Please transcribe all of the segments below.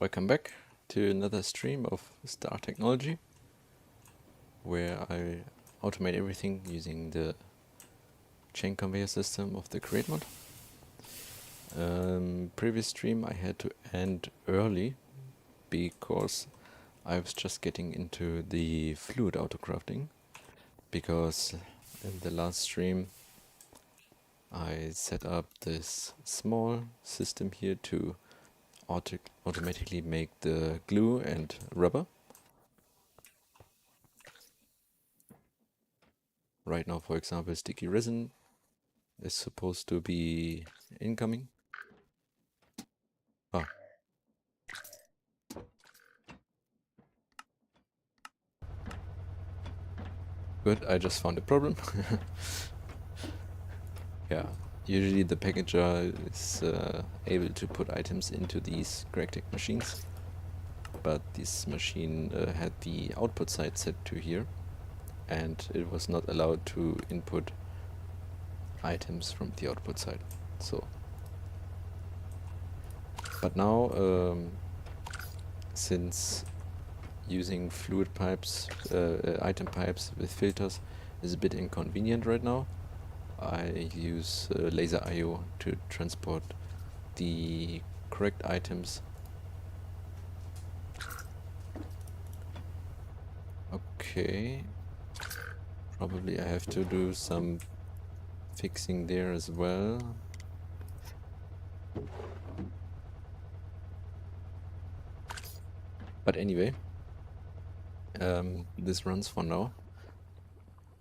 Welcome back to another stream of Star Technology, where I automate everything using the chain conveyor system of the Create mod. Previous stream I had to end early because I was just getting into the fluid autocrafting, because in the last stream I set up this small system here to automatically make the glue and rubber. Right now, for example, sticky resin is supposed to be incoming. Ah. Good, I just found a problem. Yeah, usually the packager is able to put items into these Greg machines, but this machine had the output side set to here, and it was not allowed to input items from the output side. So, but now, since using fluid pipes, item pipes with filters is a bit inconvenient right now, I use laser I/O to transport the correct items. Okay, probably I have to do some fixing there as well. But anyway, this runs for now.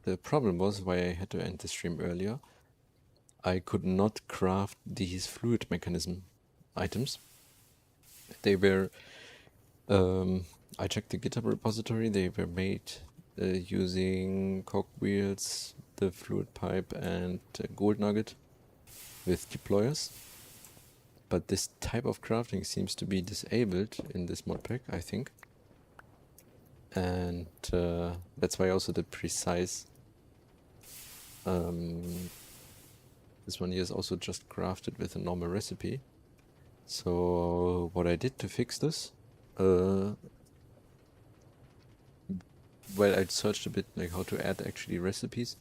The problem was why I had to end the stream earlier. I could not craft these fluid mechanism items. They were, I checked the GitHub repository, they were made using cogwheels, the fluid pipe and gold nugget with deployers. But this type of crafting seems to be disabled in this mod pack, I think. And that's why also the precise this one here is also just crafted with a normal recipe. So what I did to fix this, well, I searched a bit like how to add actually recipes,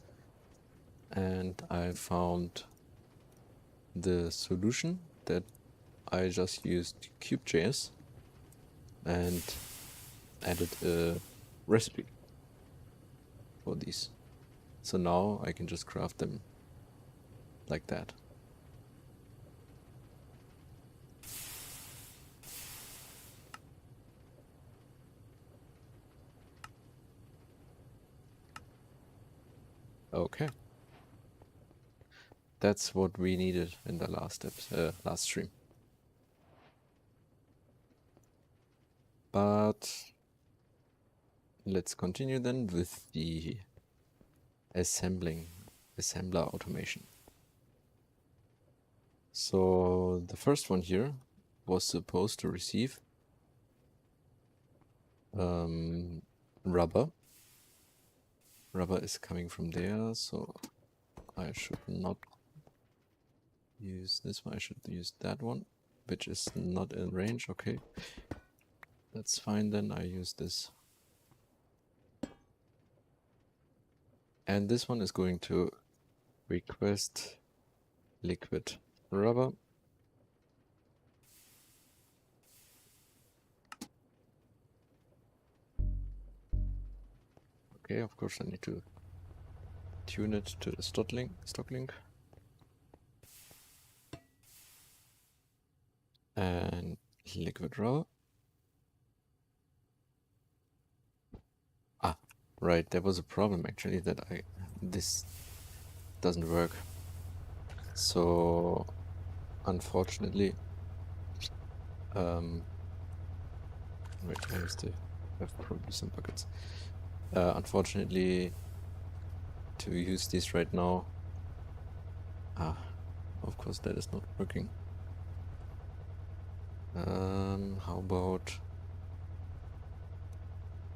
and I found the solution that I just used Cube.js and added a recipe for these. So now I can just craft them like that. Okay. That's what we needed in the last stream. But let's continue then with the assembler automation. So the first one here was supposed to receive rubber. Rubber is coming from there, so I should not use this one. I should use that one, which is not in range. Okay, that's fine then. I use this. And this one is going to request liquid rubber. Okay, of course I need to tune it to the stock link. And liquid rubber. Ah, right, there was a problem actually that this doesn't work. So unfortunately, wait, I have probably some buckets. Unfortunately, to use this right now, of course that is not working. How about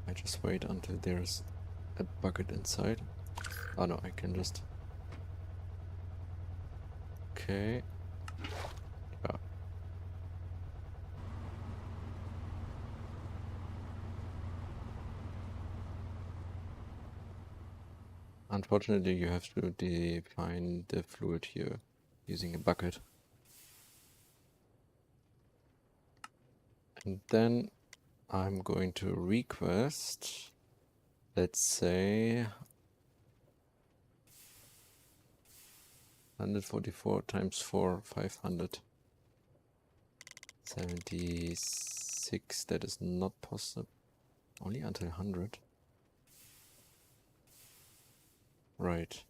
I just wait until there's a bucket inside? Oh no, I can just... Okay. Yeah. Unfortunately, you have to define the fluid here using a bucket. And then I'm going to request, let's say, 144 times 4, 500. 76, that is not possible. Only until 100. Right.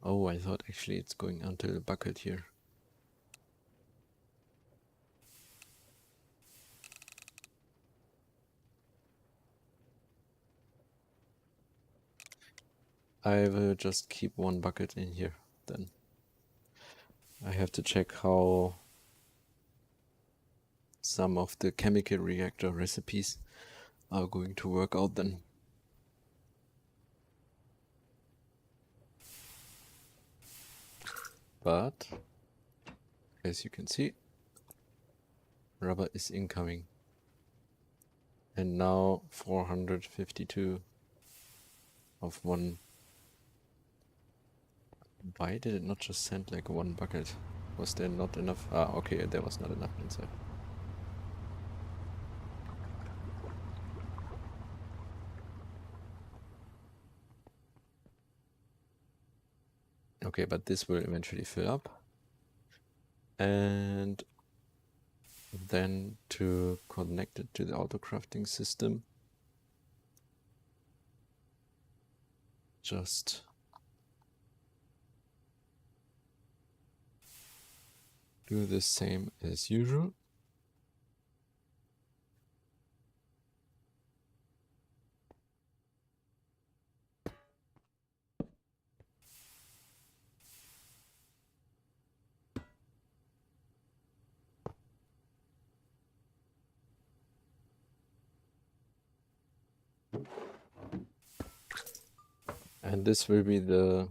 Oh, I thought actually it's going until the bucket here. I will just keep one bucket in here then. I have to check how some of the chemical reactor recipes are going to work out then. But as you can see, rubber is incoming. And now 452 of one. Why did it not just send like one bucket? Was there not enough? Ah, okay, there was not enough inside. Okay, but this will eventually fill up. And then to connect it to the auto crafting system, just do the same as usual. And this will be the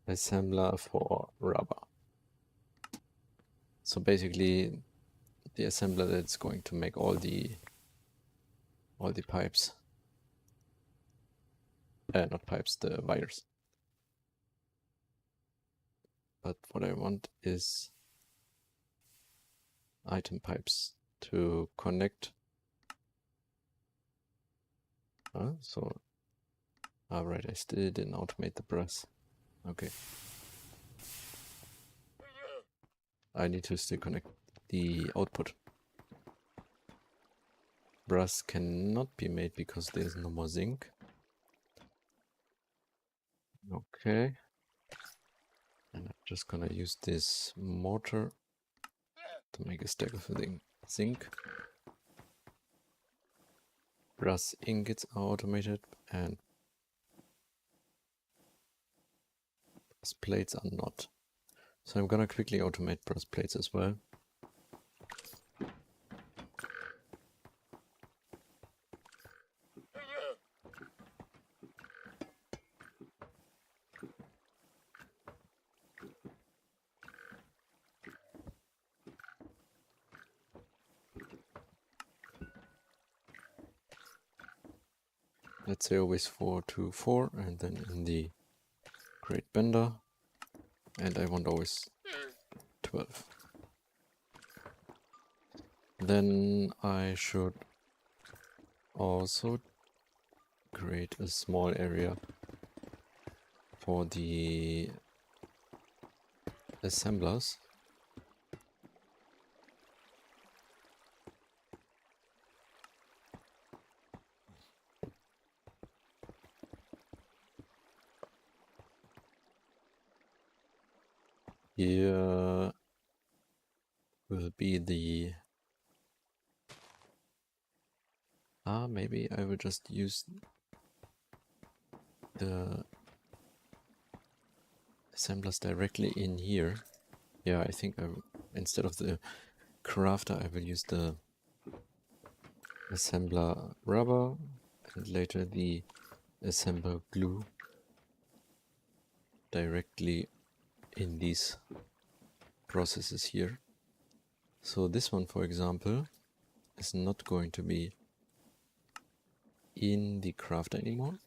assembler for rubber. So basically the assembler that's going to make all the pipes. Not pipes, the wires. But what I want is item pipes to connect. Alright, I still didn't automate the brass. Okay. I need to still connect the output. Brass cannot be made because there's no more zinc. Okay. And I'm just gonna use this mortar to make a stack of zinc. Brass ingots are automated and brass plates are not. So I'm gonna quickly automate brass plates as well. Let's say always 4 to 4 and then in the great bender. And I want always 12. Then I should also create a small area for the assemblers. Here will be the... maybe I will just use the assemblers directly in here. Yeah, I think instead of the crafter, I will use the assembler rubber and later the assembler glue directly in these processes here. So this one, for example, is not going to be in the crafter anymore,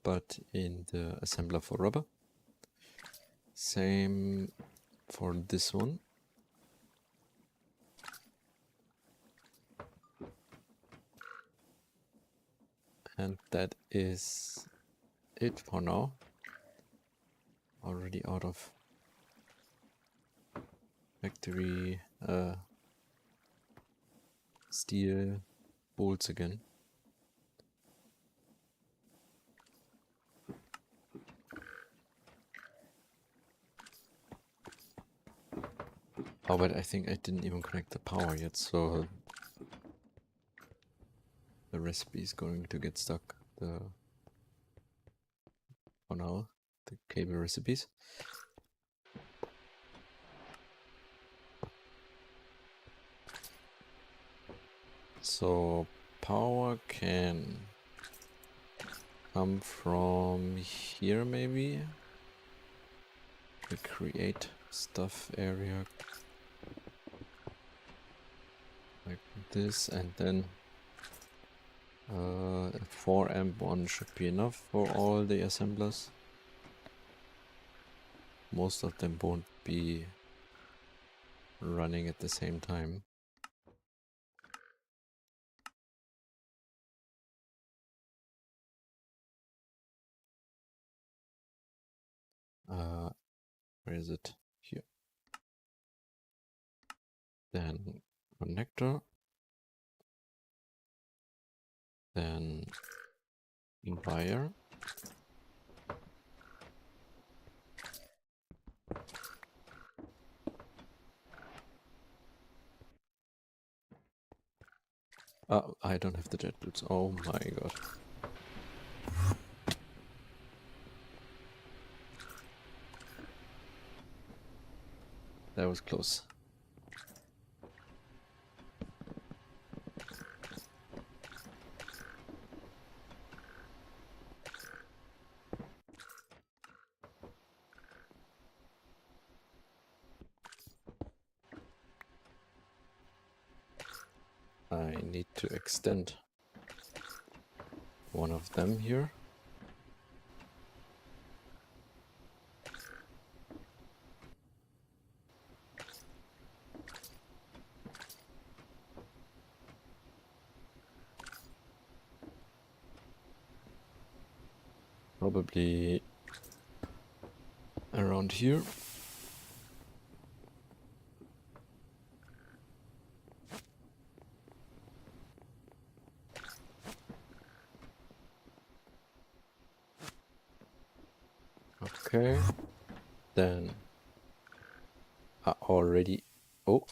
but in the assembler for rubber. Same for this one. And that is it for now. Already out of factory steel bolts again. Oh, but I think I didn't even connect the power yet, so the recipe is going to get stuck. For now, the cable recipes. So power can come from here maybe. The create stuff area. Like this, and then a 4 amp one should be enough for all the assemblers. Most of them won't be running at the same time. Where is it? Here. Then connector. Then wire. Oh, I don't have the jet boots. Oh my god. That was close. I need to extend one of them here. Probably around here. Okay, then already. Oh,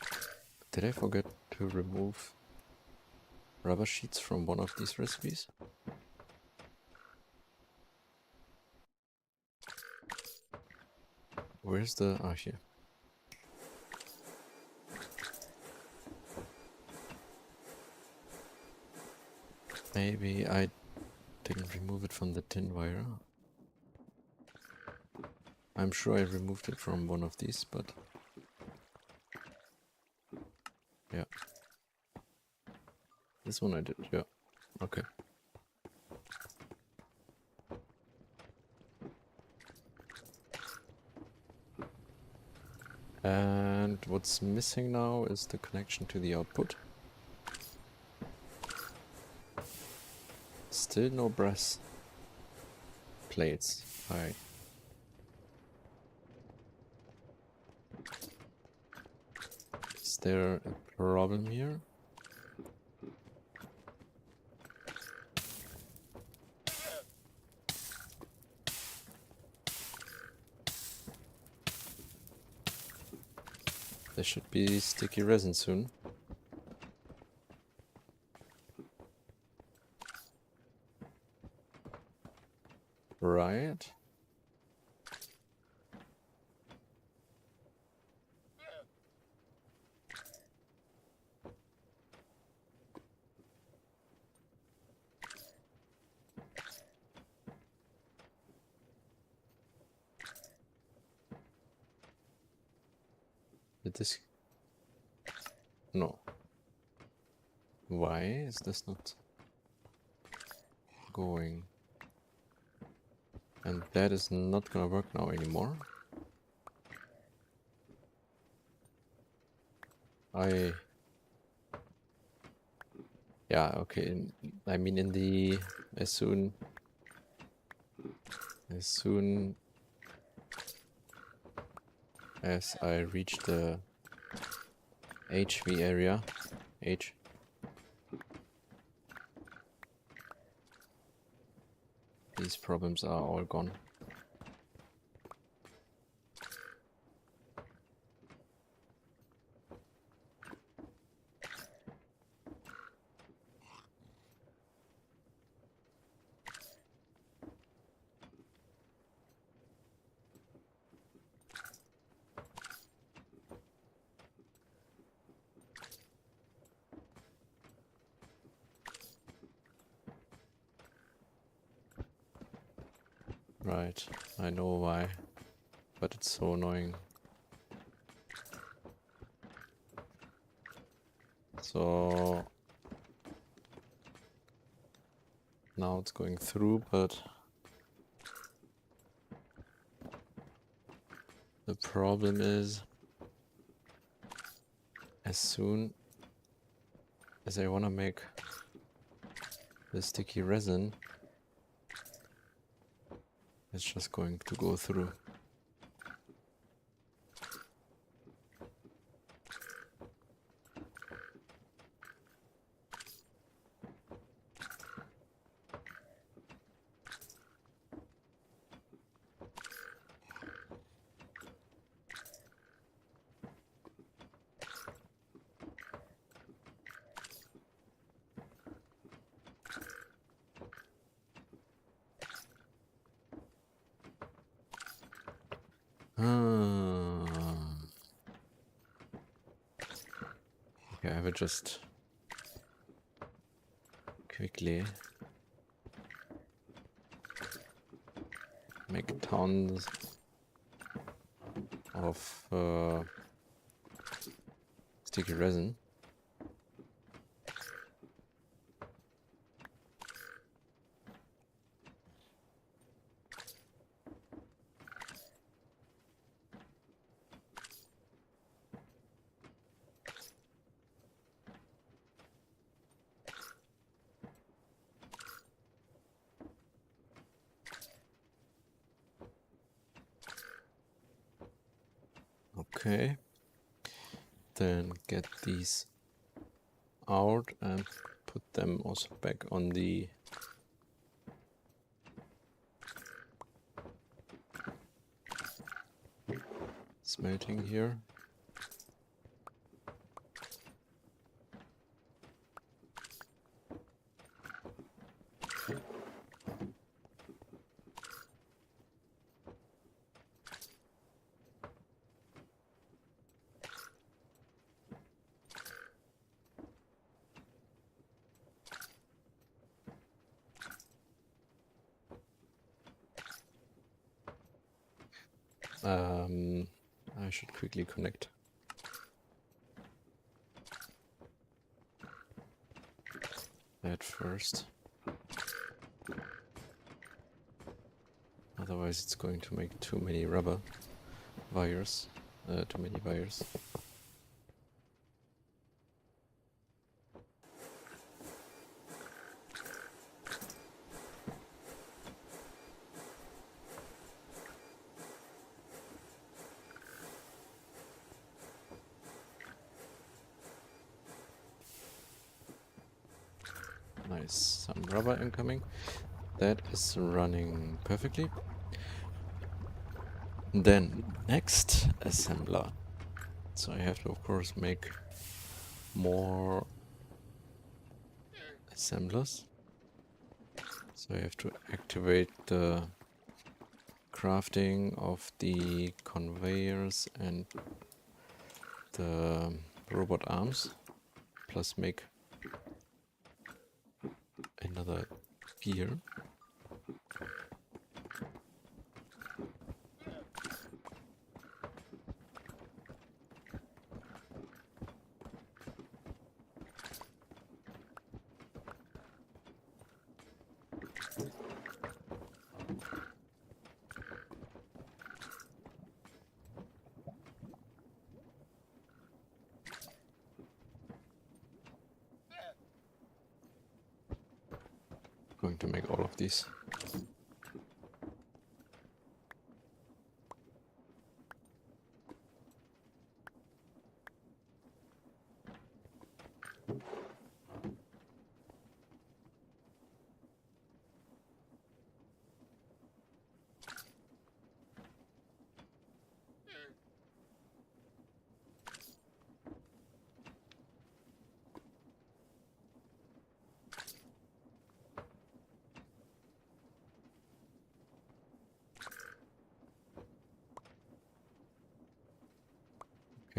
did I forget to remove rubber sheets from one of these recipes? Where's the... ah, here. Maybe I didn't remove it from the tin wire. I'm sure I removed it from one of these, but... yeah. This one I did, yeah. Okay. And what's missing now is the connection to the output. Still no brass plates. Is there a problem here? There should be sticky resin soon. Right. Did this... no. Why is this not going? And that is not gonna work now anymore. Yeah, okay. I mean, in the as soon as I reach the HV area, these problems are all gone. Right, I know why, but it's so annoying. So now it's going through, but the problem is, as soon as I want to make the sticky resin, it's just going to go through. Okay, I will just quickly make tons of sticky resin. Okay, then get these out and put them also back on the smelting here. I should quickly connect. That first. Otherwise it's going to make too many rubber wires. Too many wires. Nice, some rubber incoming. That is running perfectly. Then, next assembler. So I have to, of course, make more assemblers. So I have to activate the crafting of the conveyors and the robot arms, plus make another gear. going to make all of these.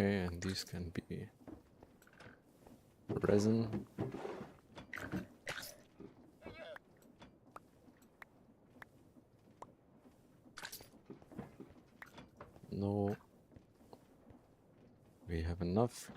Okay, and these can be resin. No. We have enough.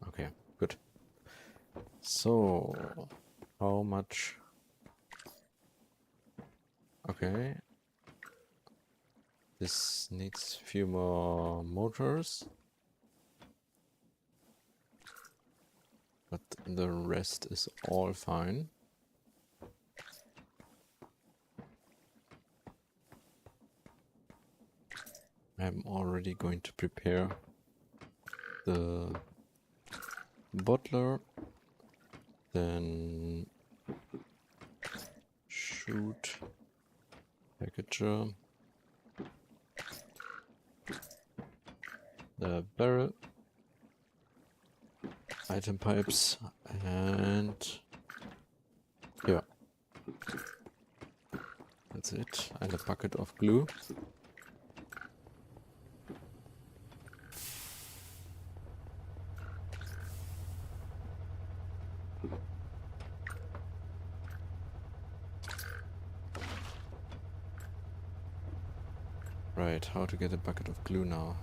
Okay, good. So, how much? Okay. This needs a few more motors. But the rest is all fine. I'm already going to prepare the bottler, then chute, packager, the barrel, item pipes, and yeah, that's it, and a bucket of glue. Right, how to get a bucket of glue now?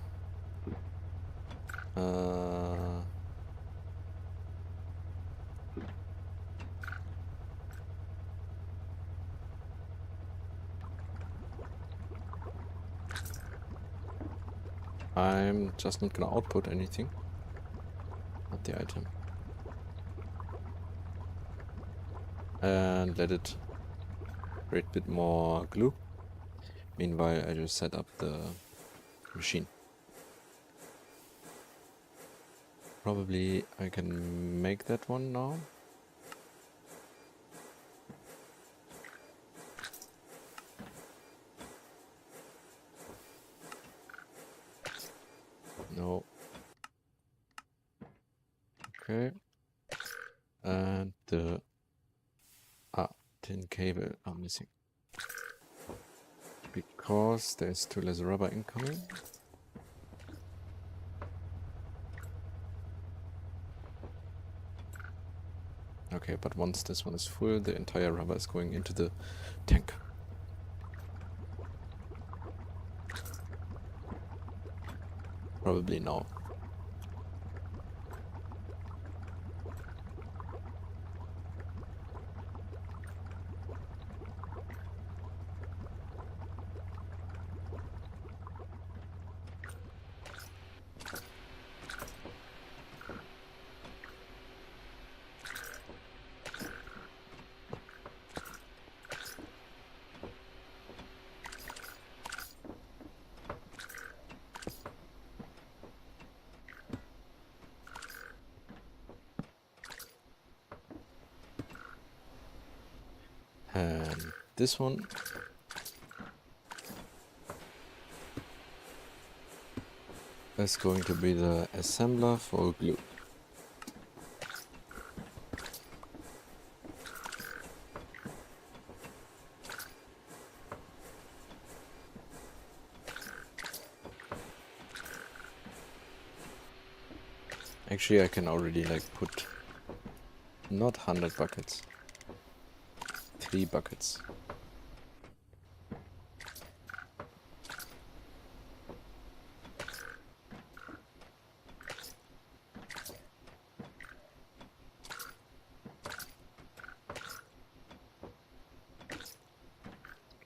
I'm just not gonna output anything. Not the item. And let it create a bit more glue. Meanwhile, I just set up the machine. Probably I can make that one now. No. Okay. And the tin cable are missing. Because there's too less rubber incoming. Okay, but once this one is full, the entire rubber is going into the tank. Probably now. And this one is going to be the assembler for glue. Actually, I can already like put not 100 buckets, 3 buckets.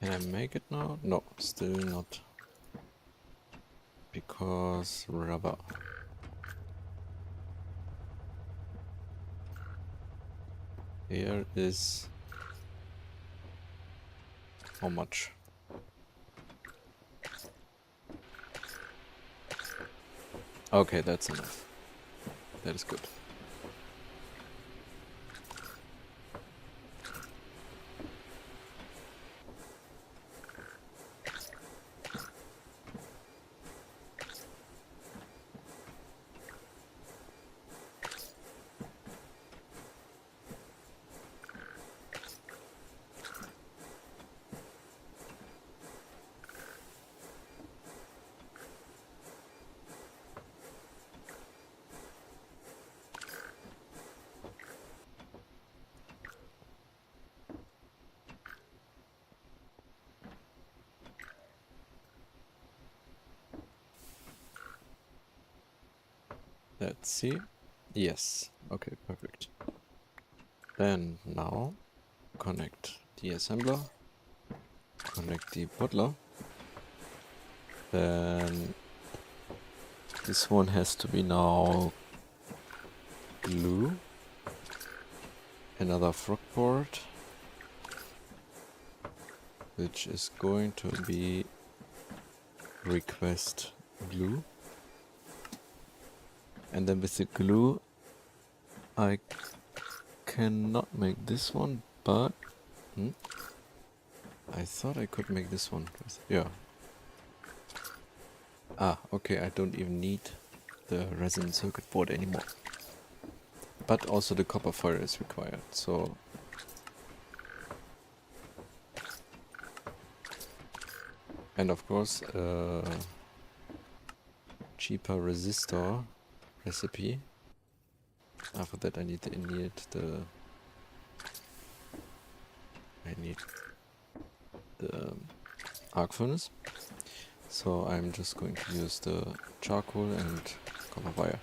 Can I make it now? No, still not. Because rubber. Here is how much? Okay, that's enough. That is good. Let's see. Yes. Okay, perfect. Then now connect the assembler, connect the bottler. Then this one has to be now glue. Another frog board, which is going to be request glue. And then with the glue, I cannot make this one, but I thought I could make this one. Yeah. Ah, okay, I don't even need the resin circuit board anymore. But also the copper foil is required, so... And of course, cheaper resistor recipe. After that I need the arc furnace. So I'm just going to use the charcoal and copper wire.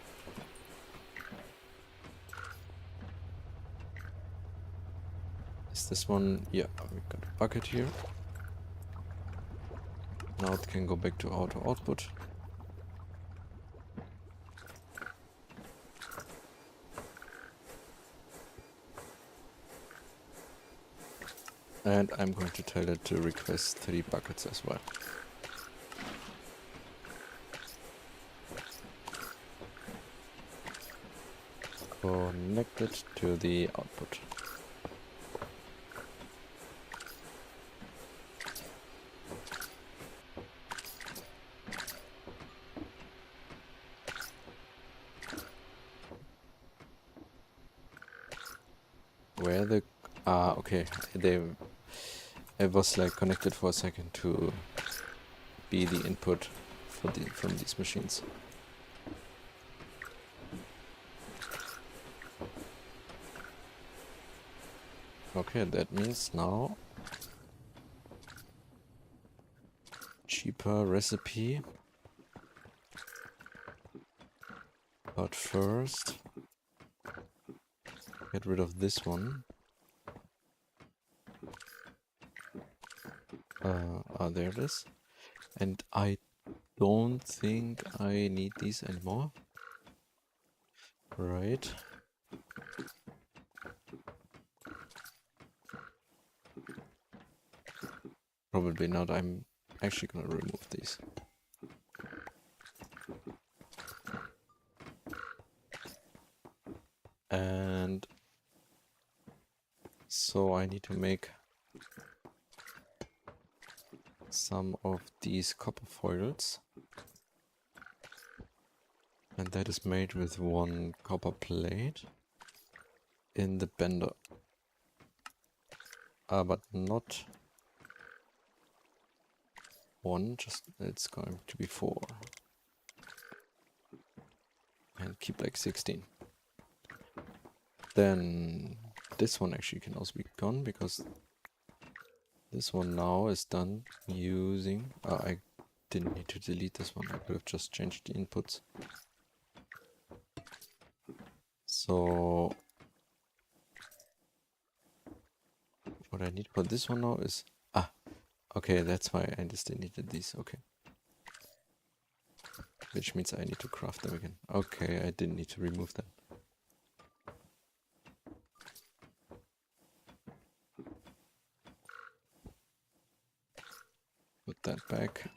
Is this one? Yeah, we got a bucket here. Now it can go back to auto output. And I'm going to tell it to request 3 buckets as well. Connect it to the output. Where the... Ah, okay. It was like connected for a second to be the input for from these machines. Okay, that means now cheaper recipe. But first, get rid of this one. There it is. And I don't think I need these anymore. Right. Probably not. I'm actually gonna remove these. And so I need to make some of these copper foils. And that is made with 1 copper plate in the bender. But not 1, just it's going to be 4. And keep like 16. Then this one actually can also be gone, because this one now is done using... I didn't need to delete this one, I could have just changed the inputs. So what I need for this one now is... Okay, that's why I just deleted these. Okay. Which means I need to craft them again. Okay, I didn't need to remove them. Put that back.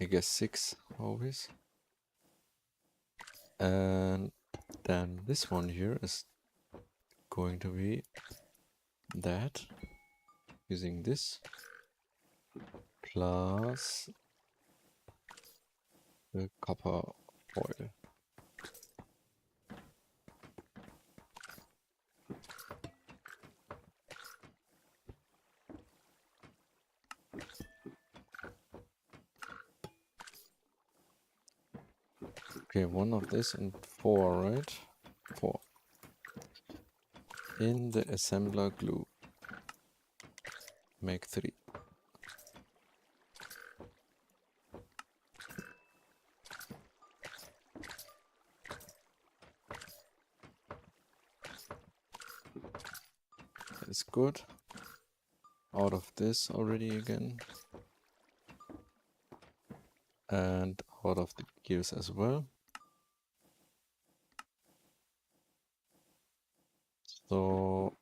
I guess 6 always. And then this one here is going to be that, using this, plus the copper foil. Okay, one of this and 4, right? 4. In the assembler glue, make 3. That's good. Out of this already again. And out of the gears as well. So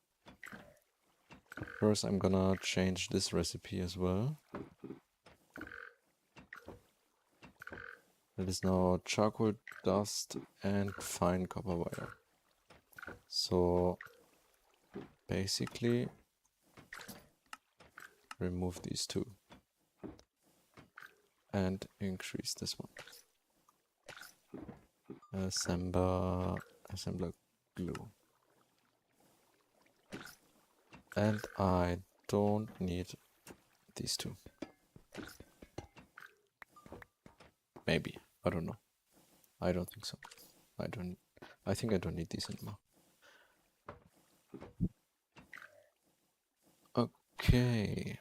first I'm gonna change this recipe as well. It is now charcoal dust and fine copper wire. So basically remove these two and increase this one. Assembler glue. And I don't need these two. Maybe. I don't know. I don't think so. I think I don't need these anymore. Okay.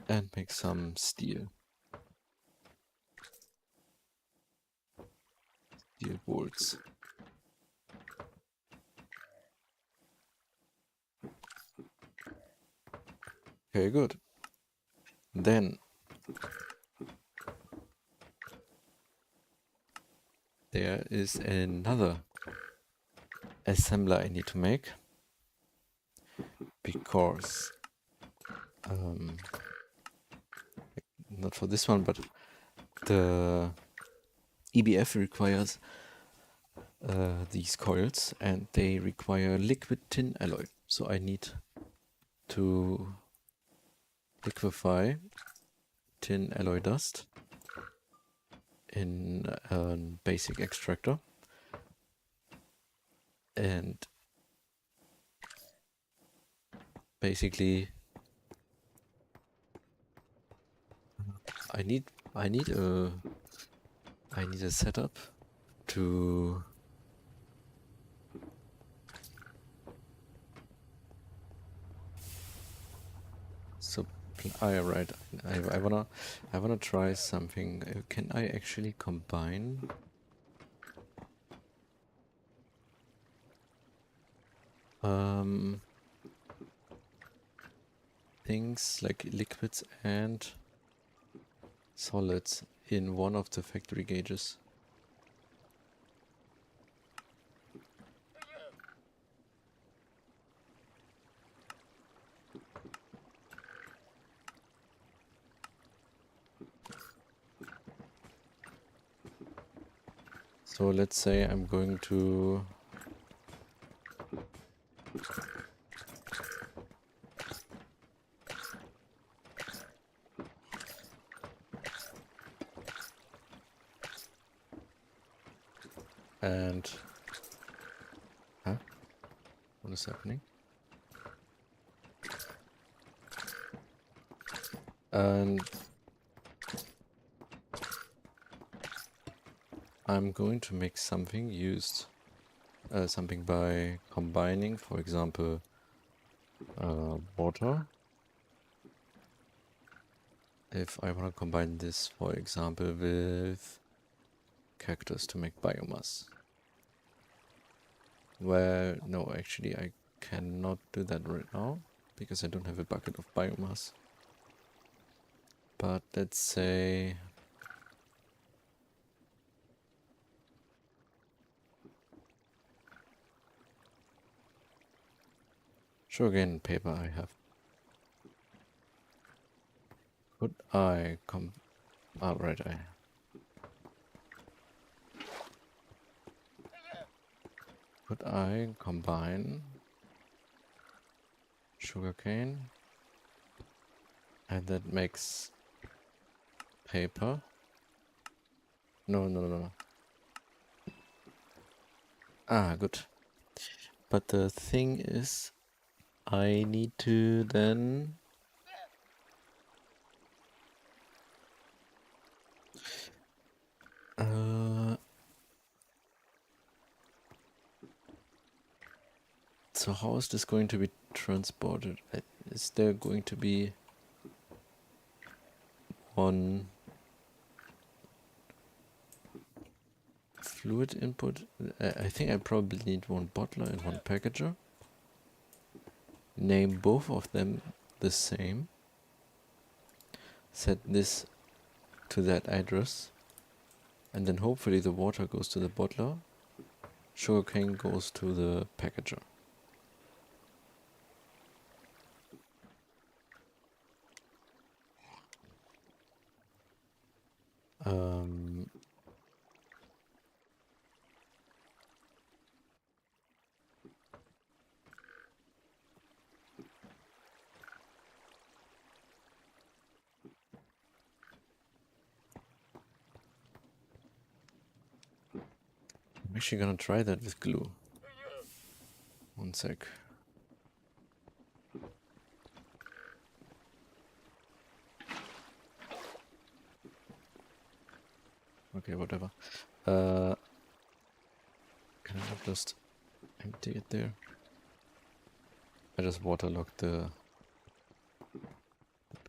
And make some steel. Steel bolts. Okay, good. Then there is another assembler I need to make, because not for this one, but the EBF requires these coils, and they require liquid tin alloy. So I need to liquefy tin alloy dust in a basic extractor, and basically I need a setup to supply. Right, I wanna try something. Can I actually combine? Things like liquids and solids in one of the factory gauges. So let's say I'm going to and what is happening? And I'm going to make something something by combining, for example, water if I want to combine this, for example, with cactus to make biomass. Well, no, actually I cannot do that right now because I don't have a bucket of biomass. But let's say sugarcane paper I have. Could I right, could I combine sugarcane and that makes paper? No. Ah, good. But the thing is, I need to then so how is this going to be transported? Is there going to be one fluid input? I think I probably need one bottler and one packager. Name both of them the same. Set this to that address. And then hopefully the water goes to the bottler. Sugarcane goes to the packager. I'm actually gonna try that with glue. One sec. Okay, whatever. Can I not just empty it there? I just waterlogged the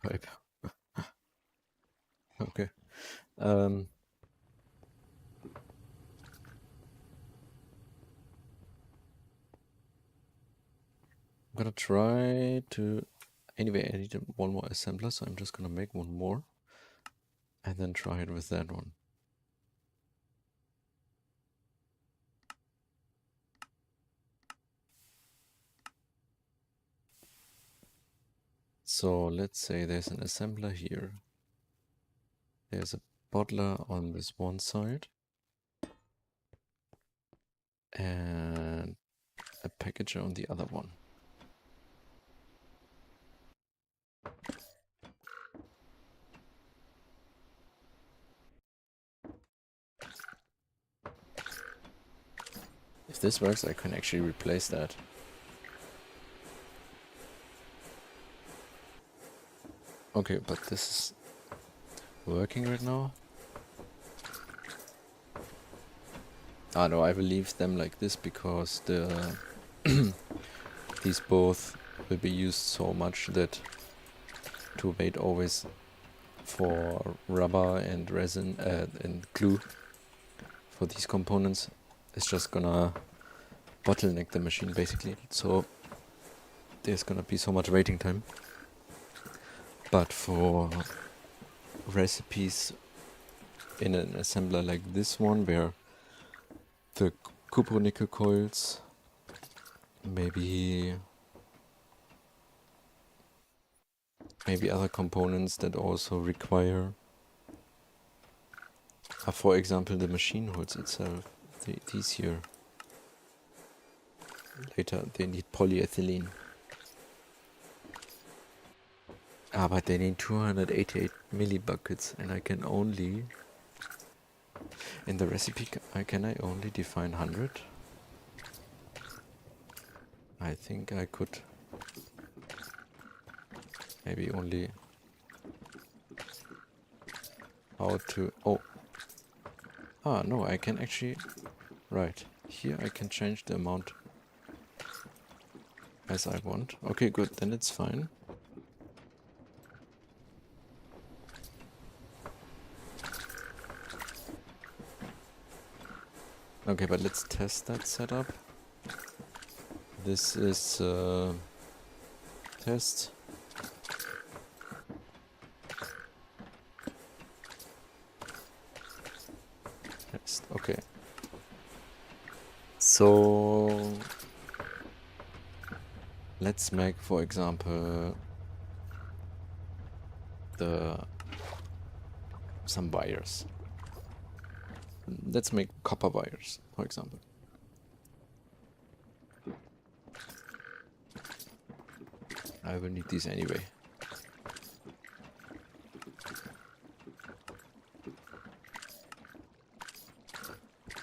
pipe. Okay. I'm gonna try to... Anyway, I need one more assembler, so I'm just gonna make one more. And then try it with that one. So let's say there's an assembler here. There's a bottler on this one side. And a packager on the other one. If this works, I can actually replace that. Okay, but this is working right now. Ah no, I will leave them like this because the these both will be used so much that to wait always for rubber and resin and glue for these components is just gonna bottleneck the machine basically. So there's gonna be so much waiting time. But for recipes in an assembler like this one, where the cupronickel coils, maybe other components that also require, for example, the machine holes itself, these here. Later they need polyethylene. Ah, but they need 288 millibuckets, and I can only... In the recipe, can I only define 100? I think I could maybe only... How to... Oh! Ah, no, I can actually... Right, here I can change the amount as I want. Okay, good, then it's fine. Okay, but let's test that setup. This is test. Test. Okay. So let's make, for example, some wires. Let's make copper wires, for example. I will need these anyway.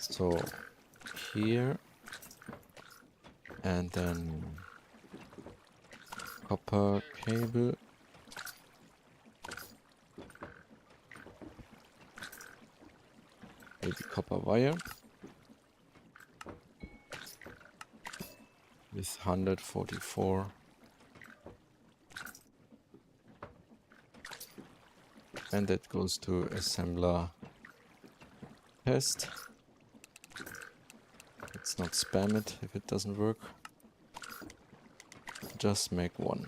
So here, and then copper cable. Maybe copper wire with 144. And that goes to assembler test. Let's not spam it if it doesn't work. Just make one.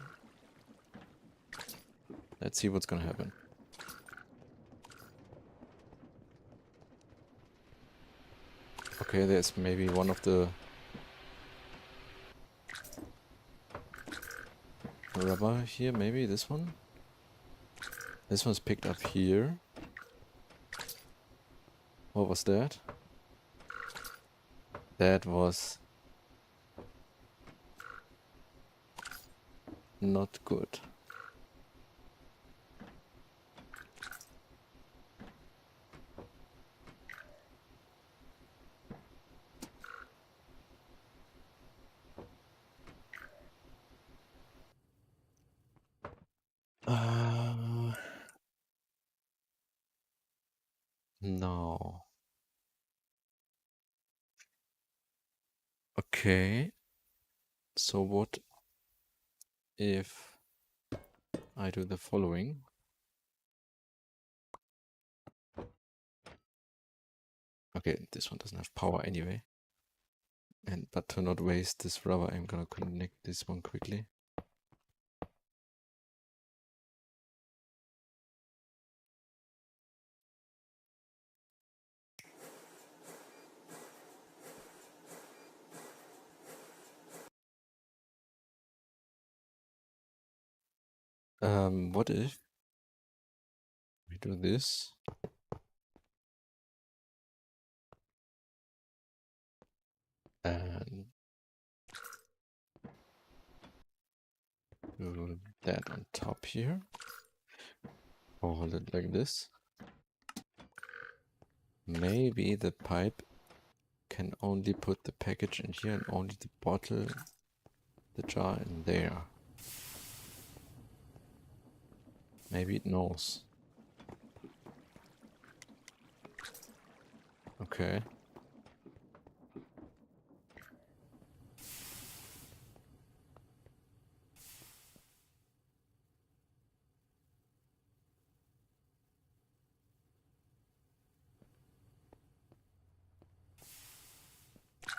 Let's see what's gonna happen. Okay, there's maybe one of the rubber here, maybe this one? This one's picked up here. What was that? That was not good. No. Okay. So what if I do the following? Okay, this one doesn't have power anyway. But to not waste this rubber, I'm gonna connect this one quickly. What if we do this? And do that on top here. Hold it like this. Maybe the pipe can only put the package in here and only the bottle, the jar in there. Maybe it knows. Okay.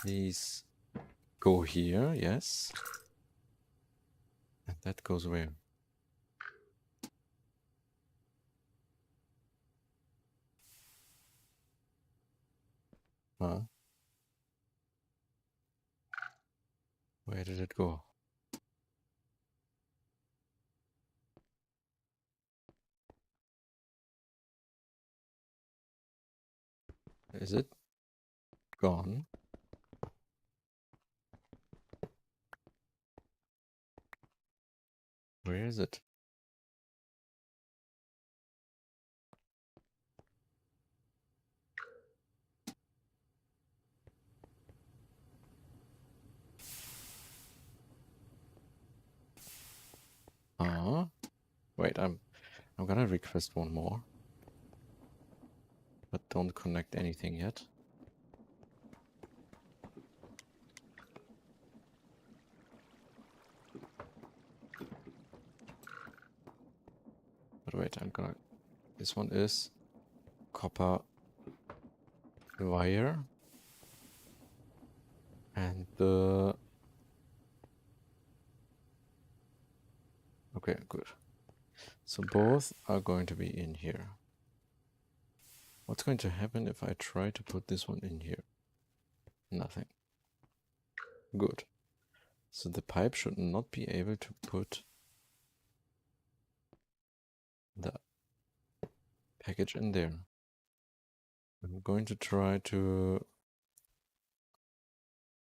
These go here, yes. And that goes where? Huh? Where did it go? Is it gone? Where is it? Wait, I'm gonna request one more. But don't connect anything yet. But wait, this one is copper wire. And the... Okay, good. So both are going to be in here. What's going to happen if I try to put this one in here? Nothing. Good. So the pipe should not be able to put the package in there. I'm going to try to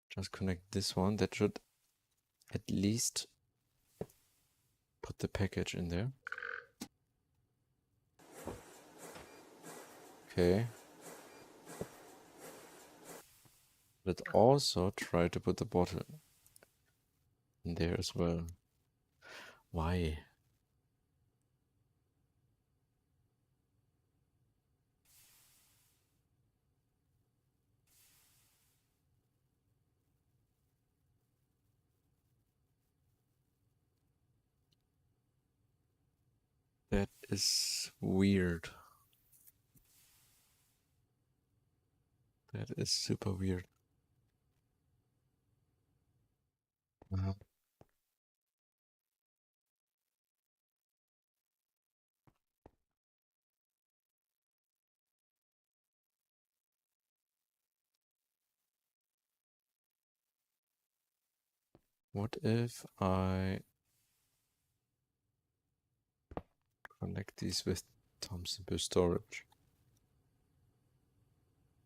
just connect this one. That should at least put the package in there. Okay. Let's also try to put the bottle in there as well. Why? That is weird. That is super weird. What if I connect these with Thomson storage?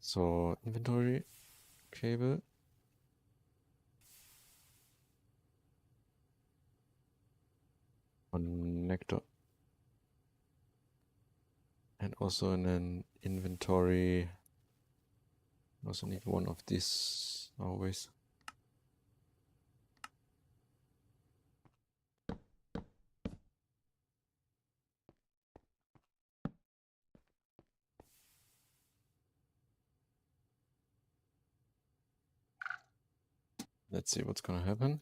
So inventory cable. Connector. And also in an inventory, also need one of these always. Let's see what's gonna happen.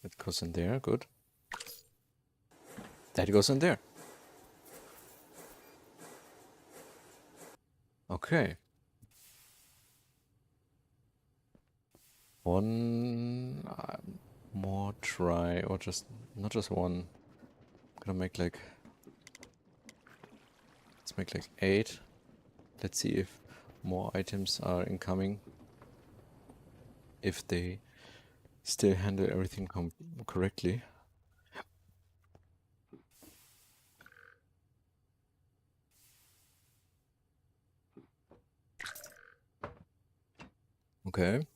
That goes in there, good. That goes in there. Okay. One more try, or just, not just one. I'm gonna make like, let's make like 8. Let's see if more items are incoming. If they still handle everything correctly. Okay.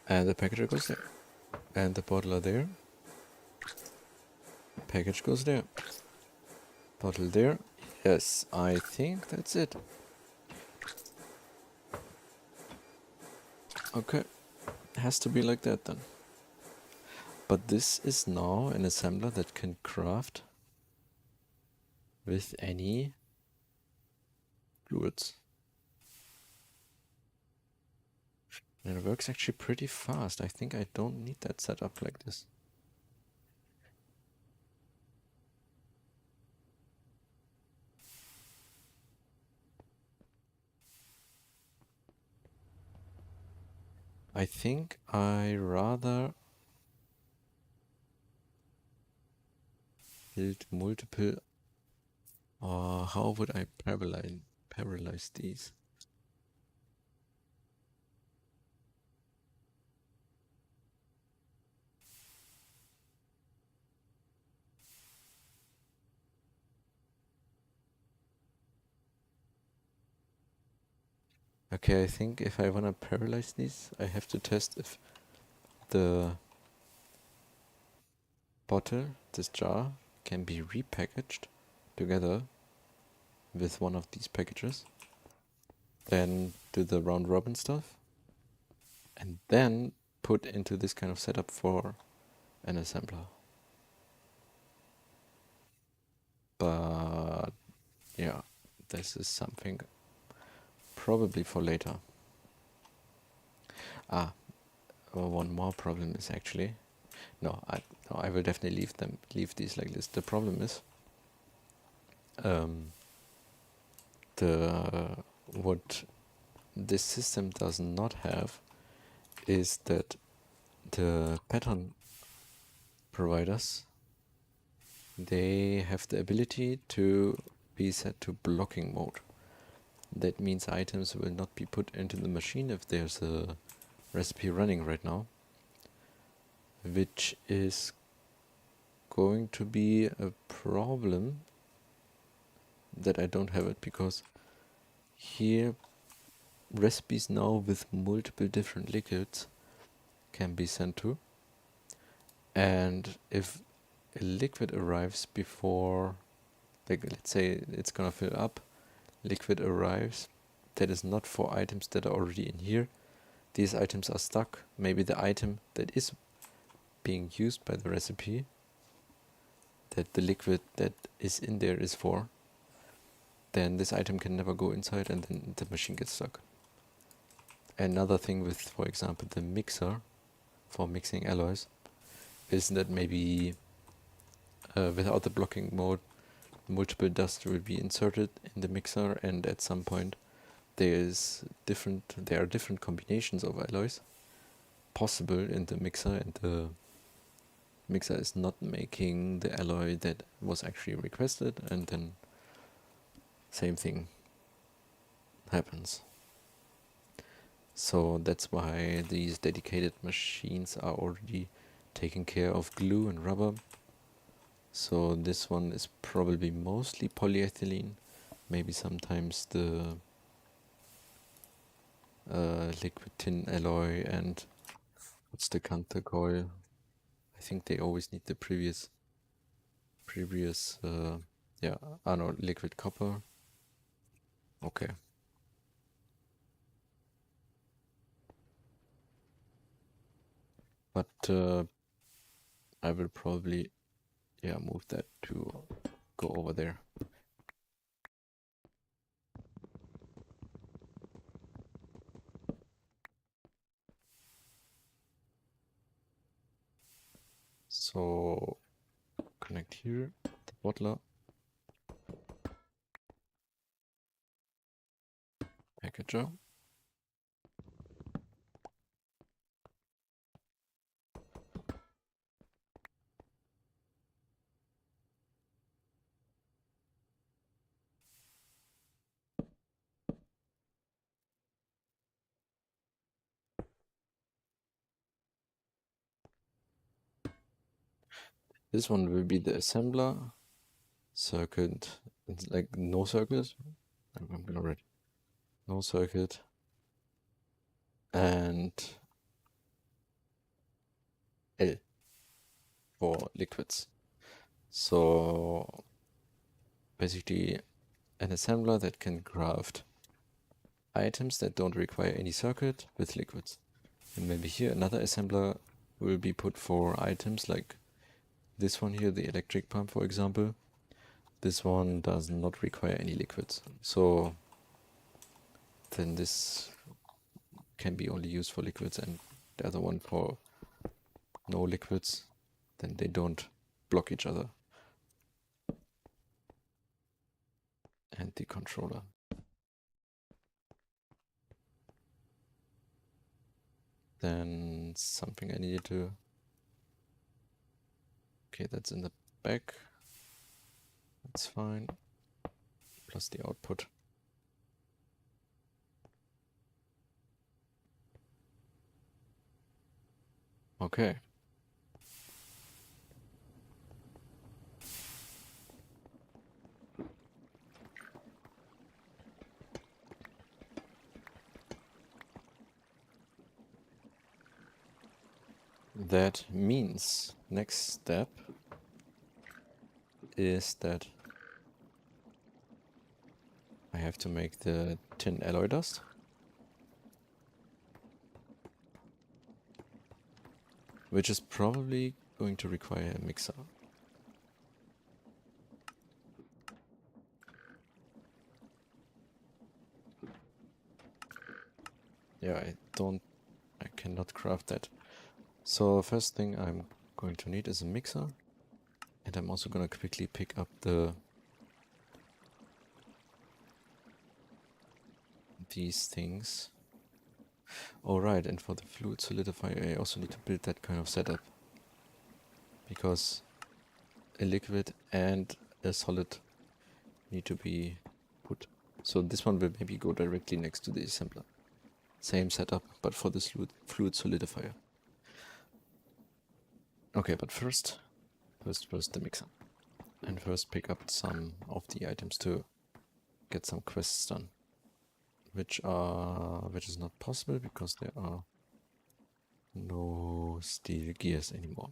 And the packager goes there. And the bottle are there. Package goes there. Bottle there. Yes, I think that's it. Okay. Has to be like that then. But this is now an assembler that can craft with any fluids. And it works actually pretty fast. I think I don't need that setup like this. I think I rather build multiple. How would I parallelize these? Okay, I think if I want to parallelize these, I have to test if the bottle, this jar, can be repackaged together with one of these packages. Then do the round robin stuff. And then put into this kind of setup for an assembler. But yeah, this is something probably for later. One more problem is actually no, I will definitely leave these like this. The problem is what this system does not have is that the pattern providers, they have the ability to be set to blocking mode. That means items will not be put into the machine if there's a recipe running right now, which is going to be a problem that I don't have it, because here recipes now with multiple different liquids can be sent to, and if a liquid arrives before, like let's say it's gonna fill up, liquid arrives that is not for items that are already in here, these items are stuck, maybe the item that is being used by the recipe that the liquid that is in there is for, then this item can never go inside and then the machine gets stuck. Another thing with, for example, the mixer for mixing alloys is that maybe without the blocking mode, multiple dust will be inserted in the mixer, and at some point there are different combinations of alloys possible in the mixer, and the mixer is not making the alloy that was actually requested, and then same thing happens. So that's why these dedicated machines are already taking care of glue and rubber. So this one is probably mostly polyethylene, maybe sometimes the liquid tin alloy, and what's the Kante coil? I think they always need the previous no, liquid copper. Okay. But I will probably move that to go over there. So connect here, the bottler, packager. This one will be the assembler. Circuit, it's like no circuit. I'm gonna write no circuit. And L for liquids. So basically an assembler that can craft items that don't require any circuit with liquids. And maybe here another assembler will be put for items like this one here, the electric pump, for example. This one does not require any liquids. So then this can be only used for liquids, and the other one for no liquids. Then they don't block each other. And the controller. Then something I needed to... Okay, that's in the back. That's fine. Plus the output. Okay. That means next step is that I have to make the tin alloy dust. which is probably going to require a mixer. Yeah, I cannot craft that. So first thing I'm going to need is a mixer, and I'm also gonna quickly pick up these things. Alright, and for the fluid solidifier I also need to build that kind of setup, because a liquid and a solid need to be put. So this one will maybe go directly next to the assembler. Same setup, but for this fluid solidifier. Okay, but first the mixer. And first pick up some of the items to get some quests done. Which is not possible because there are no steel gears anymore.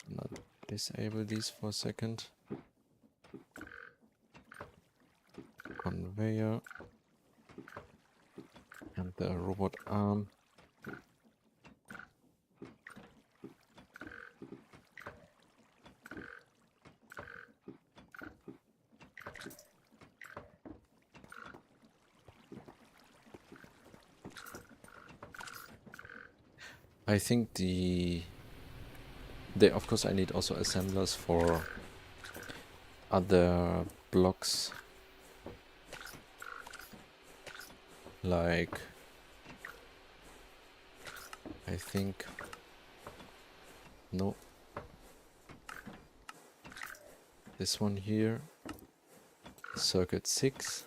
Now disable these for a second. Conveyor. And the robot arm. I think of course I need also assemblers for other blocks, like I think no, this one here, circuit 6,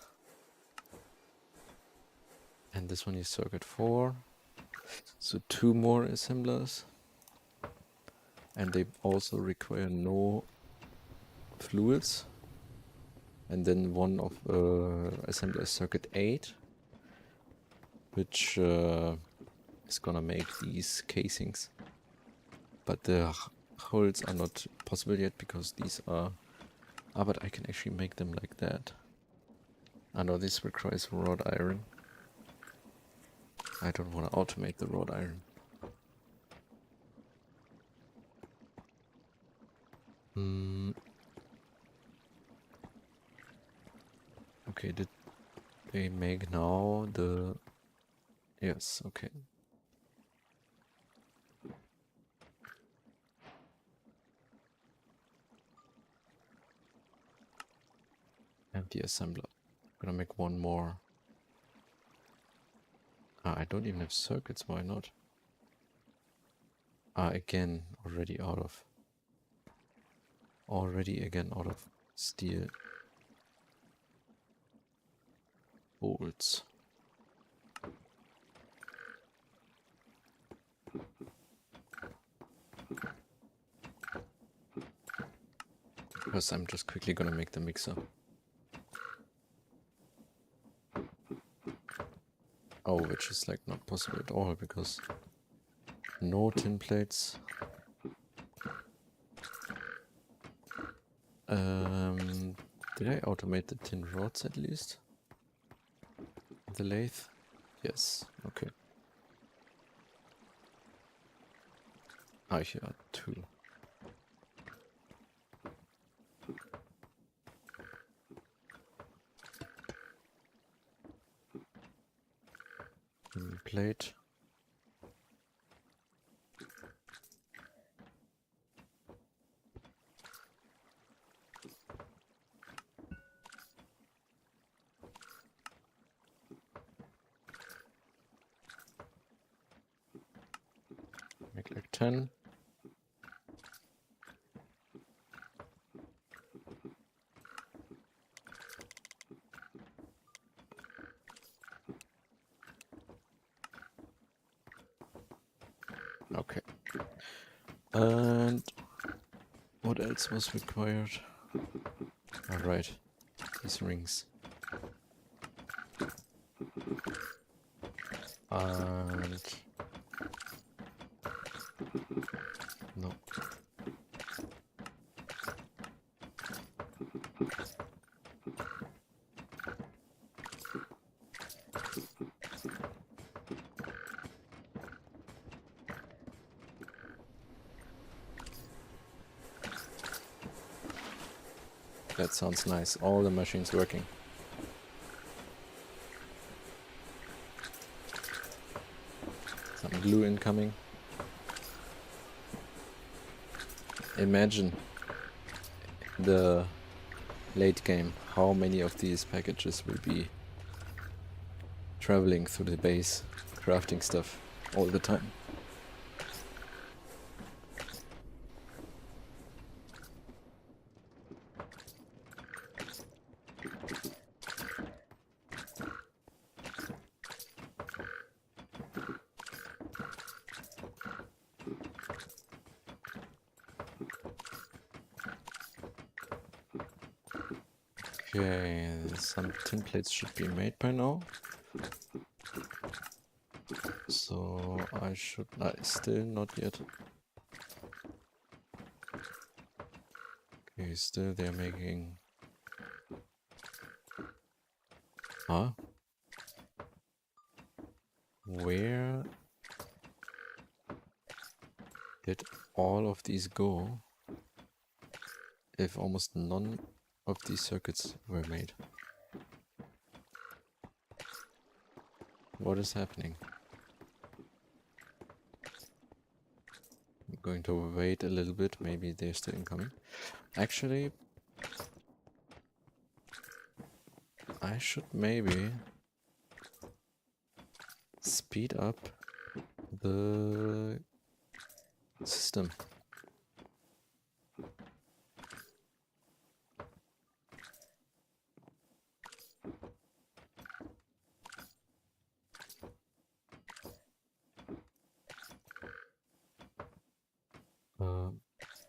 and this one is circuit 4. So 2 more assemblers, and they also require no fluids. And then one of assembler is circuit 8, which is gonna make these casings. But the holes are not possible yet because these are... Ah, but I can actually make them like that. I know this requires wrought iron. I don't want to automate the wrought iron. Okay, did they make now the... Yes, okay. And the assembler. I'm gonna make one more. Ah, I don't even have circuits, why not? Ah, again, already again out of steel bolts. First, I'm just quickly gonna make the mixer. Oh, which is like not possible at all because no tin plates. Did I automate the tin rods at least? The lathe? Yes, okay. Ah, here are 2. Plate. Make like 10. Okay. And what else was required? Alright, these rings. And no. That sounds nice. All the machines working. Some glue incoming. Imagine the late game, how many of these packages will be traveling through the base, crafting stuff all the time. Okay, some tin plates should be made by now. So I should... still not yet. Okay, still they're making... Huh? Where did all of these go if almost none of these circuits were made? What is happening? I'm going to wait a little bit, maybe they're still incoming. Actually, I should maybe speed up the system.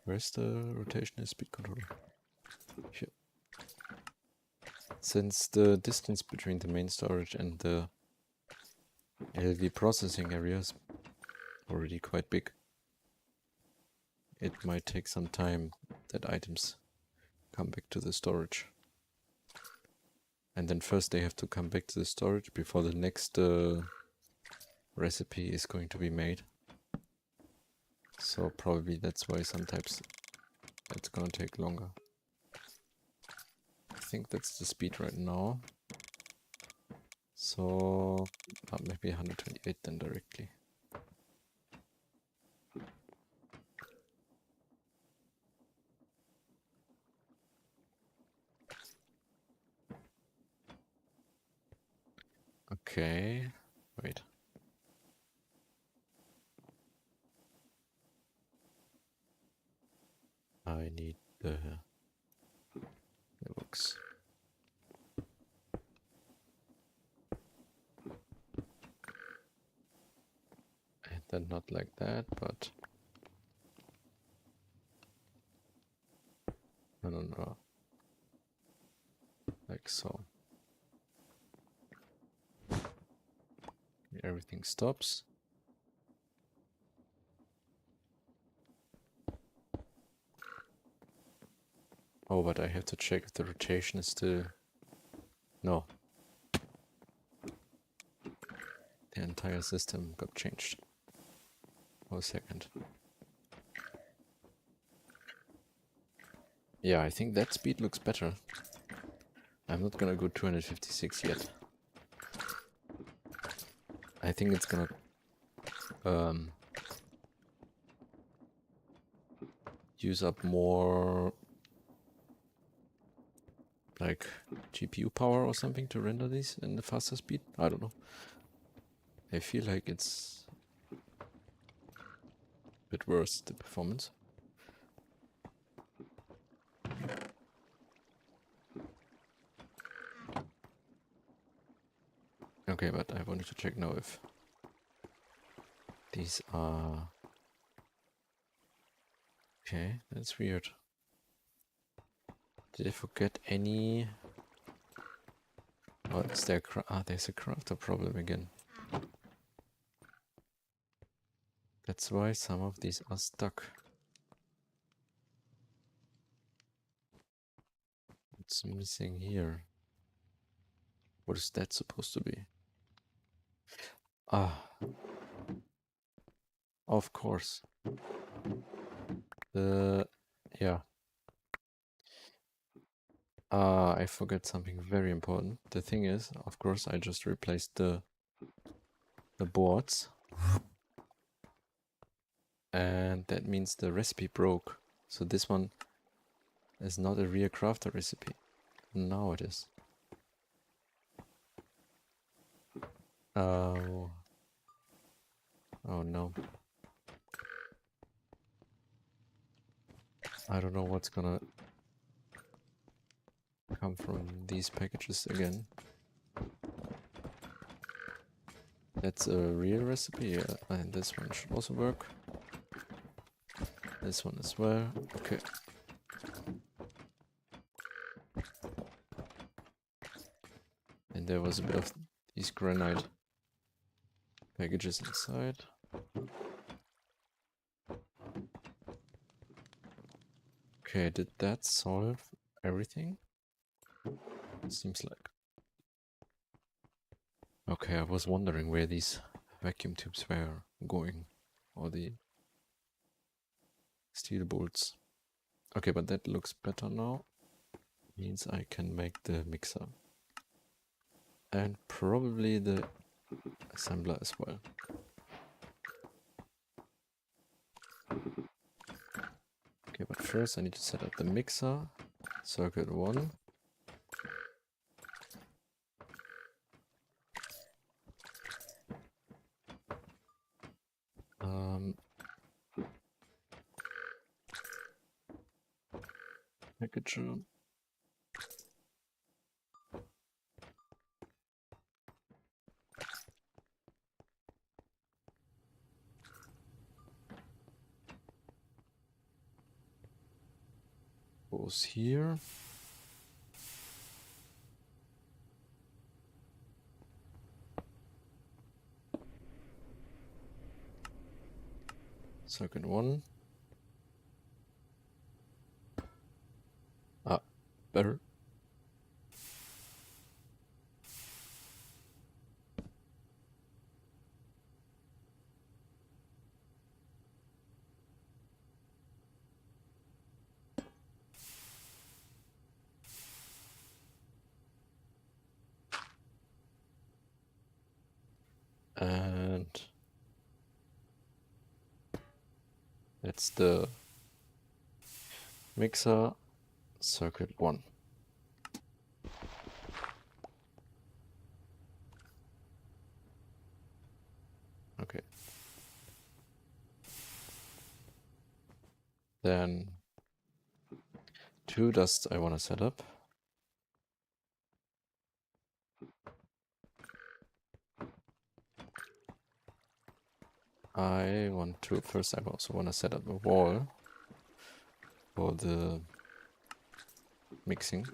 Where's the rotational speed controller? Here. Since the distance between the main storage and the LV processing area is already quite big, it might take some time that items come back to the storage. And then first they have to come back to the storage before the next recipe is going to be made. So probably that's why sometimes it's gonna take longer. I think that's the speed right now. So maybe 128 then directly. Okay, wait. I need the books. And then not like that, but no, like so. Everything stops. Oh, but I have to check if the rotation is still... No. The entire system got changed. For a second. Yeah, I think that speed looks better. I'm not gonna go 256 yet. I think it's gonna use up more like GPU power or something to render these in the faster speed. I don't know. I feel like it's a bit worse, the performance. Okay, but I wanted to check now if these are... Okay, that's weird. Did I forget any... Oh, is there there's a crafter problem again. That's why some of these are stuck. What's missing here? What is that supposed to be? Ah. Of course. Yeah. I forgot something very important. The thing is, of course, I just replaced the boards. And that means the recipe broke. So this one is not a real crafter recipe. Now it is. Oh. Oh no. I don't know what's gonna come from these packages again. That's a real recipe, yeah. And this one should also work. This one as well. Okay. And there was a bit of these granite packages inside. Okay, did that solve everything? Seems like. Okay, I was wondering where these vacuum tubes were going. Or the steel bolts. Okay, but that looks better now. Means I can make the mixer. And probably the assembler as well. Okay, but first I need to set up the mixer. Circuit 1. Packager. Goes here. Circuit 1. Ah, better. And that's the mixer, circuit 1. Okay. Then 2 dusts I want to set up. First I also want to set up a wall for the mixing.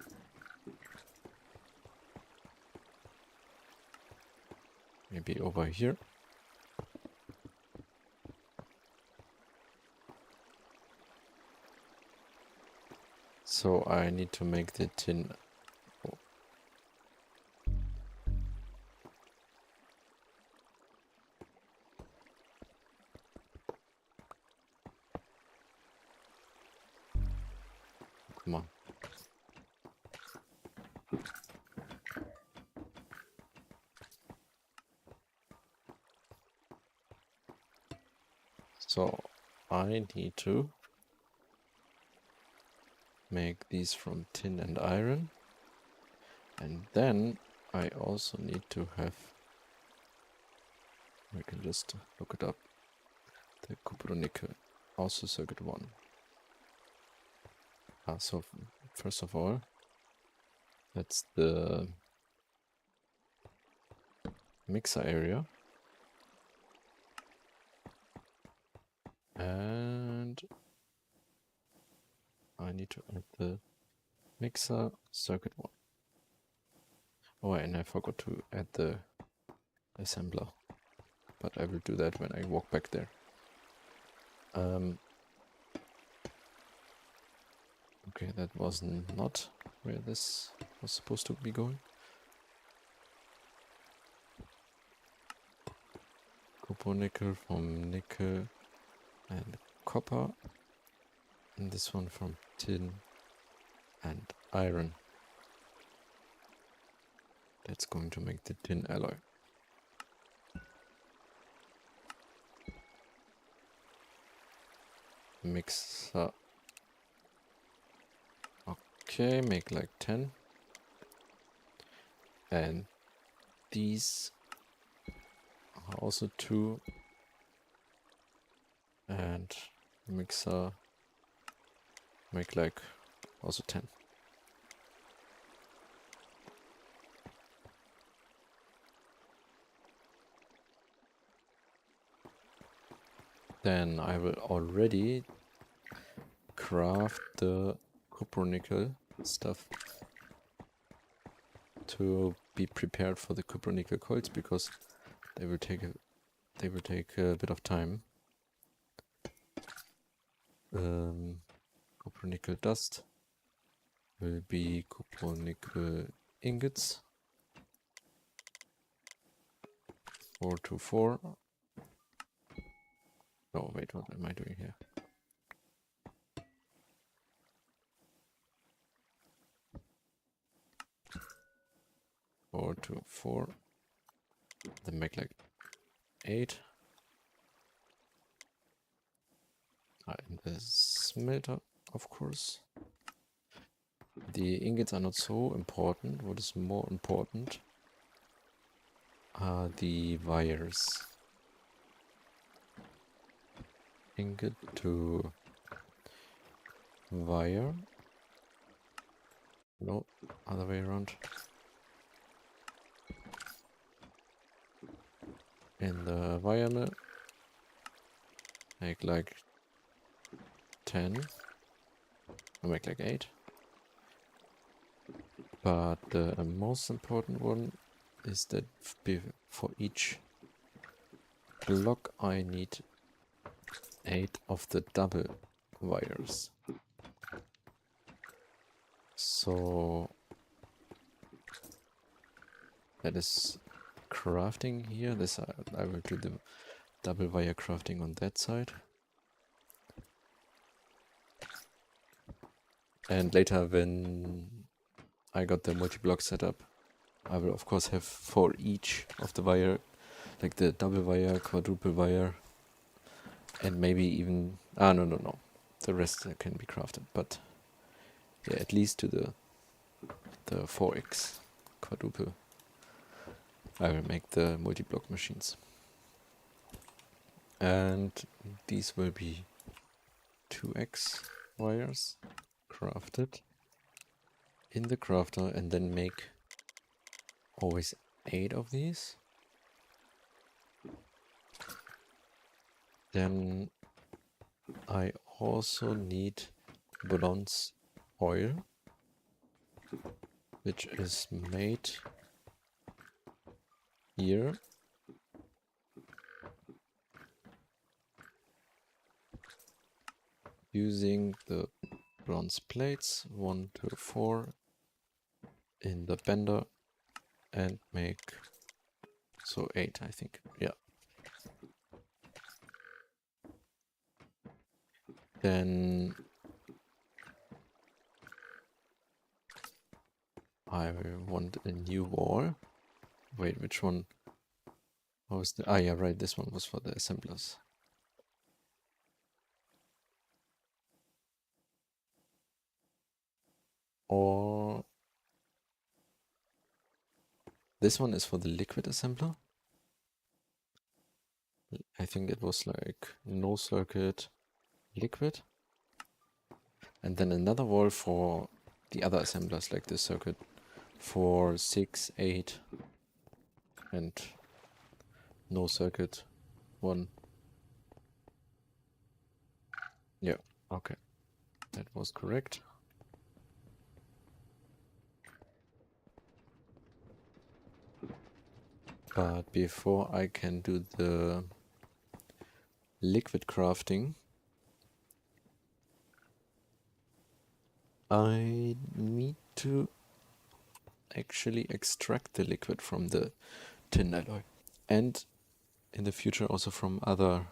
Maybe over here. So I need to make the tin. Oh. Come on. So I need to make these from tin and iron. And then I also need to have, I can just look it up, the copper nickel, also circuit 1. So first of all, that's the mixer area. And I need to add the mixer circuit 1. Oh, and I forgot to add the assembler, but I will do that when I walk back there. Okay, that was not where this was supposed to be going. Copper nickel from nickel and copper. And this one from tin and iron. That's going to make the tin alloy. Mixer. Okay, make like 10. And these are also 2. And mixer, make like also 10. Then I will already craft the cupronickel stuff to be prepared for the cupronickel coils, because they will take a bit of time. Cupronickel dust will be cupronickel ingots. 424. Oh wait, what am I doing here? Four to 4. Then make like 8. In the smelter, of course. The ingots are not so important. What is more important are the wires. Ingot to wire. No, other way around. In the wire mill, make like 10. I'll make like 8. But the most important one is that for each block I need 8 of the double wires. So that is crafting here. This I will do the double wire crafting on that side. And later, when I got the multi-block setup, I will of course have for each of the wire, like the double wire, quadruple wire, and maybe even no, the rest can be crafted. But yeah, at least to the 4x quadruple, I will make the multi-block machines. And these will be 2x wires crafted in the crafter, and then make always 8 of these. Then I also need bronze oil, which is made here. Using the bronze plates 1 to 4 in the bender, and make 8, I think. Yeah. Then I want a new wall. Wait, which one? What was the? Ah, yeah, right. This one was for the assemblers. Or this one is for the liquid assembler. I think it was like no circuit liquid. And then another wall for the other assemblers, like the circuit 4, 6, 8, and no circuit 1. Yeah, okay. That was correct. But before I can do the liquid crafting, I need to actually extract the liquid from the tin alloy. And in the future also from other,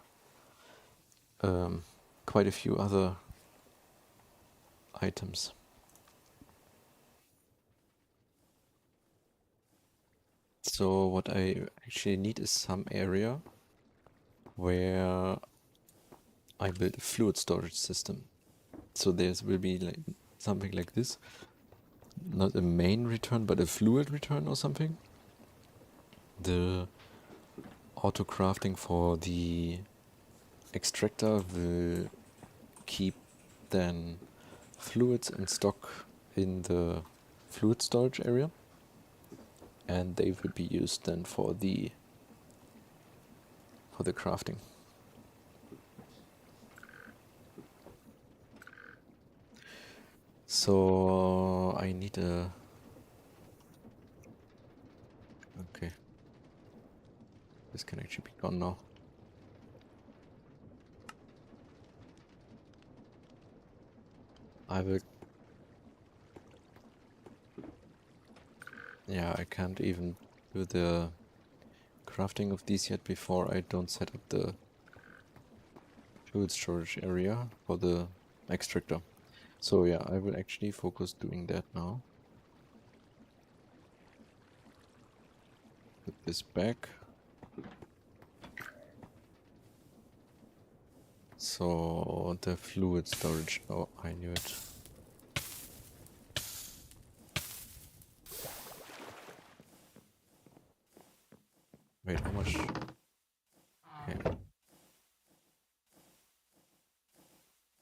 quite a few other items. So what I actually need is some area where I build a fluid storage system. So there will be like something like this. Not a main return, but a fluid return or something. The auto crafting for the extractor will keep then fluids in stock in the fluid storage area, and they will be used then for the crafting. So I need a... Okay. This can actually be gone now. I will... Yeah, I can't even do the crafting of these yet before I don't set up the fluid storage area for the extractor. So yeah, I will actually focus doing that now. Put this back. So the fluid storage, oh, I knew it. Wait, how much? Okay.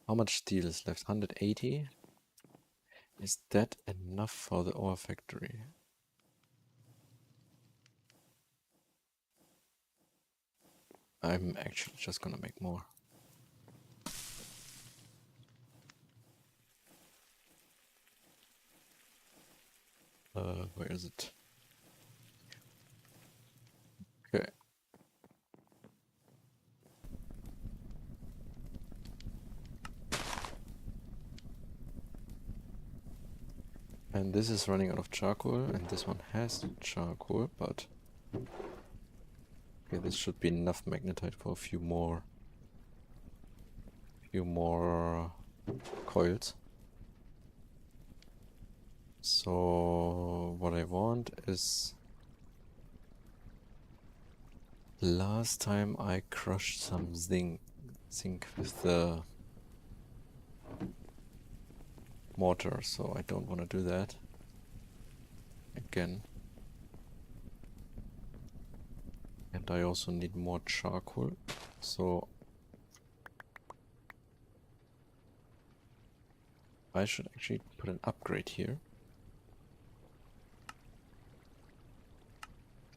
How much steel is left? 180? Is that enough for the ore factory? I'm actually just gonna make more. Where is it? Okay. And this is running out of charcoal, and this one has charcoal, but... Okay, this should be enough magnetite for a few more coils. So what I want is... Last time I crushed some zinc with the mortar, so I don't want to do that again. And I also need more charcoal, so I should actually put an upgrade here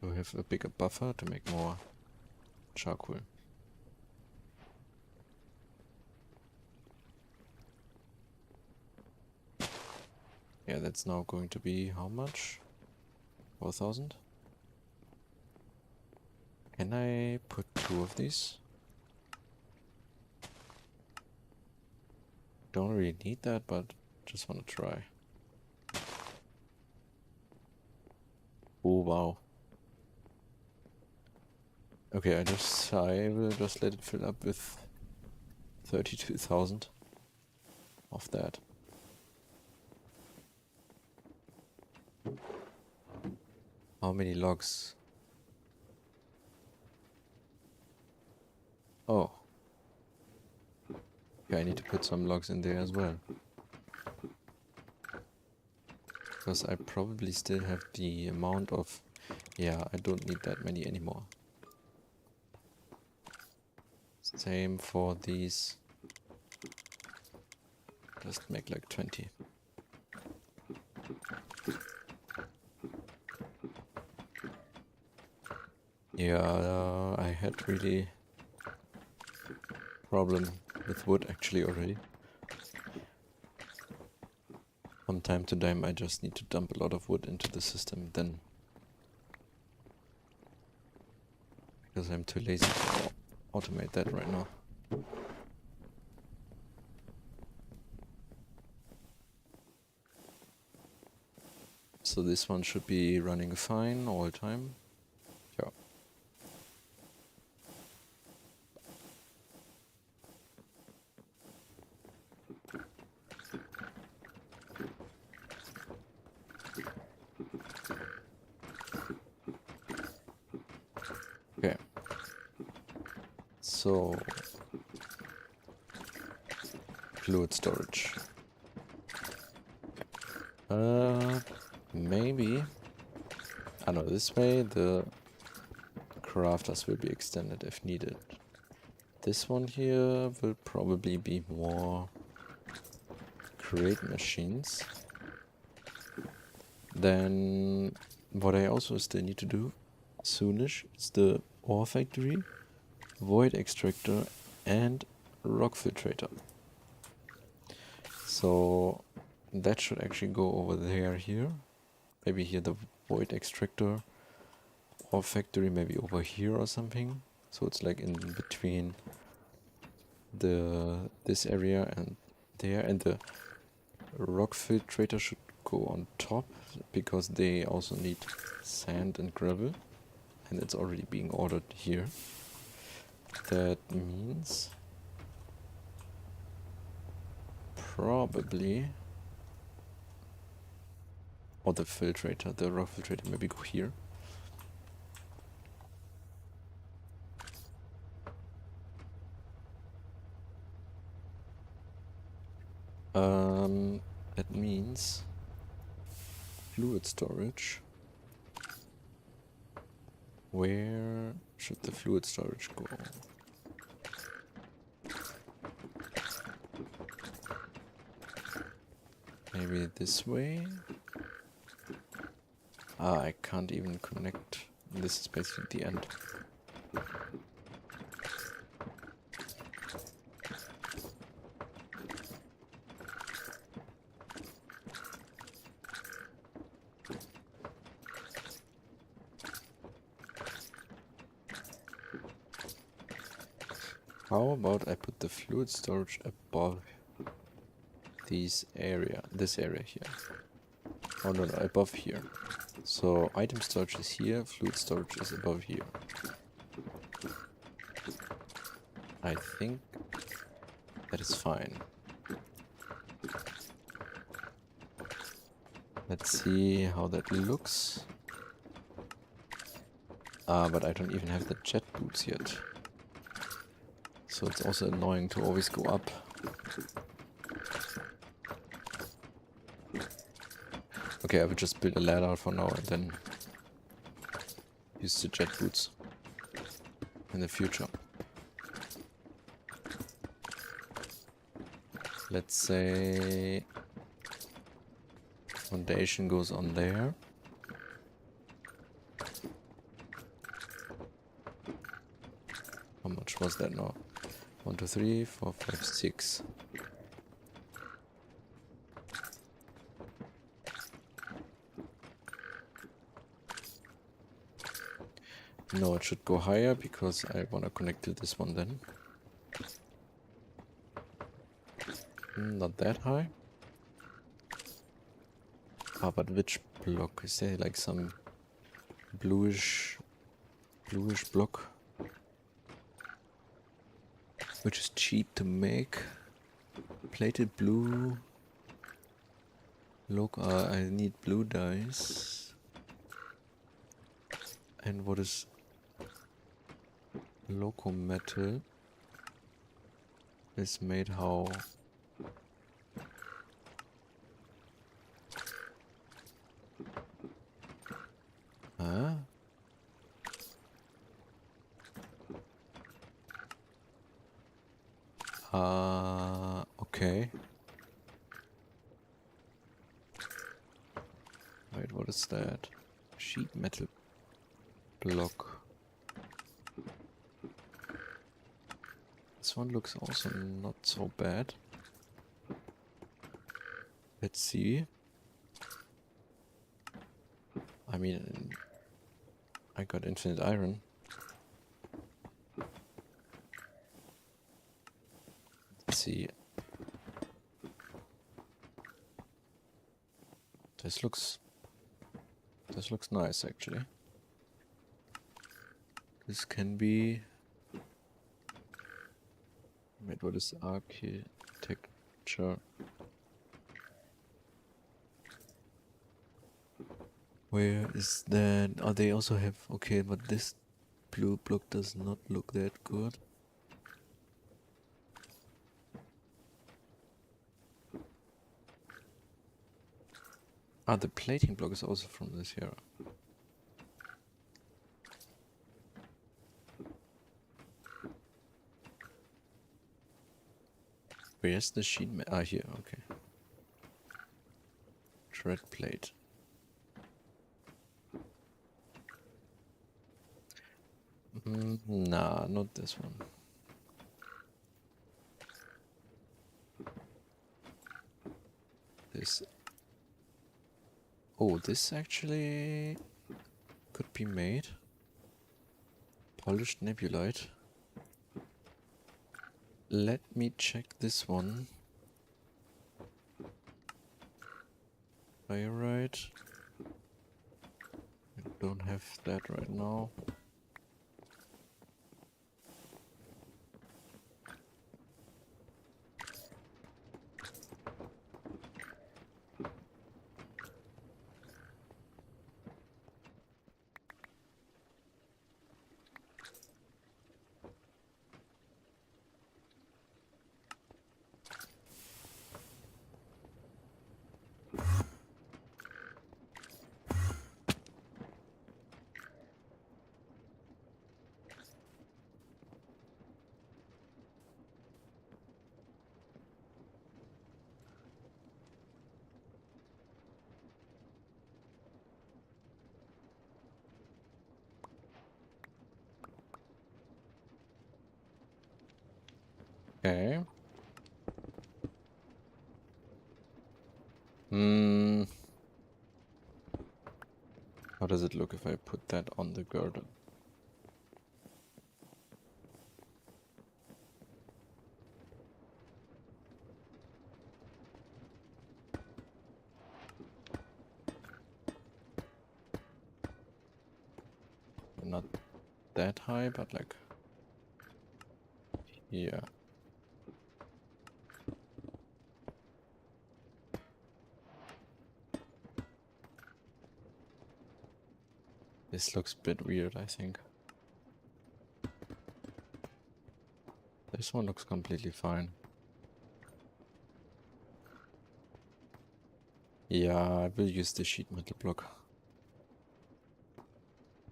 to have a bigger buffer to make more charcoal. Yeah, that's now going to be how much? 4,000? Can I put 2 of these? Don't really need that, but just want to try. Oh wow. Okay, I will just let it fill up with 32,000 of that. How many logs? Oh. Okay, I need to put some logs in there as well. Because I probably still have the amount of... Yeah, I don't need that many anymore. Same for these. Just make like 20. Yeah, I had really problem with wood actually already. From time to time I just need to dump a lot of wood into the system then. Because I'm too lazy to automate that right now. So this one should be running fine all the time. Yeah. So, fluid storage. Maybe. I know this way the crafters will be extended if needed. This one here will probably be more crate machines. Then what I also still need to do soonish is the ore factory, void extractor and rock filtrator. So that should actually go over there here. Maybe here the void extractor or factory maybe over here or something. So it's like in between this area and there, and the rock filtrator should go on top because they also need sand and gravel, and it's already being ordered here. That means probably, or the filtrator, the rock filtrator maybe go here. That means fluid storage. Where should the fluid storage go? Maybe this way? Ah, I can't even connect. This is basically the end. How about I put the fluid storage above this area here. Oh no, above here. So item storage is here, fluid storage is above here. I think that is fine. Let's see how that looks. Ah, but I don't even have the jet boots yet. So it's also annoying to always go up. Okay, I will just build a ladder for now and then use the jet boots in the future. Let's say foundation goes on there. How much was that now? 1, 2, 3, 4, 5, 6. No, it should go higher because I want to connect to this one then. Not that high. Ah, but which block? Is there like some bluish block? Which is cheap to make. Plated blue. Look, I need blue dyes. And what is loco metal? Is made how? Huh? Okay. Wait, what is that? Sheet metal block. This one looks also not so bad. Let's see. I mean, I got infinite iron. Let's see. This looks nice actually. This can be. Wait, what is architecture? Where is that? Oh, they also have. Okay, but this blue block does not look that good. Ah, the plating block is also from this here. Where's the sheet? Ah, here, okay. Tread plate. Nah, not this one. This. Oh, this actually could be made. Polished nebulite. Let me check this one. Diorite. I don't have that right now. Okay. How does it look if I put that on the girdle? Not that high, but like here. This looks a bit weird, I think. This one looks completely fine. Yeah, I will use the sheet metal block.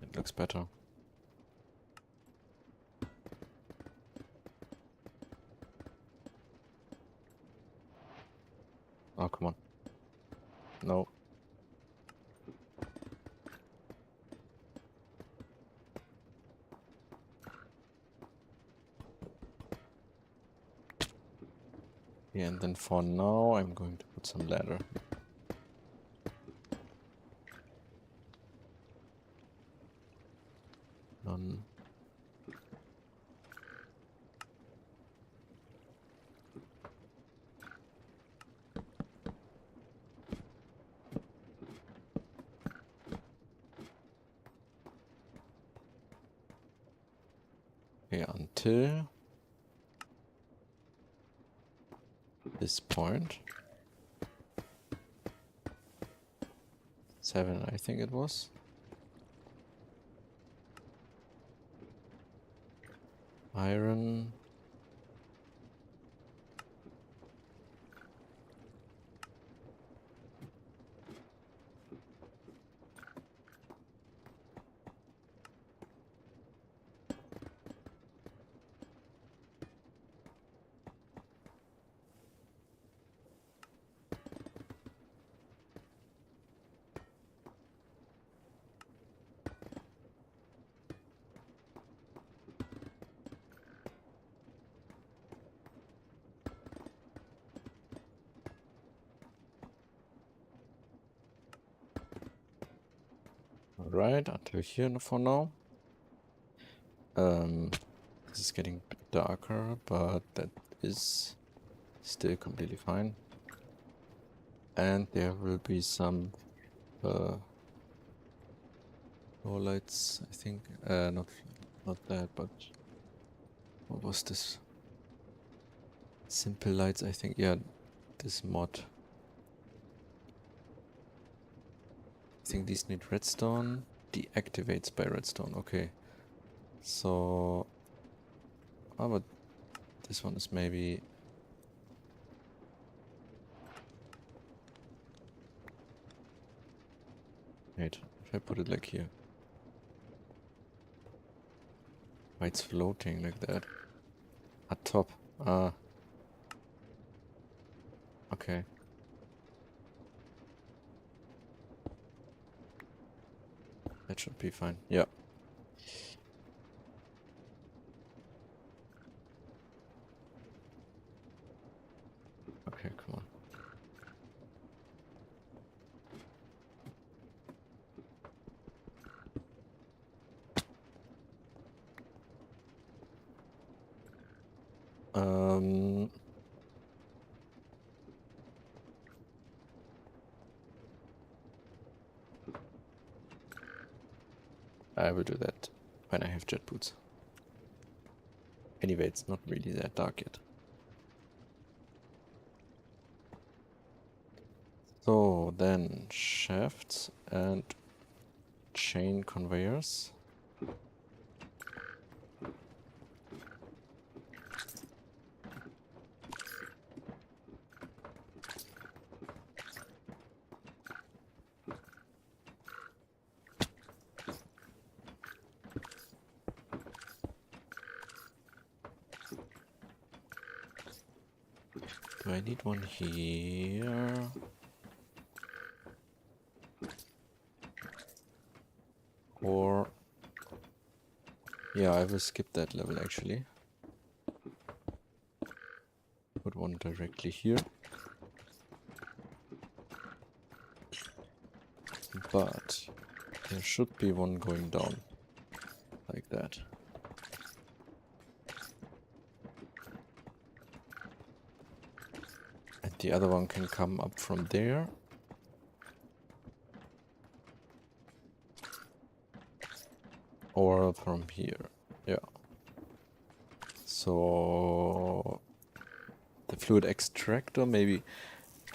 It looks better. Oh, come on. No. Yeah, and then for now, I'm going to put some ladder. None. Okay, until this point. 7, I think it was. Iron. Alright, until here for now. This is getting a bit darker, but that is still completely fine. And there will be some low lights, I think. Not that, but what was this? Simple lights, I think. Yeah, this mod. I think these need redstone. Deactivates by redstone. Okay. So, how about this one is maybe. Wait, if I put it like here. Why it's floating like that? At top. Ah. Okay. That should be fine. Yeah. Okay, come on. I will do that when I have jet boots. Anyway, it's not really that dark yet. So then shafts and chain conveyors. Do I need one here? Or... yeah, I will skip that level actually. Put one directly here. But there should be one going down. Like that. And the other one can come up from there. Or from here. Yeah. So the fluid extractor maybe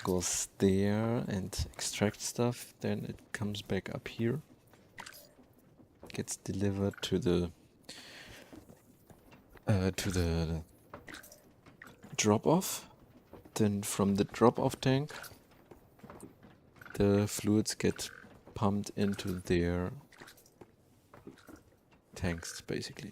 goes there and extracts stuff, then it comes back up here, gets delivered to the drop-off. Then from the drop-off tank, the fluids get pumped into their tanks, basically.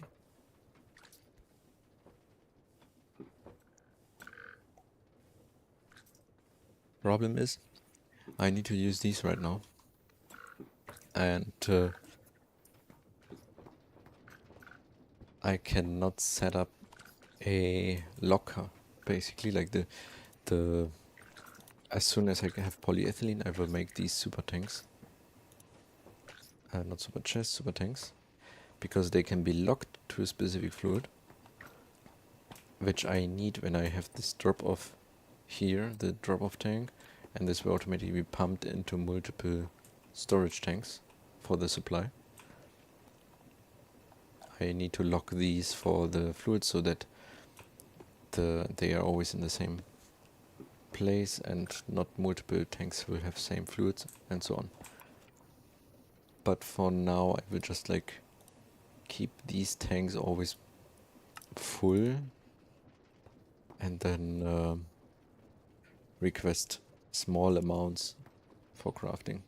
Problem is, I need to use these right now. And I cannot set up a locker, basically, like the as soon as I have polyethylene, I will make these super tanks. Not super chests, super tanks. Because they can be locked to a specific fluid. Which I need when I have this drop-off here, the drop-off tank. And this will automatically be pumped into multiple storage tanks for the supply. I need to lock these for the fluids so that they are always in the same place and not multiple tanks will have same fluids and so on. But for now I will just like keep these tanks always full and then request small amounts for crafting.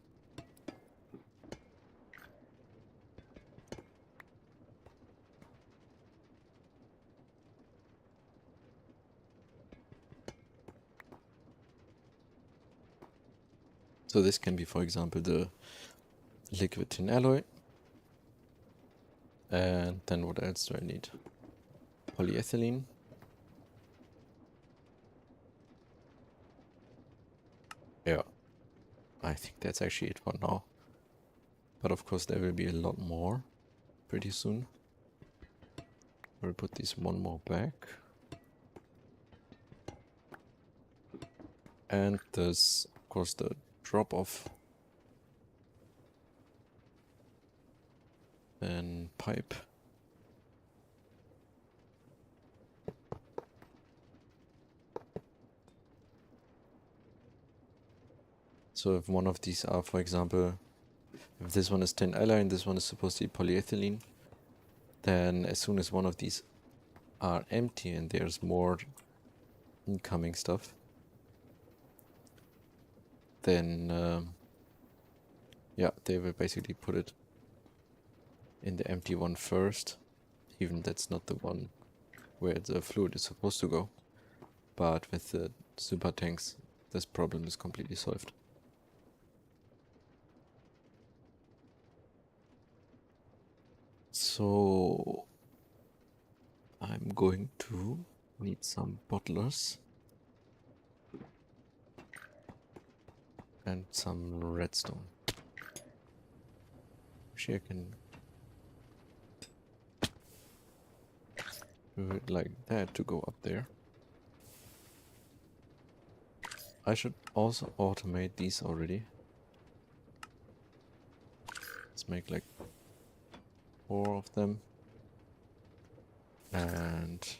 So this can be, for example, the liquid tin alloy. And then what else do I need? Polyethylene. Yeah, I think that's actually it for now. But of course there will be a lot more pretty soon. We'll put this one more back. And there's, of course, the drop-off. Then pipe. So if one of these are, for example, if this one is tin alloy and this one is supposed to be polyethylene, then as soon as one of these are empty and there's more incoming stuff, then yeah, they will basically put it in the empty one first. Even that's not the one where the fluid is supposed to go. But with the super tanks, this problem is completely solved. So I'm going to need some bottlers and some redstone. Actually, I can do it like that to go up there. I should also automate these already. Let's make like 4 of them. And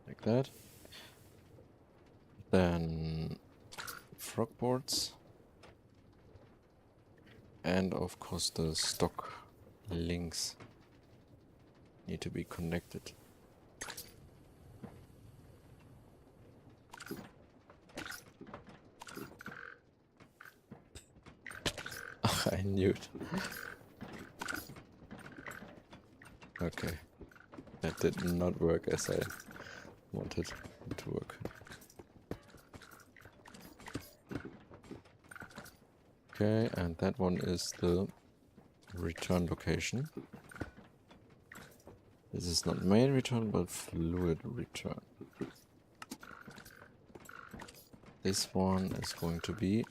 like that. Then frog boards. And of course the stock links need to be connected. I knew it. Okay. That did not work as I wanted it to work. Okay, and that one is the return location. This is not main return, but fluid return. This one is going to be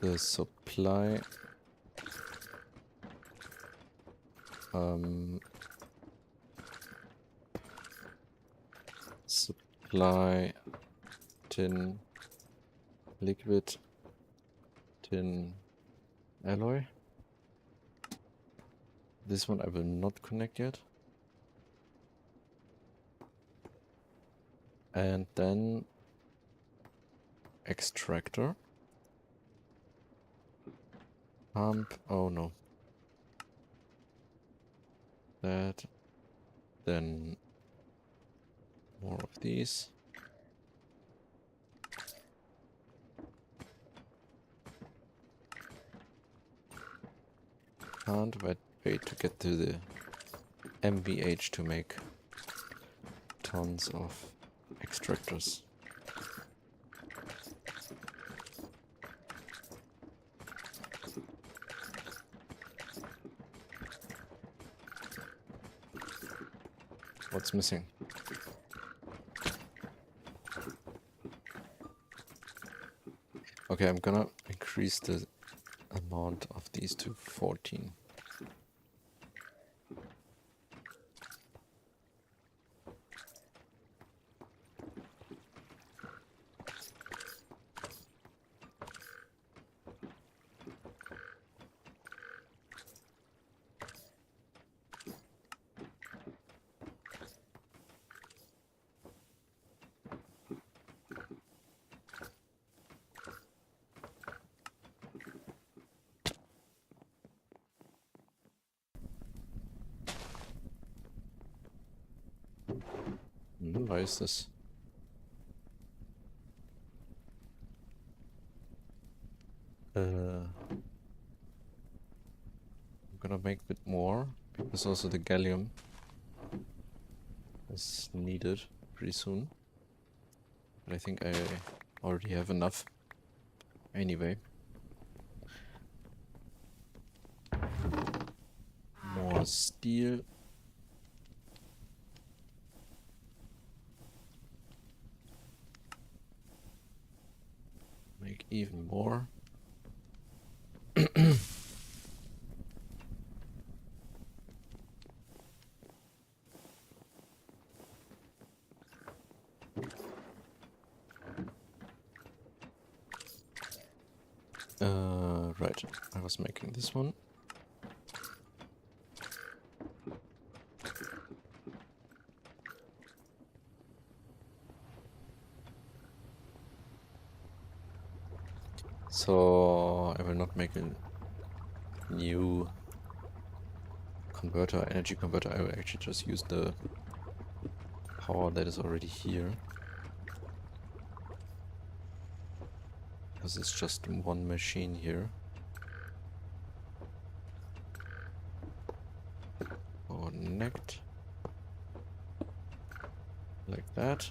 the supply supply tin liquid tin alloy. This one I will not connect yet. And then extractor. Pump. Oh no. That. Then more of these. Can't wait to get to the MVH to make tons of extractors. What's missing? Okay, I'm gonna increase the amount of these to 14. Why is this? I'm gonna make a bit more, because also the gallium is needed pretty soon. But I think I already have enough anyway. More steel. Make even more. Right, I was making this one. So I will not make a new converter, energy converter, I will actually just use the power that is already here. Because it's just one machine here. Connect. Like that.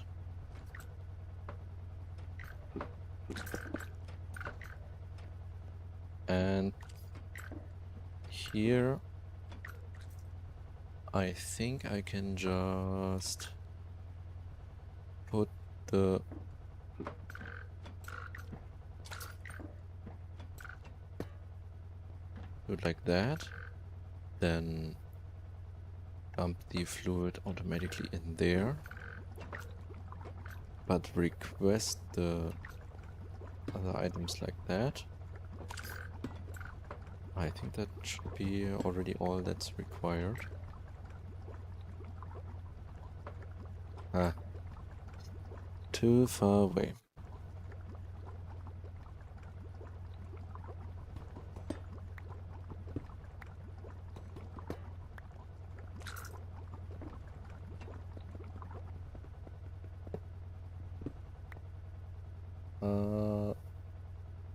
And here I think I can just put the do it like that, then dump the fluid automatically in there, but request the other items like that. I think that should be already all that's required. Ah, too far away.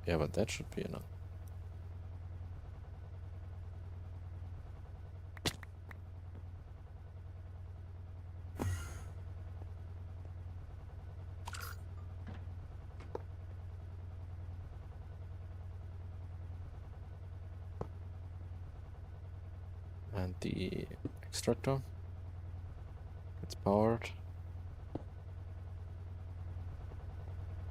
Yeah, but that should be enough. And the extractor gets powered.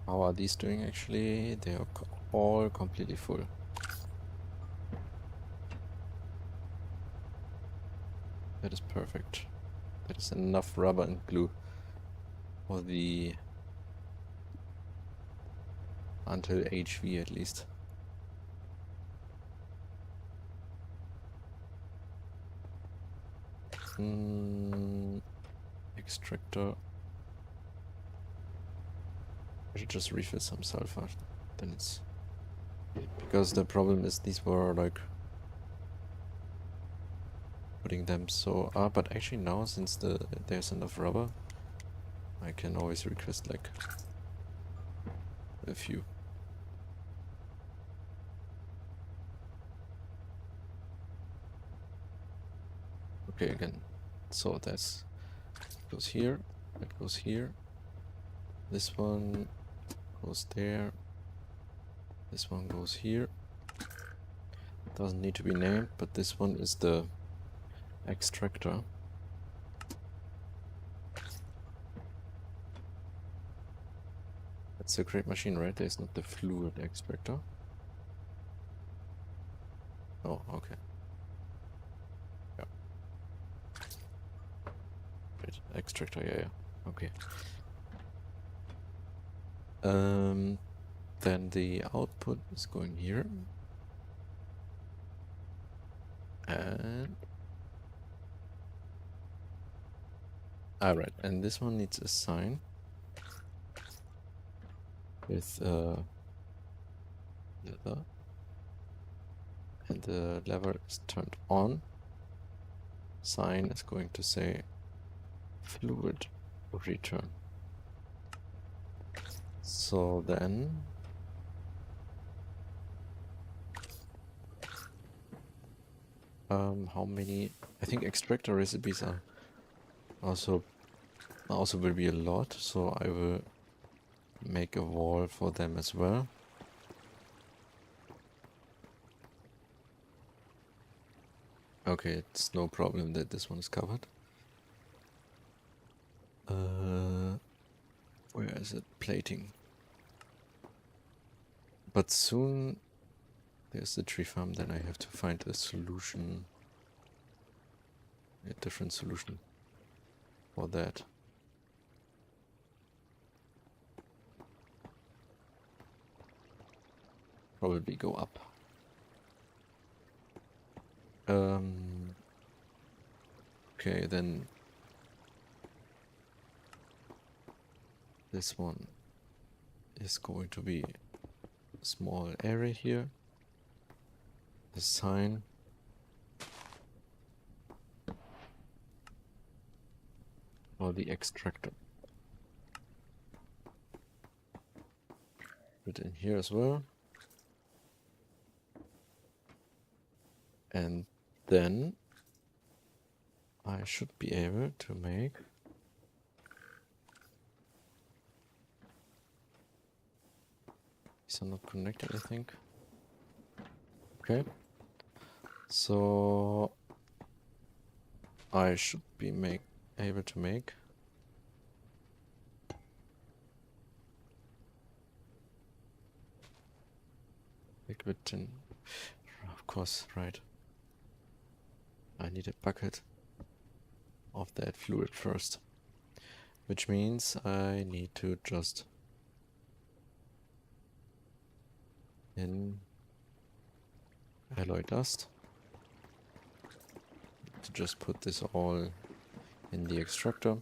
How are these doing actually? They are all completely full. That is perfect. That is enough rubber and glue for the until HV at least. Extractor. I should just refill some sulfur. Then it's because the problem is these were like putting them so but actually now since there's enough rubber, I can always request like a few. Okay, again. So that goes here, that goes here. This one goes there. This one goes here. Doesn't need to be named, but this one is the extractor. That's a great machine, right? There's not the fluid extractor. Oh, okay. Yeah. Wait, extractor, yeah. Okay. Then the output is going here. And alright, and this one needs a sign with leather, and the lever is turned on. Sign is going to say fluid return. So then how many? I think extractor recipes are also will be a lot, so I will make a wall for them as well. Okay, it's no problem that this one is covered. Where is it? Plating. But soon there's the tree farm, then I have to find a solution, a different solution for that. Probably go up. Okay, then this one is going to be a small area here. The sign or the extractor. Put it in here as well. And then I should be able to make these are not connected, I think. Okay. So I should be able to make liquid tin. Of course, right. I need a bucket of that fluid first, which means I need to just in alloy dust to just put this all in the extractor,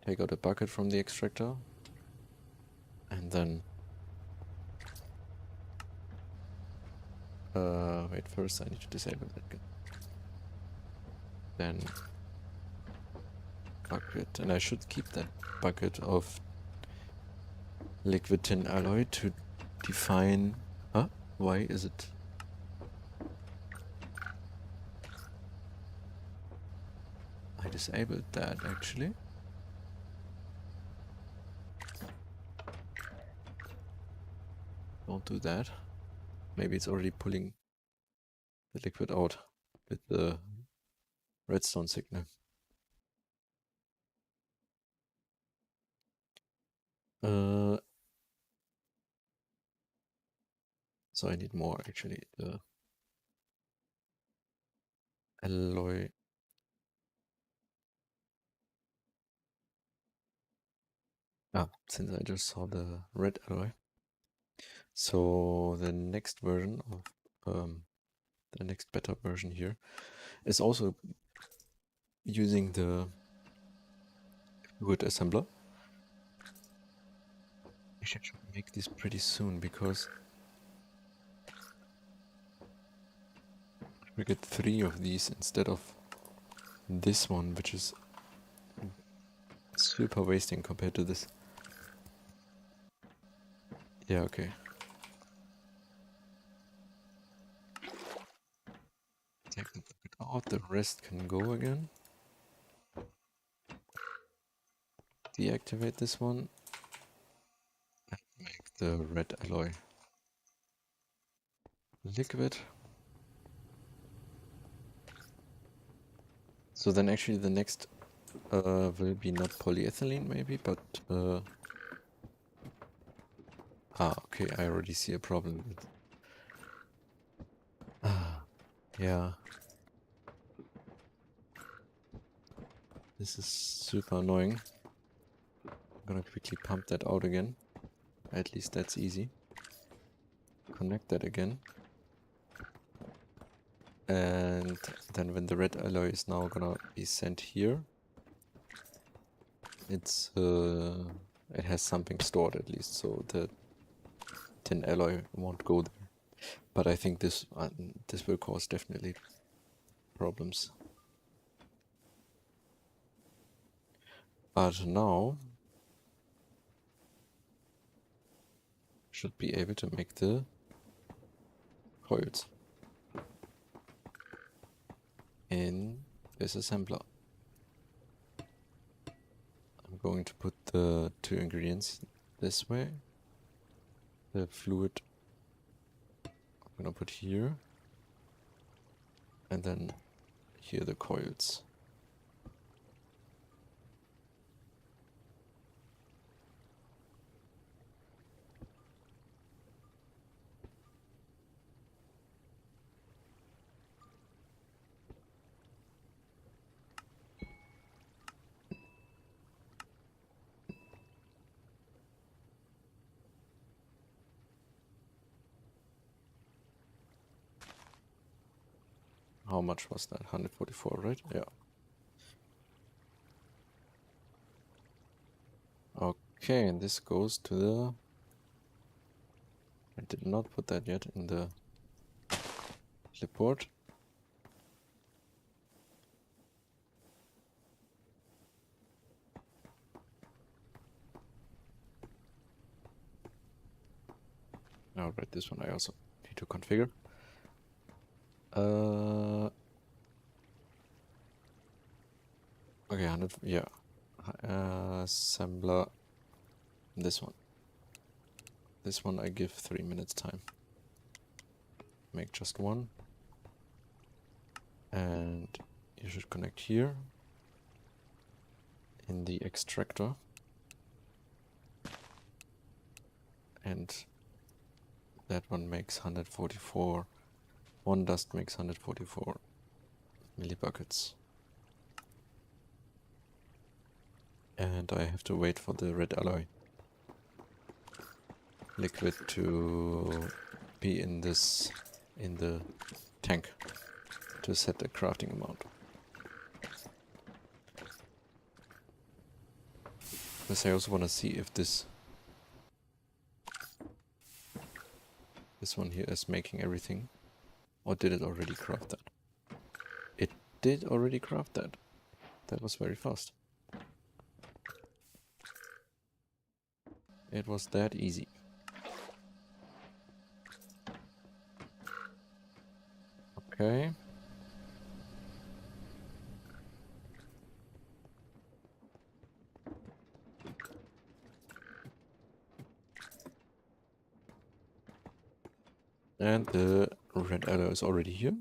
take out a bucket from the extractor, and then wait, first I need to disable that. Then bucket, and I should keep that bucket of liquid tin alloy to define. Huh? Why is it? I disabled that actually. Don't do that. Maybe it's already pulling the liquid out with the redstone signal. So I need more actually. The alloy. Since I just saw the red alloy. So the next version of the next better version here is also using the wood assembler. I should make this pretty soon because we get 3 of these instead of this one, which is super wasting compared to this. Yeah, okay. Take the bucket out, the rest can go again. Deactivate this one and make the red alloy liquid. So then actually the next will be not polyethylene maybe, but okay, I already see a problem with yeah. This is super annoying. I'm gonna quickly pump that out again. At least that's easy. Connect that again. And then when the red alloy is now gonna be sent here, it's it has something stored at least, so the tin alloy won't go there. But I think this will cause definitely problems. But now should be able to make the coils in this assembler. I'm going to put the 2 ingredients this way. The fluid I'm gonna put here, and then here the coils. How much was that? 144, right? Yeah. Okay, and this goes to the... I did not put that yet in the clipboard. Alright, this one I also need to configure. Okay, 100, yeah. Assembler, this one. This one I give 3 minutes time. Make just one. And you should connect here in the extractor. And that one makes 144. One dust makes 144 millibuckets. And I have to wait for the red alloy liquid to be in the tank to set the crafting amount. Because I also want to see if this one here is making everything, or did it already craft that? It did already craft that. That was very fast. It was that easy. Okay. And the red alloy is already here.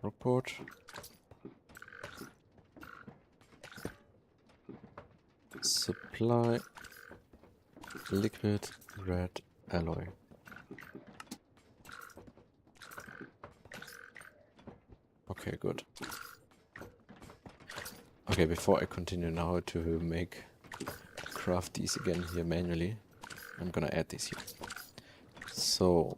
Report. Supply liquid red alloy. Okay, good. Okay, before I continue now to craft these again here manually, I'm gonna add these here. So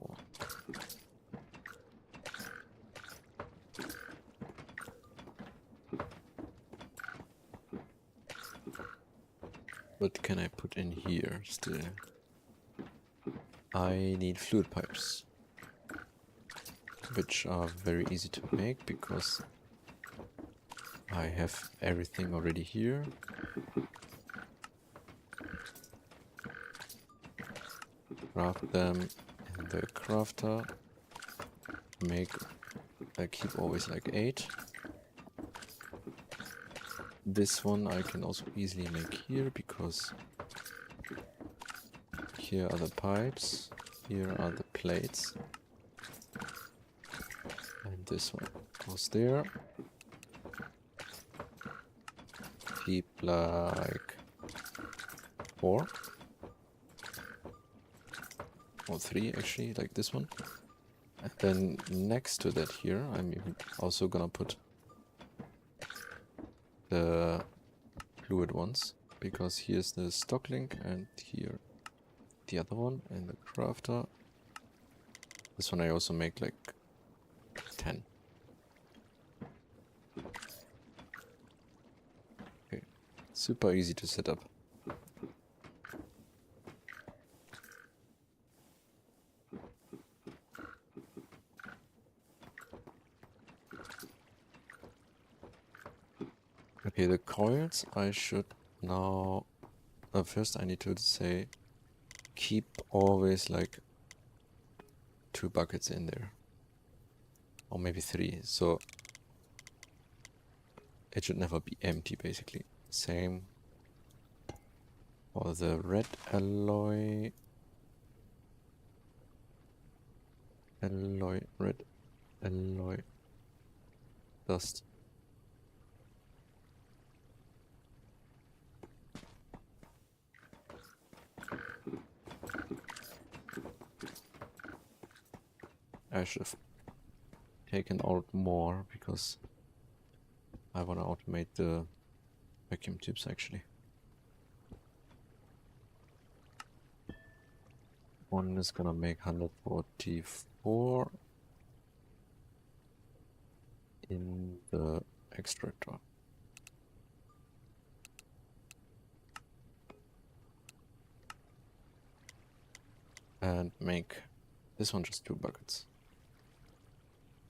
what can I put in here still? I need fluid pipes, which are very easy to make because I have everything already here. Craft them in the crafter. I keep always like 8. This one I can also easily make here because here are the pipes, here are the plates, and this one goes there. Keep like 4 or 3 actually, like this one. And then next to that here, I'm even also gonna put the fluid ones, because here's the stock link and here the other one and the crafter. This one I also make like 10. Okay, super easy to set up. Okay, the coils I should now... first I need to say keep always like 2 buckets in there. Or maybe 3, so it should never be empty basically. Same for the red alloy. Red alloy dust. I should have taken out more because I want to automate the vacuum tubes actually. One is gonna make 144 in the extractor. And make this one just 2 buckets.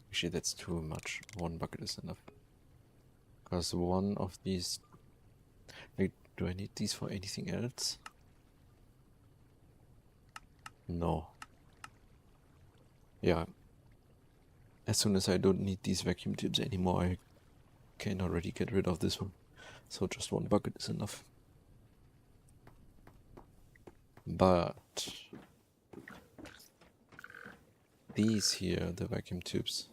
Actually, that's too much. 1 bucket is enough. Because one of these Like, do I need these for anything else? No. Yeah. As soon as I don't need these vacuum tubes anymore, I can already get rid of this one. So just one bucket is enough. But these here, the vacuum tubes,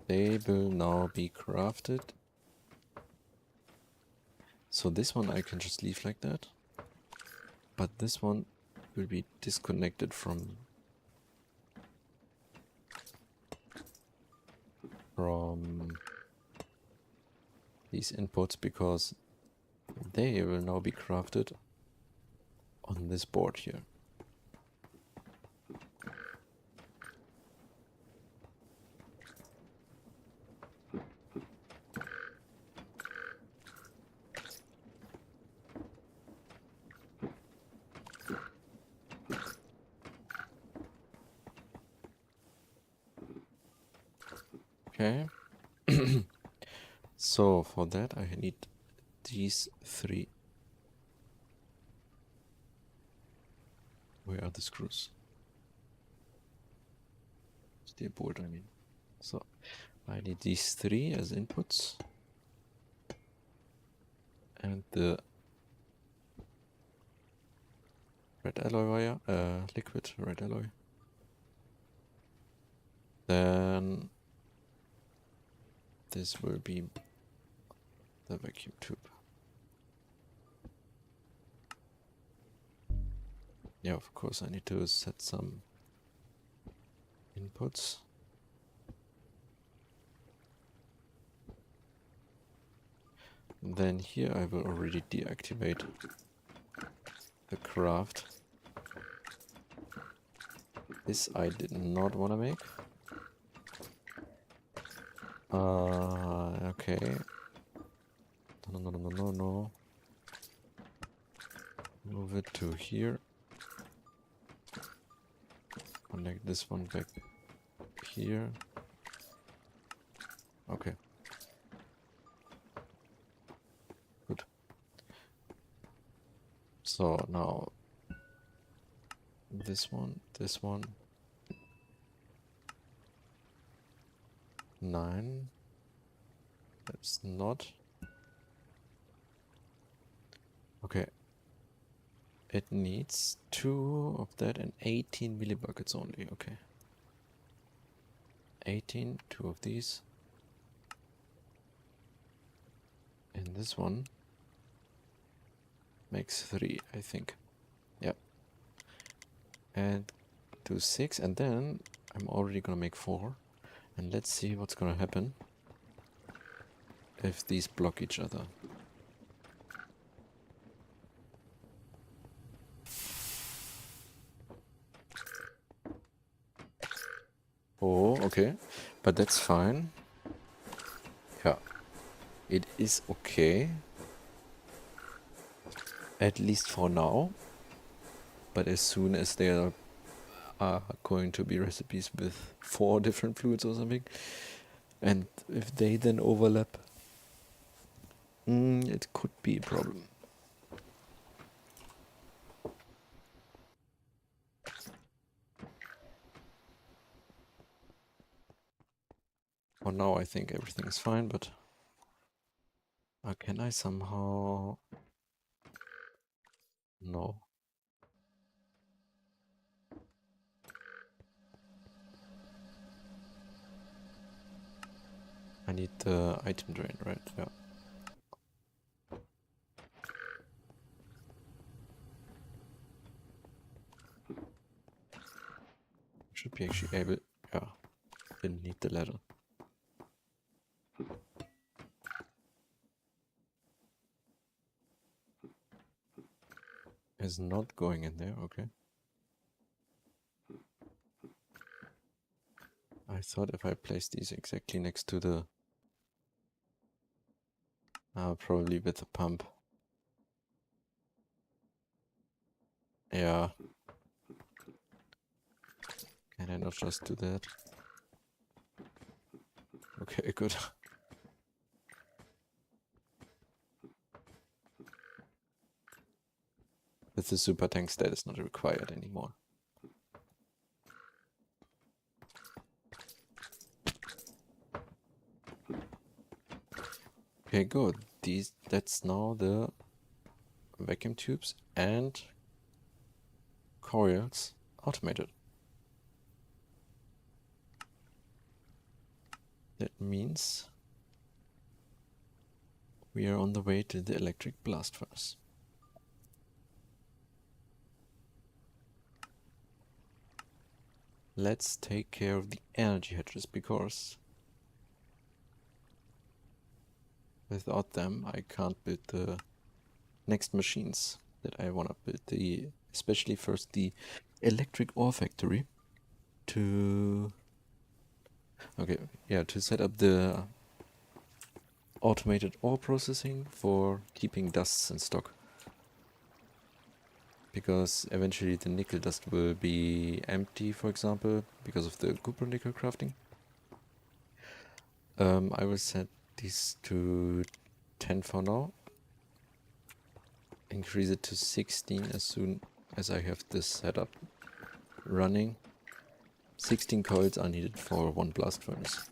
they will now be crafted. So this one I can just leave like that. But this one will be disconnected from these inputs because they will now be crafted on this board here. Okay. So for that I need these three. Where are the screws? Steel board, I mean. So I need these three as inputs. And the red alloy wire, liquid red alloy. Then this will be the vacuum tube. Yeah, of course I need to set some inputs. And then here I will already deactivate the craft. This I did not want to make. Okay. No. Move it to here. Connect this one back here. Okay. Good. So now this one. 9. That's not. Okay. It needs 2 of that and 18 millibuckets only. Okay. 18, 2 of these. And this one makes 3, I think. Yep. And do 6, and then I'm already gonna make 4. And let's see what's gonna happen if these block each other. Oh, okay. But that's fine. Yeah. It is okay. At least for now. But as soon as there are going to be recipes with 4 different fluids or something, and if they then overlap, it could be a problem. For now I think everything is fine, but can I somehow... No. I need the item drain, right? Yeah. Should be actually able... Yeah. Didn't need the ladder. Is not going in there, okay. I thought if I place these exactly next to the... probably with the pump. Yeah. Can I not just do that? Okay, good. With the super tanks, that is not required anymore. Okay, good. That's now the vacuum tubes and coils automated. That means we are on the way to the electric blast furnace. Let's take care of the energy hedges, because without them I can't build the next machines that I want to build. Especially first the electric ore factory to set up the automated ore processing for keeping dusts in stock. Because eventually the nickel dust will be empty, for example, because of the copper-nickel crafting. I will set these to 10 for now. Increase it to 16 as soon as I have this setup running. 16 coils are needed for one blast furnace.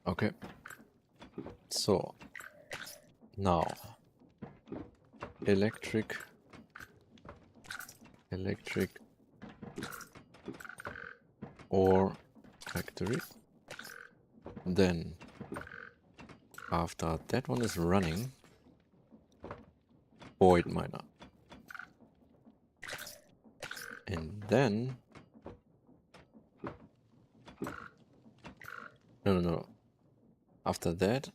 Okay. So now electric ore factory. Then after that one is running, void miner. And then no. After that,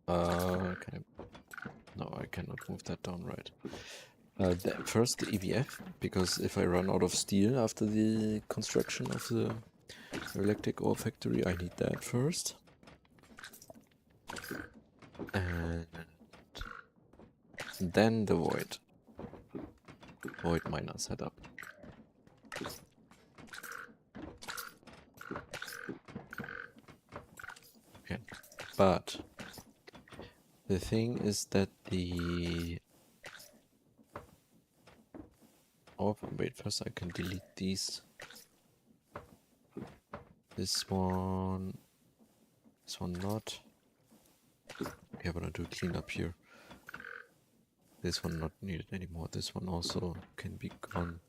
I cannot move that down, right? First the EVF, because if I run out of steel after the construction of the electric ore factory, I need that first. And then the void miner setup. Okay, but the thing is that wait, first I can delete these. This one not. Okay, but I'll do a cleanup here. This one not needed anymore. This one also can be gone.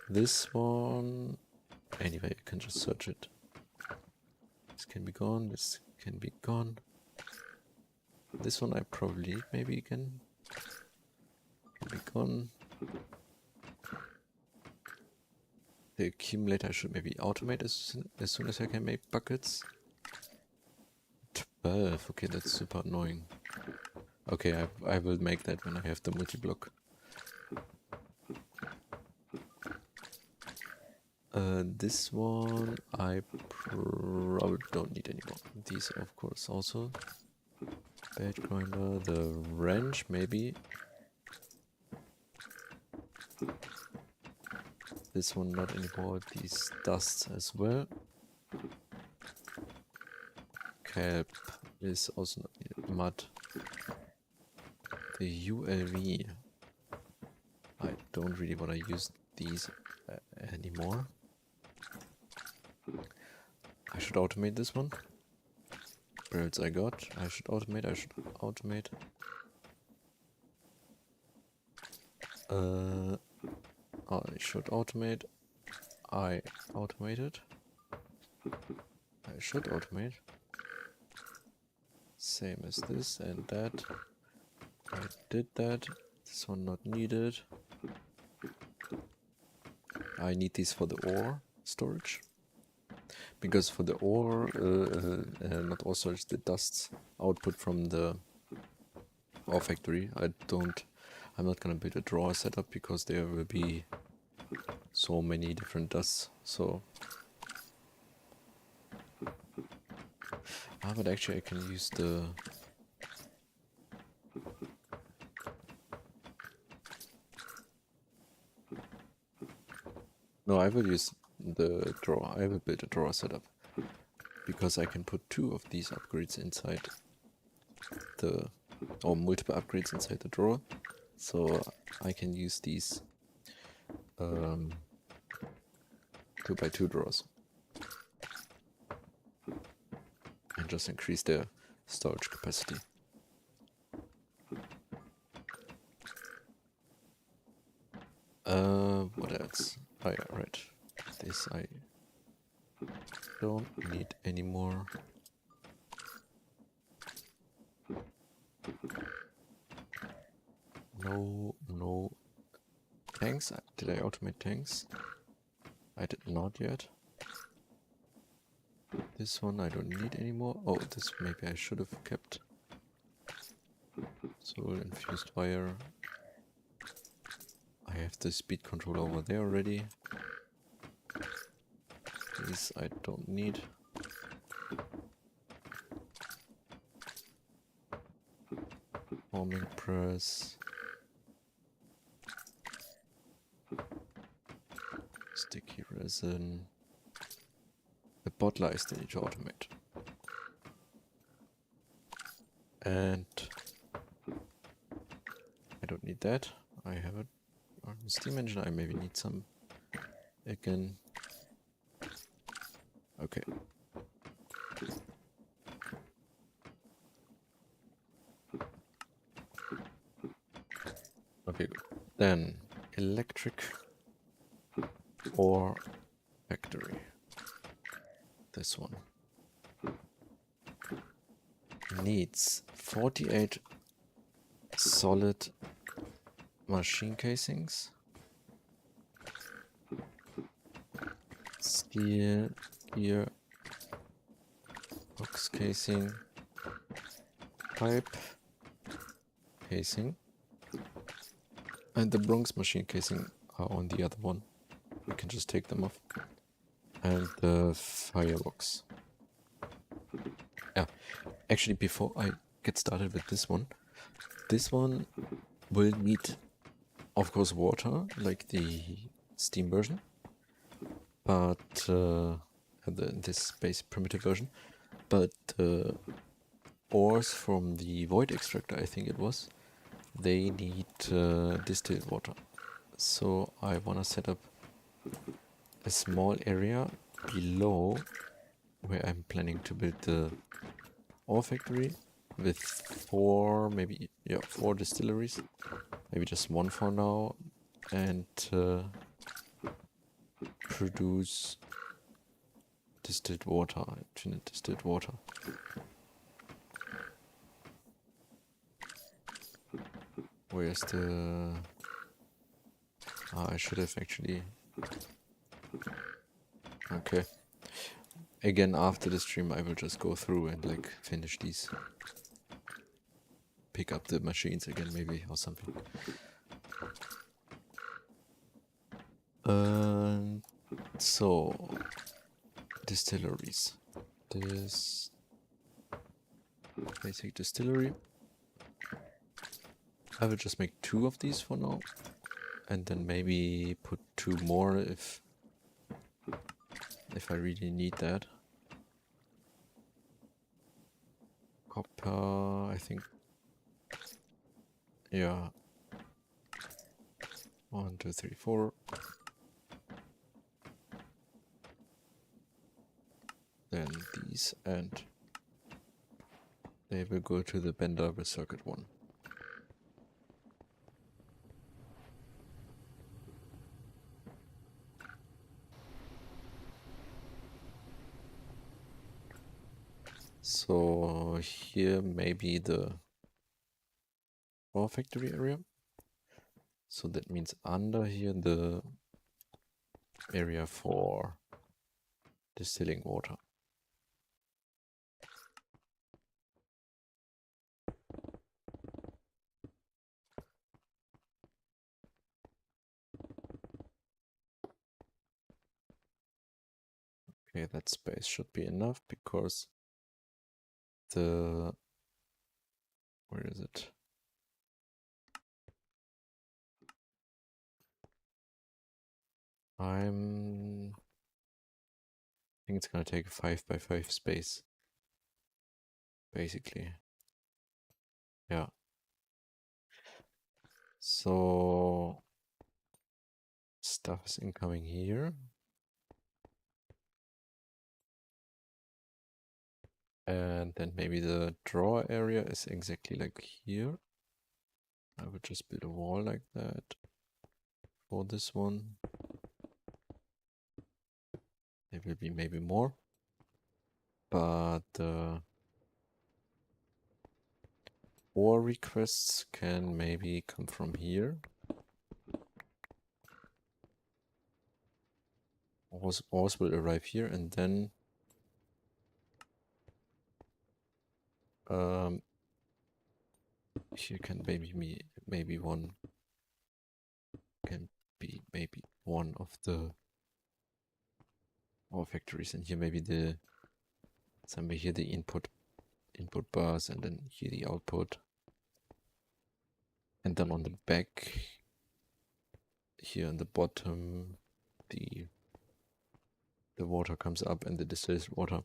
This one, anyway, you can just search it. This can be gone. This can be gone. This one I probably maybe can be gone. The accumulator I should maybe automate as soon as I can make buckets. 12. Okay, that's super annoying. Okay, I will make that when I have the multi-block. This one I probably don't need anymore. These, of course, also. Bed grinder, the wrench, maybe. This one not anymore. These dusts as well. Kelp is also not needed. Mud. The ULV. I don't really want to use these anymore. I should automate this one. Birds I got. I should automate. I should automate. I automated. I should automate. Same as this and that. I did that. This one not needed. I need these for the ore storage. Because for the ore, not ore storage, the dust output from the ore factory, I'm not gonna build a drawer setup because there will be so many different dusts. So, but actually I can use the I will use the drawer. I will build a drawer setup because I can put 2 of these upgrades inside the, or multiple upgrades inside the drawer. So I can use these 2x2 drawers and just increase their storage capacity. What else? Oh yeah, right. This I don't need anymore. No tanks. Did I automate tanks? I did not yet. This one I don't need anymore. Oh, this maybe I should have kept. Soul infused wire. I have the speed control over there already. These I don't need. Forming press. Sticky resin. The bottler I still need to automate. And I don't need that. I have it on the steam engine. I maybe need some again. Okay. Okay, good. Then electric or factory. This one needs 48 solid machine casings, steel gear, box casing, pipe casing, and the bronze machine casing are on the other one. We can just take them off. And the firebox. Yeah, actually before I get started with this one will need, of course, water, like the Steam version, but this base primitive version, but ores from the void extractor, I think it was, they need distilled water. So I want to set up a small area below where I'm planning to build the ore factory with 4 distilleries, maybe just 1 for now, and produce distilled water, infinite distilled water. Where's the... I should have actually... Okay. Again, after the stream I will just go through and like finish these. Pick up the machines again maybe or something. So distilleries. This basic distillery. I will just make 2 of these for now. And then maybe put 2 more if I really need that. Copper, I think. Yeah. 1, 2, 3, 4. Then these, and they will go to the bender with circuit 1. So here maybe the ore factory area. So that means under here the area for distilling water. Okay, that space should be enough because the... Where is it? I'm think it's gonna take a 5x5 space, basically. Yeah. So stuff is incoming here. And then maybe the drawer area is exactly like here. I would just build a wall like that for this one. There will be maybe more. But ore requests can maybe come from here. Ores will arrive here, and then here can maybe one can be maybe one of the ore factories, and here maybe the somewhere here the input bars, and then here the output, and then on the back here on the bottom the water comes up and the distilled water.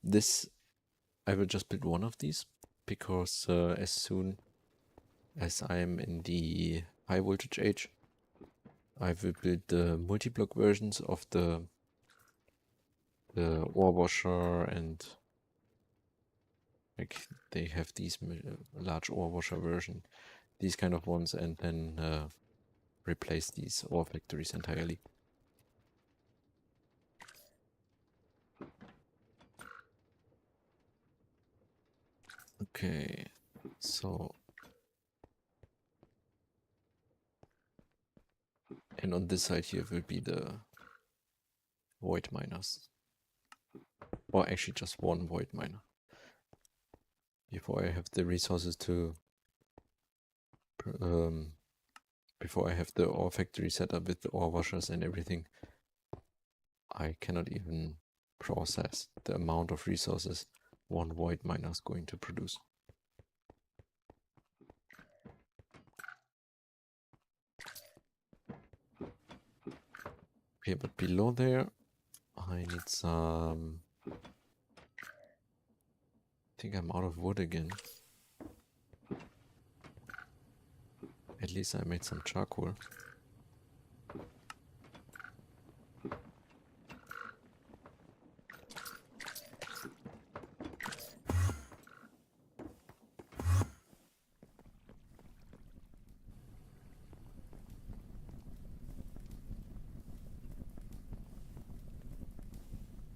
This I will just build one of these because as soon as I'm in the high voltage age, I will build the multi-block versions of the ore washer, and like they have these large ore washer version, these kind of ones, and then replace these ore factories entirely. Okay, so and on this side here will be the void miners, or actually just one void miner. Before I have the resources to before I have the ore factory set up with the ore washers and everything, I cannot even process the amount of resources one void miner is going to produce. Okay, but below there, I need some... I think I'm out of wood again. At least I made some charcoal.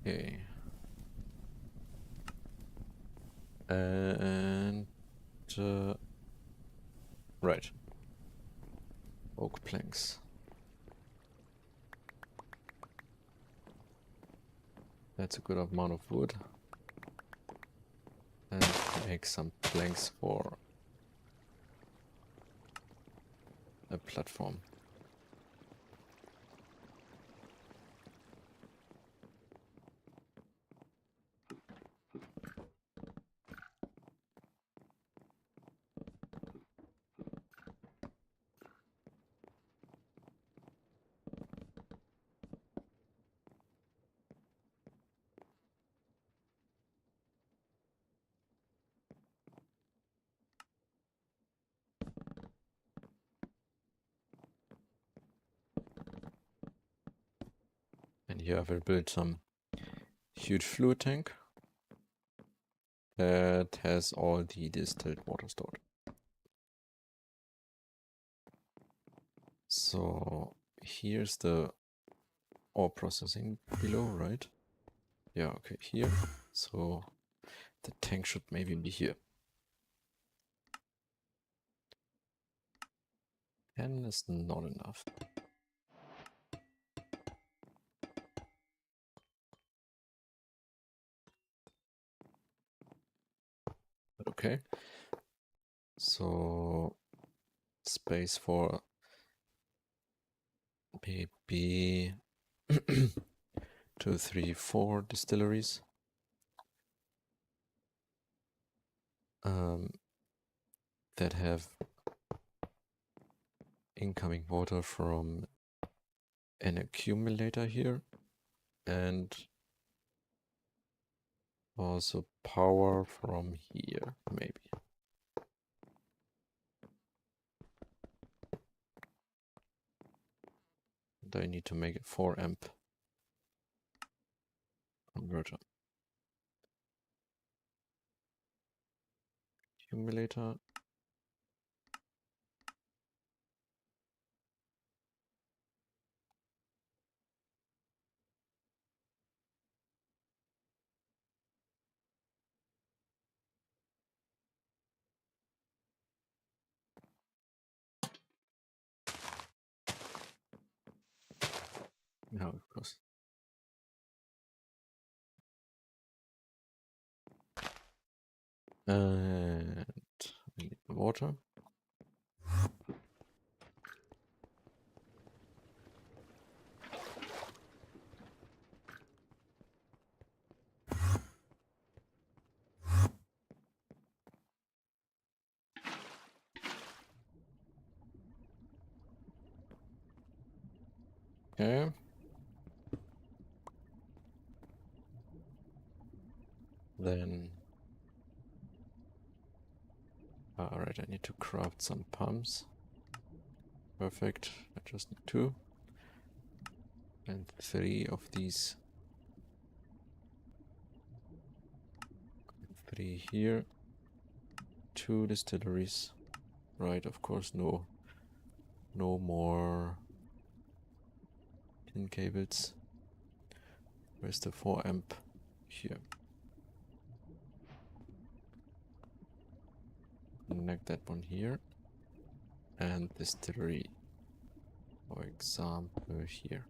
Okay. And... right. Oak planks. That's a good amount of wood. And make some planks for a platform. And here I will build some huge fluid tank that has all the distilled water stored. So here's the ore processing below, right? Yeah, okay, here. So the tank should maybe be here. 10 is not enough. But okay. So space for maybe 2, 3, 4 distilleries. That have incoming water from an accumulator here, and Also power from here, maybe. And I need to make a 4 amp converter. Accumulator. Yeah, of course. And I need water. Okay. Then, alright, I need to craft some pumps. Perfect. I just need 2. And 3 of these. 3 here. 2 distilleries. Right, of course, no more tin cables. Where's the 4 amp? Here. Connect that one here. And distillery, for example, here.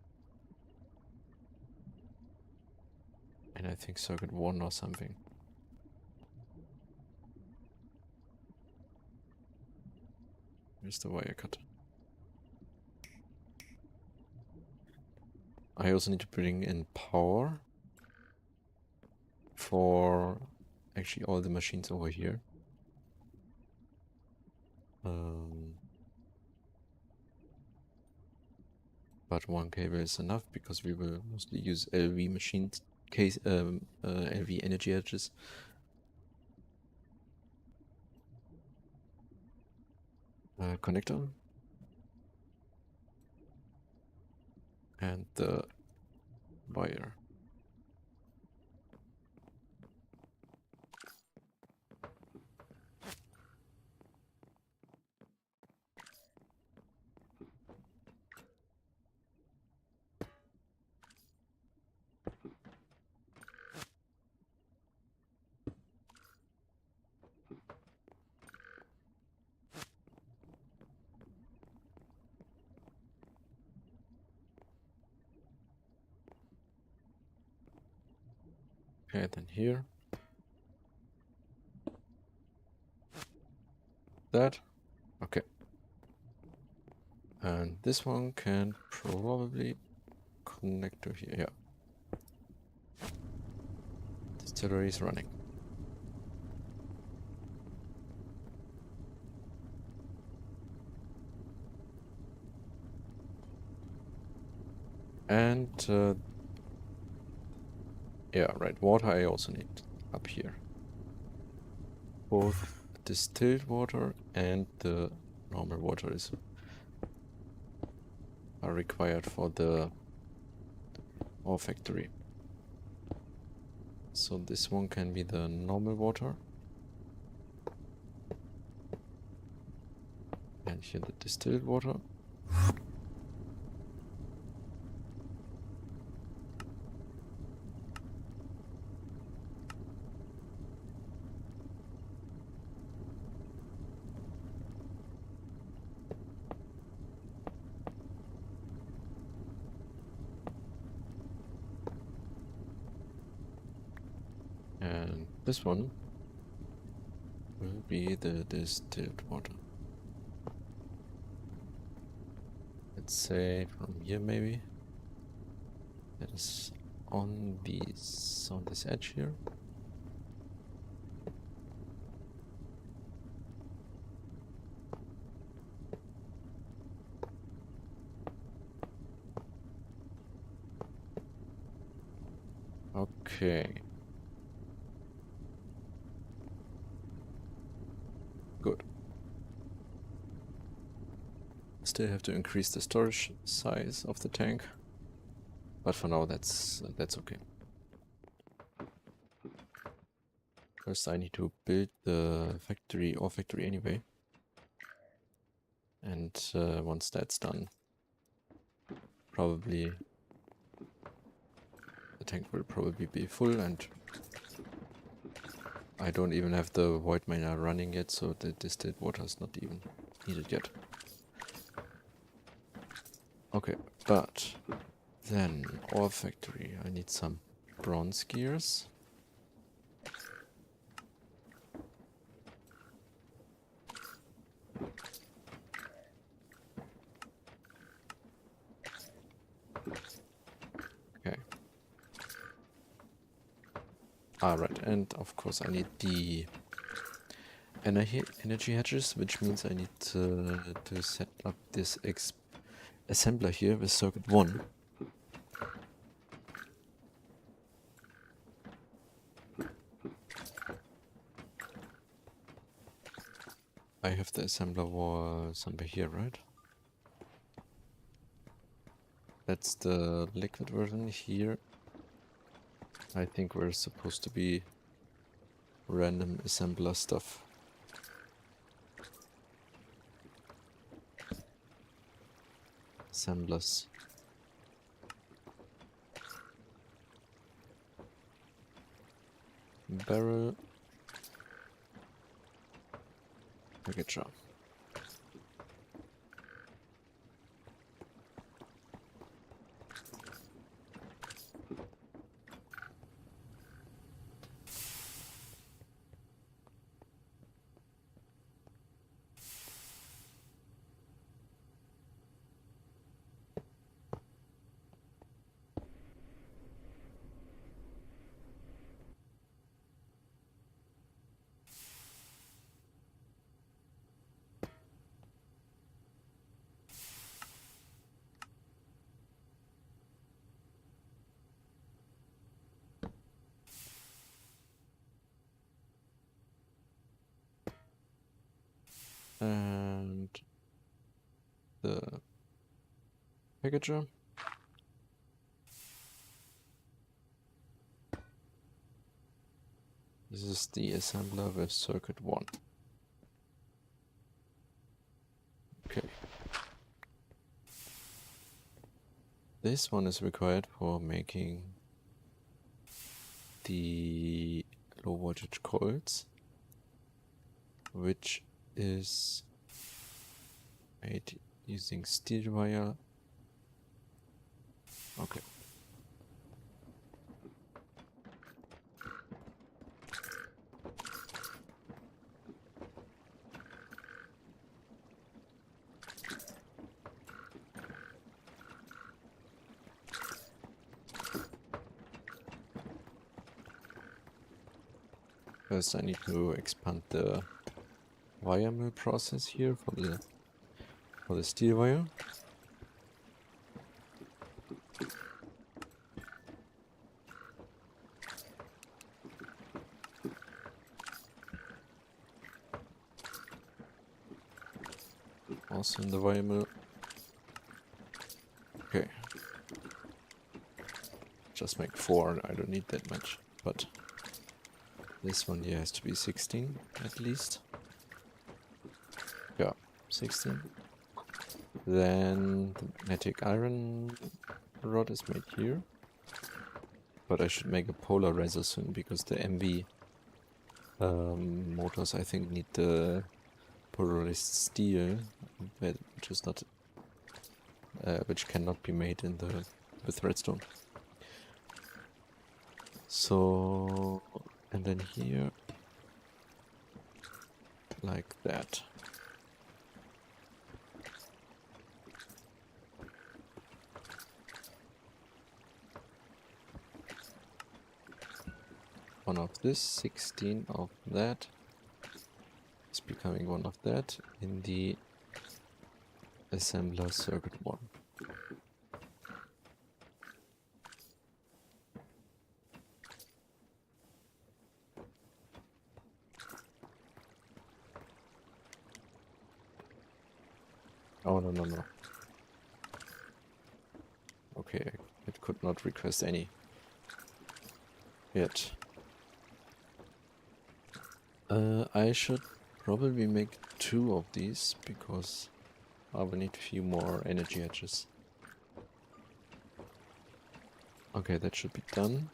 And I think circuit 1 or something. Where's the wire cut? I also need to bring in power for actually all the machines over here. But 1 cable is enough because we will mostly use LV machines, LV energy edges. Connector. And the wire. Okay, then here. That. Okay. And this one can probably connect to here. Yeah. Distillery is running. And yeah, right. Water I also need up here. Both distilled water and the normal water are required for the ore factory. So this one can be the normal water. And here the distilled water. And this one will be the distilled water. Let's say from here maybe. That is on this edge here. Okay. still have to increase the storage size of the tank. But for now, that's okay. First, I need to build the factory anyway. And once that's done, probably the tank will probably be full, and I don't even have the void miner running yet, so the distilled water is not even needed yet. Okay, but then ore factory. I need some bronze gears. Okay. Right, and of course I need the energy hedges, which means I need to set up this assembler here with circuit 1. I have the assembler wall somewhere here, right? That's the liquid version here. I think we're supposed to be random assembler stuff. Assemblers. Barrel. Packager. And the packager. This is the assembler with circuit 1. Okay. This one is required for making the low voltage coils, which is made using steel wire. Okay. First I need to expand the wire mill process here for the steel wire. Also in the wire mill. Okay. Just make 4, I don't need that much, but this one here has to be 16 at least. Yeah, 16. Then the magnetic iron rod is made here. But I should make a polarizer soon because the MV motors I think need the polarized steel, which is not, which cannot be made in with redstone. So, and then here, like that. One of this, 16 of that. It's becoming one of that in the assembler circuit 1. Oh, no, no, no. Okay, it could not request any yet. I should probably make 2 of these because I will need a few more energy hedges. Okay, that should be done.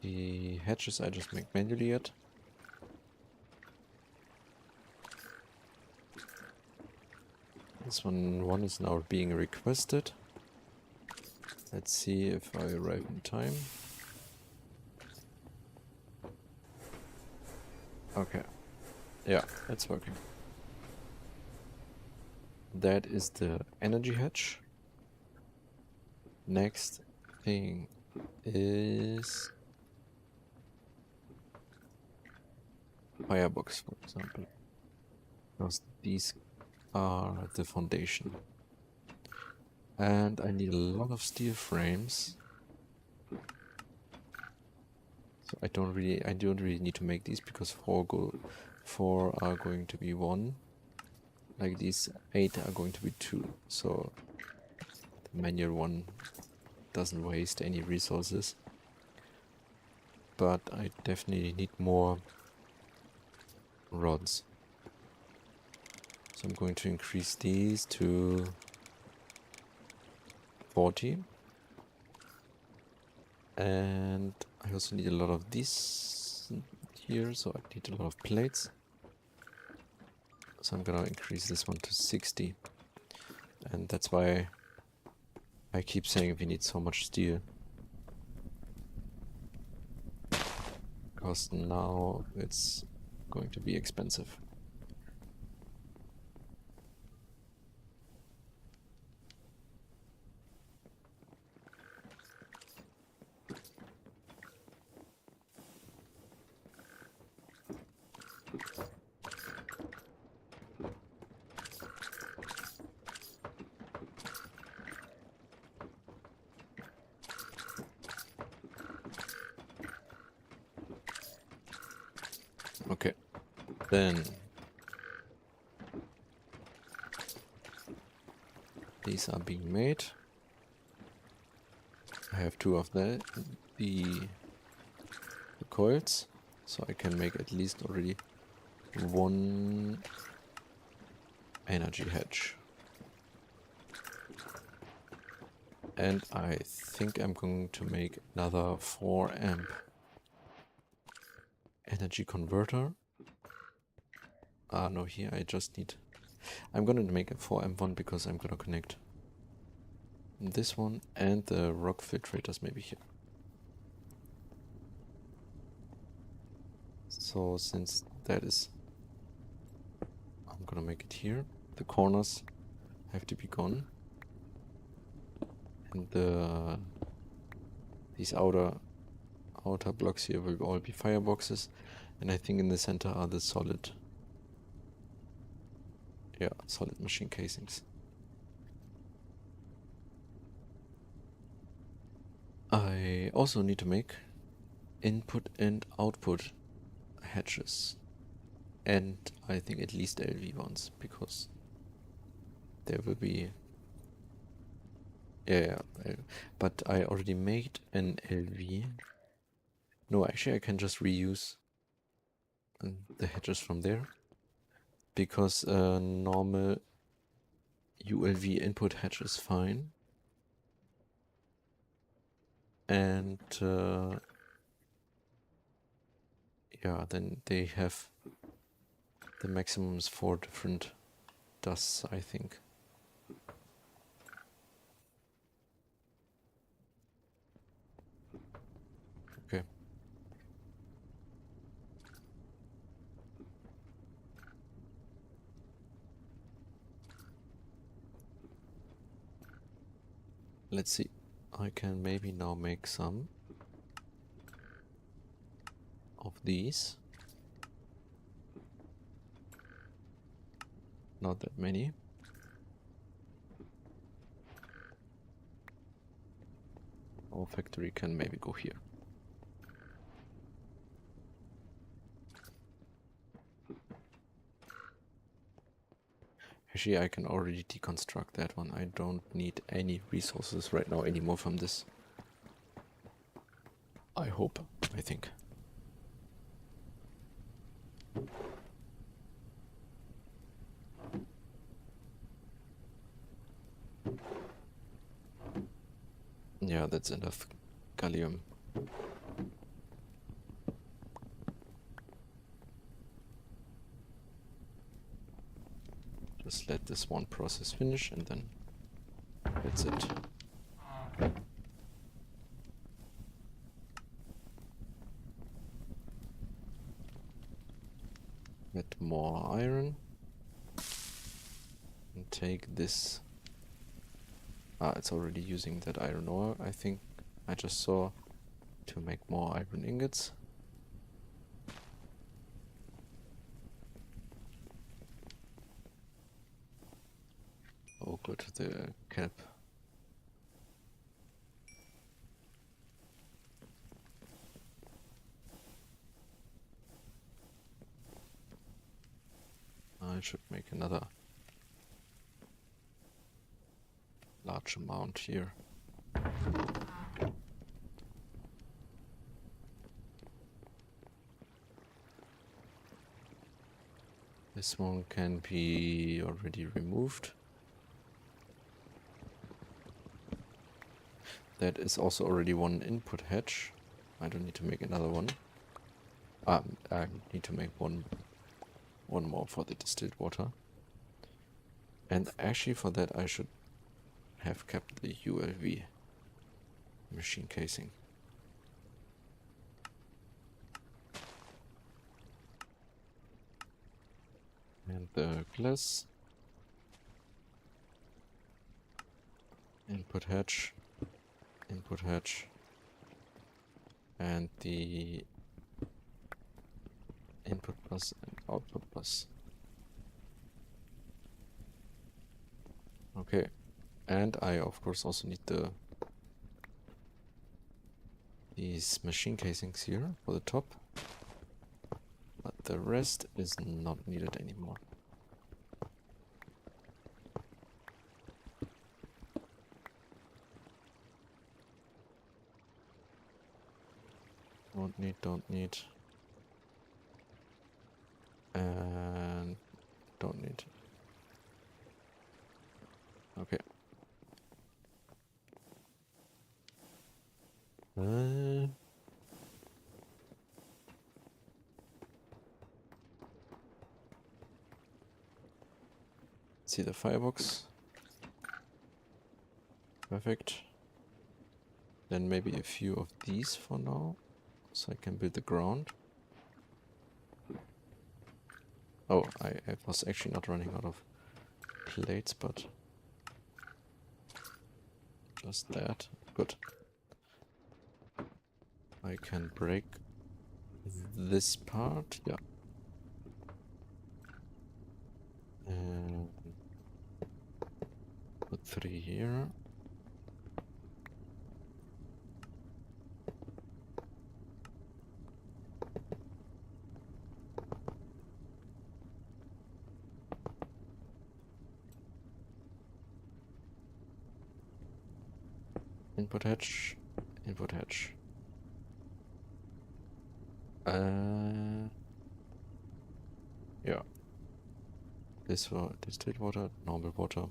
The hedges I just make manually yet. This one is now being requested. Let's see if I arrive in time. Okay. Yeah, it's working. That is the energy hedge. Next thing is firebox, for example. Because these are the foundation. And I need a lot of steel frames. So I don't really need to make these because 4 are going to be 1. Like these 8 are going to be 2. So the manual one doesn't waste any resources. But I definitely need more rods. So I'm going to increase these to 40. And I also need a lot of these here, so I need a lot of plates. So I'm gonna increase this one to 60. And that's why I keep saying we need so much steel. Because now it's going to be expensive. Okay, then these are being made. I have 2 of the coils, so I can make at least already 1 energy hedge. And I think I'm going to make another 4 amp energy converter. Ah, no, here I just need... I'm gonna make a 4 amp one because I'm gonna connect this one and the rock filtrators maybe here. So since that is... I'm gonna make it here. The corners have to be gone. And these outer blocks here will all be fireboxes. And I think in the center are the solid machine casings. I also need to make input and output hatches. And I think at least LV ones, because there will be... Yeah, but I already made an LV. No, actually I can just reuse the hatches from there. Because normal ULV input hatch is fine. And yeah, then they have the maximums for different dusts, I think. Okay. Let's see. I can maybe now make some of these. Not that many. Our factory can maybe go here. Actually, I can already deconstruct that one. I don't need any resources right now anymore from this. I hope, I think. Yeah, that's enough gallium. Just let this one process finish and then that's it. Get more iron. And take this. It's already using that iron ore, I think I just saw, to make more iron ingots. Oh good, the cap. I should make another large amount here. This one can be already removed. That is also already one input hatch. I don't need to make another one. I need to make one more for the distilled water. And actually for that I should have kept the ULV machine casing. And the glass. Input hatch. Input hatch. And the input bus and output bus. Okay. And I of course also need these machine casings here for the top. But the rest is not needed anymore. Don't need. And don't need. Okay. See the firebox. Perfect. Then maybe a few of these for now, so I can build the ground. Oh, I was actually not running out of plates, but just that. Good. I can break this part, yeah. And put 3 here. Input hatch, input hatch. Yeah. This for distilled water, normal water.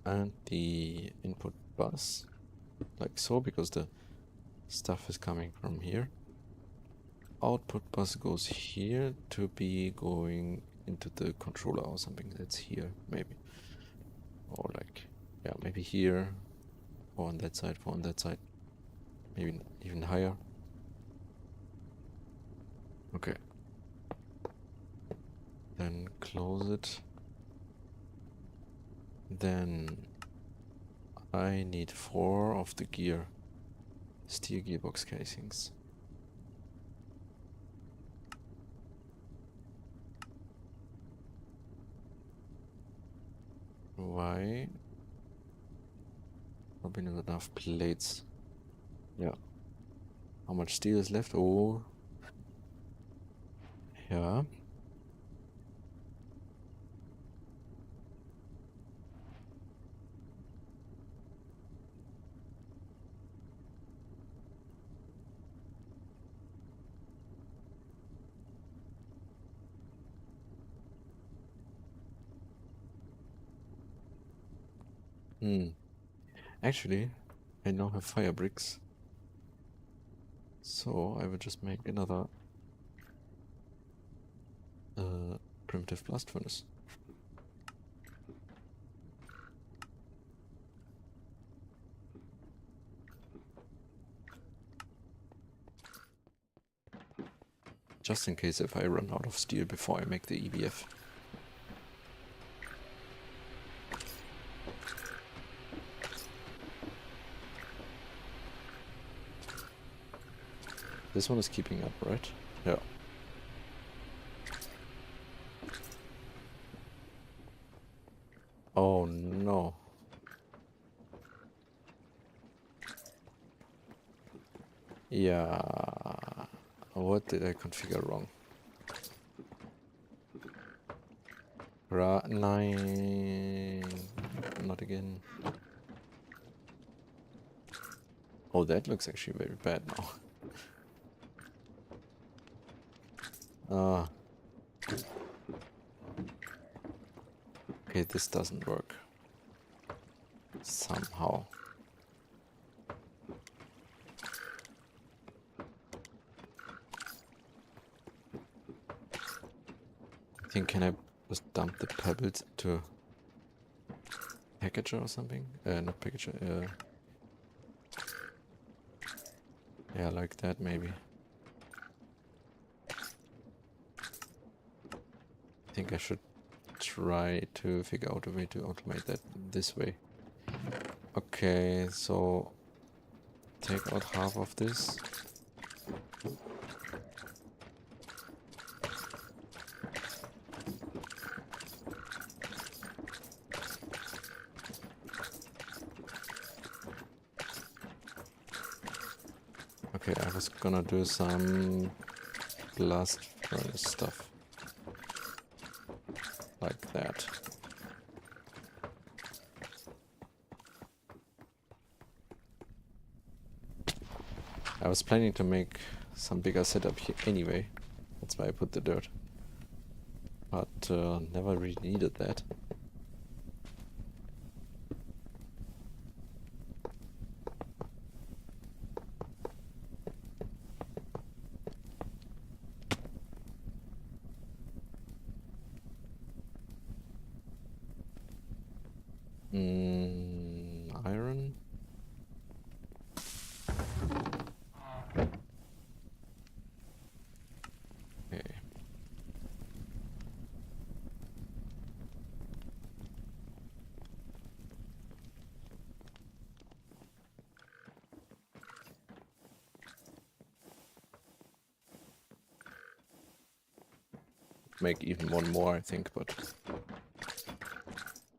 And the input bus, like so, because the stuff is coming from here. Output bus goes here to be going into the controller or something that's here, maybe. Or like, yeah, maybe here, or on that side, or on that side. Maybe even higher. Okay. Then close it. Then I need 4 of the steel gearbox casings. Why? Probably not enough plates. Yeah. How much steel is left? Oh. Yeah. Actually, I now have fire bricks. So I will just make another primitive blast furnace. Just in case if I run out of steel before I make the EBF. This one is keeping up, right? Yeah. Oh no. Yeah. What did I configure wrong? 9. Not again. Oh, that looks actually very bad now. Okay, this doesn't work. Somehow. I think, can I just dump the pebbles into packager or something? Not packager, yeah, like that maybe. I think I should try to figure out a way to automate that this way. Okay, so take out half of this. Okay, I was gonna do some blast furnace stuff. Like that. I was planning to make some bigger setup here anyway. That's why I put the dirt. But never really needed that. Iron. Okay. Make even one more, I think, but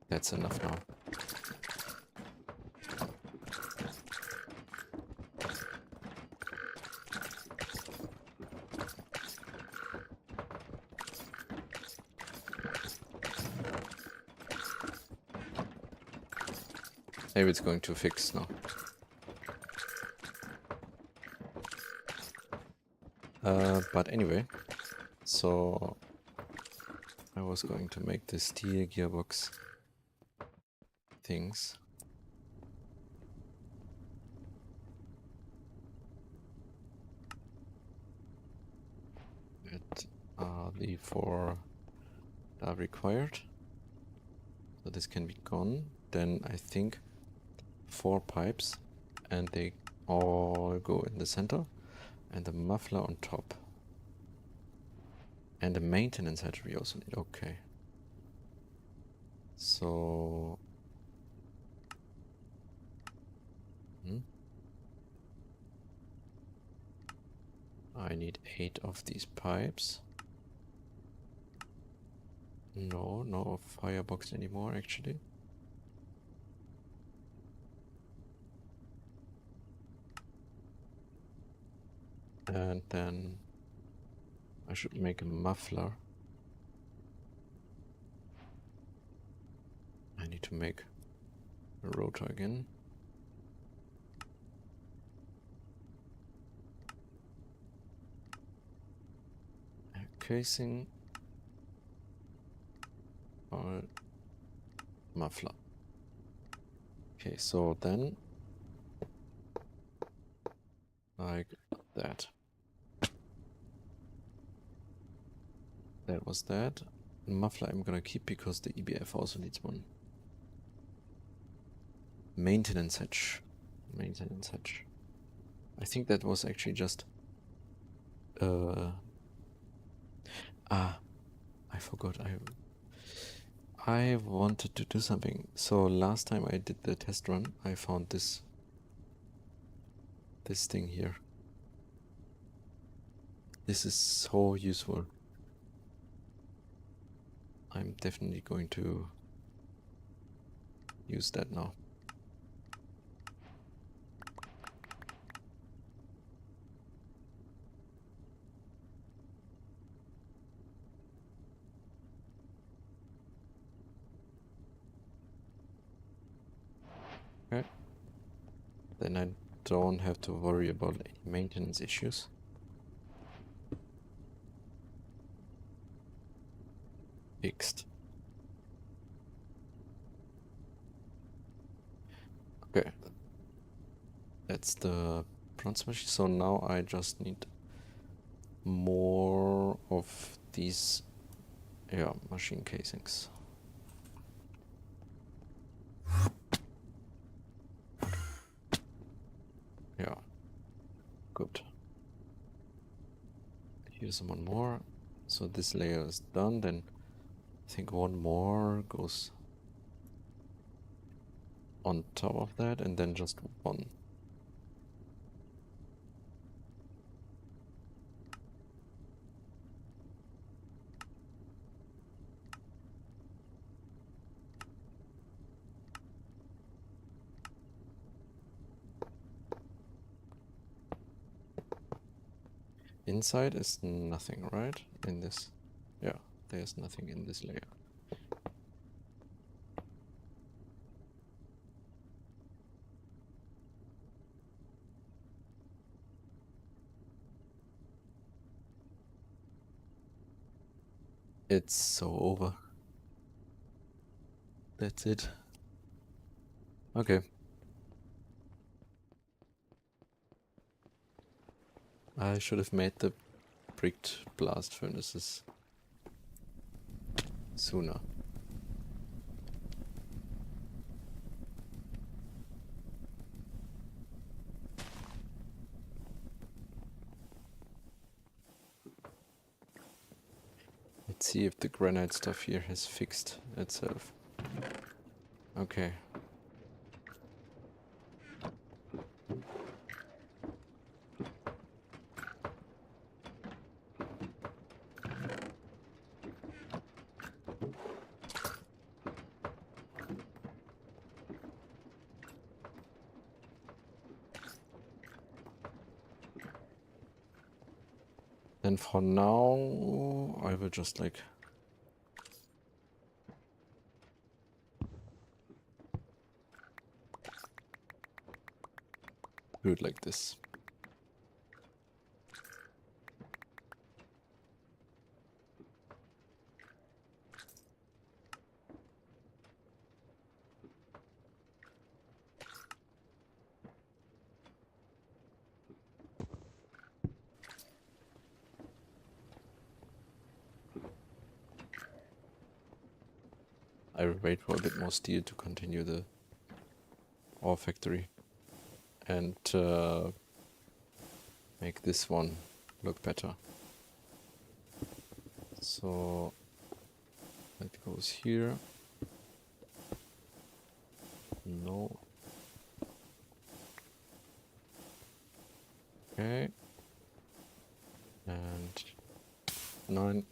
that's enough now. Maybe it's going to fix now. But anyway, so I was going to make the steel gearbox things. That are the 4 that are required. So this can be gone. Then I think 4 pipes, and they all go in the center, and the muffler on top. And the maintenance hatch we also need. Okay. So I need 8 of these pipes. No firebox anymore, actually. And then I should make a muffler. I need to make a rotor again. A casing. Or muffler. Okay, so then like that. That was that. Muffler I'm gonna keep because the EBF also needs one. Maintenance hatch. Maintenance hatch. I think that was actually just... I forgot. I wanted to do something. So last time I did the test run, I found this thing here. This is so useful. I'm definitely going to use that now. Okay. Then I don't have to worry about any maintenance issues. Fixed. Okay. That's the bronze machine. So now I just need more of these, yeah, machine casings. Yeah. Good. Here's one more. So this layer is done. Then I think one more goes on top of that, and then just one. Inside is nothing, right? In this. Yeah, there's nothing in this layer. It's so over. That's it. Okay. I should have made the bricked blast furnaces sooner. Let's see if the granite stuff here has fixed itself. Okay. Then for now, I will just like do it like this. I will wait for a bit more steel to continue the ore factory and make this one look better. So that goes here. No. Okay. And 9.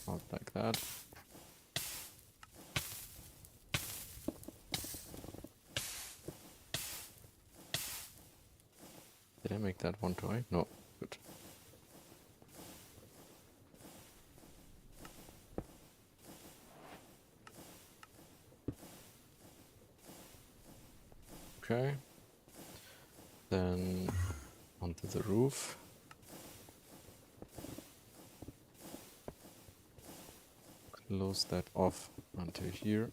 Not like that. Did I make that one try? No. Good. Okay. Then onto the roof. Close that off until here.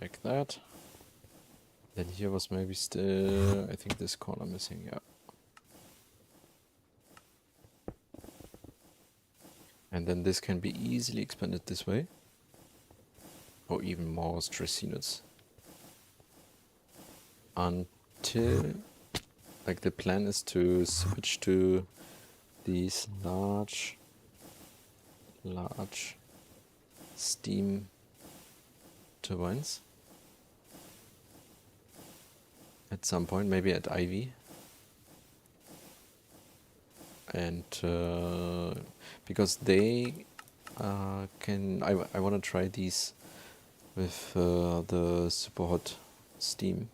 like that. Then here was maybe still, I think this corner missing, yeah. And then this can be easily expanded this way. Or even more stress units. Until, like the plan is to switch to these large steam turbines. At some point, maybe at Ivy. And because they I want to try these with the super hot steam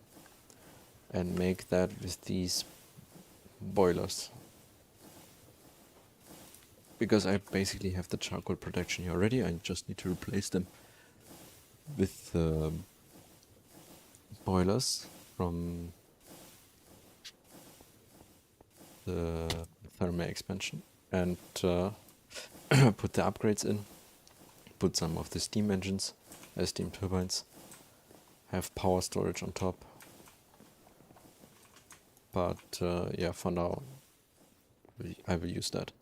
and make that with these boilers. Because I basically have the charcoal protection here already, I just need to replace them with boilers from the thermal expansion and put the upgrades in, put some of the steam engines, steam turbines, have power storage on top. But yeah, for now, I will use that.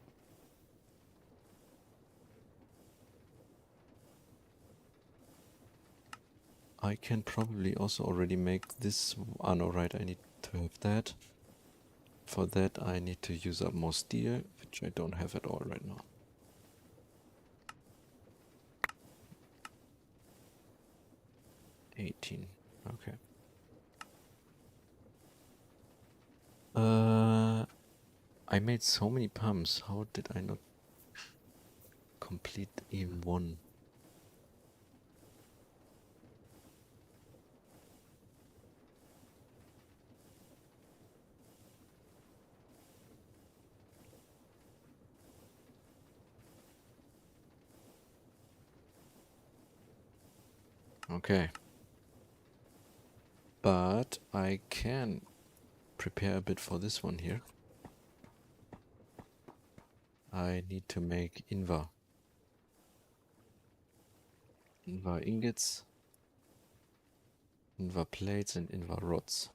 I can probably also already make this. Ah, no, right, I need to have that. For that, I need to use up more steel, which I don't have at all right now. $18, okay. I made so many pumps. How did I not complete even one? Okay. But I can prepare a bit for this one here. I need to make Invar ingots, Invar plates, and Invar rods.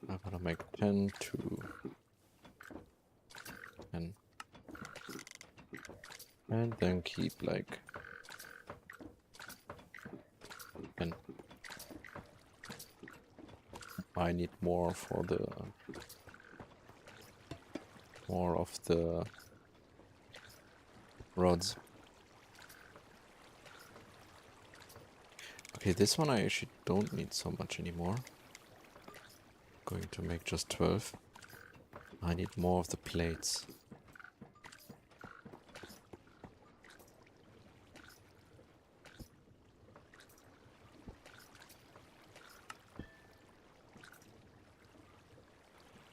I'm gonna make 10 to 10. And then keep like 10. I need more for the more of the rods. Okay, this one I actually don't need so much anymore. Going to make just 12. I need more of the plates.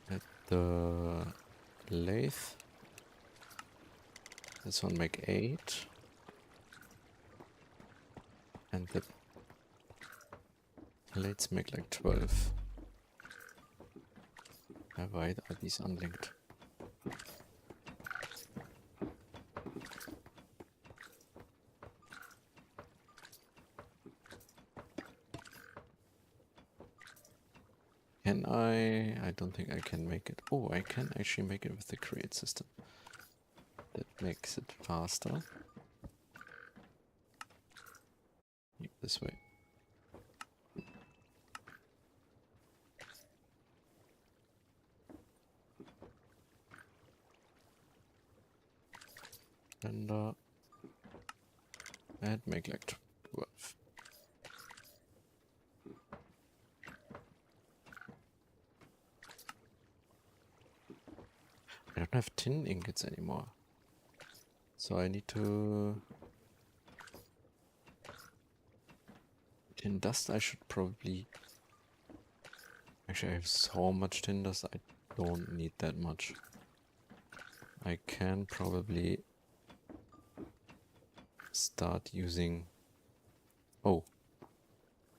At the lathe, this one make 8. And the plates make like 12. Why are these unlinked? Can I don't think I can make it. Oh, I can actually make it with the create system. That makes it faster. This way. And make like 12. I don't have tin ingots anymore. So I need to tin dust I should probably... Actually, I have so much tin dust, I don't need that much. I can probably start using... Oh,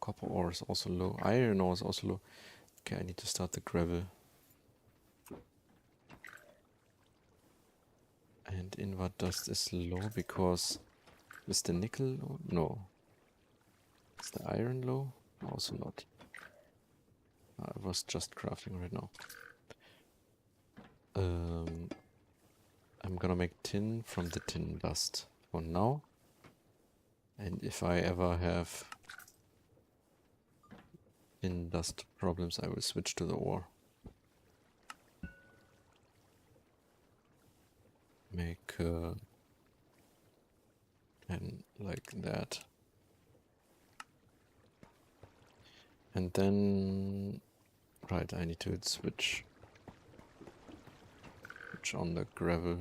copper ore is also low. Iron ore is also low. Okay, I need to start the gravel. And inward dust is low because... Is the nickel low? No. Is the iron low? Also not. I was just crafting right now. I'm gonna make tin from the tin dust for now. And if I ever have tin dust problems, I will switch to the ore. Make and like that. And then, right, I need to switch on the gravel.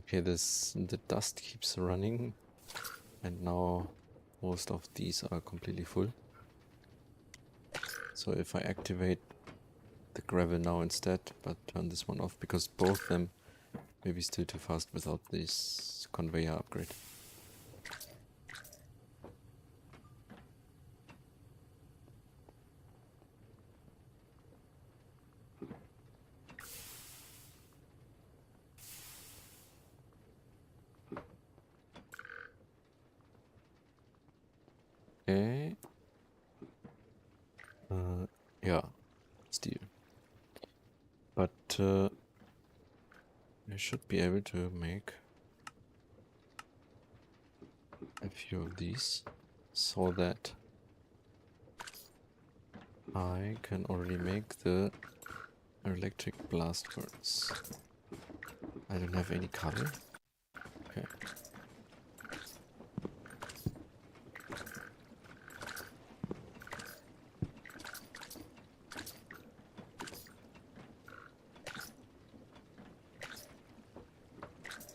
Okay, the dust keeps running, and now most of these are completely full. So if I activate the gravel now instead, but turn this one off, because both of them may be still too fast without this conveyor upgrade. Okay. Yeah, steel. But I should be able to make a few of these so that I can already make the electric blast furnace. I don't have any color. Okay.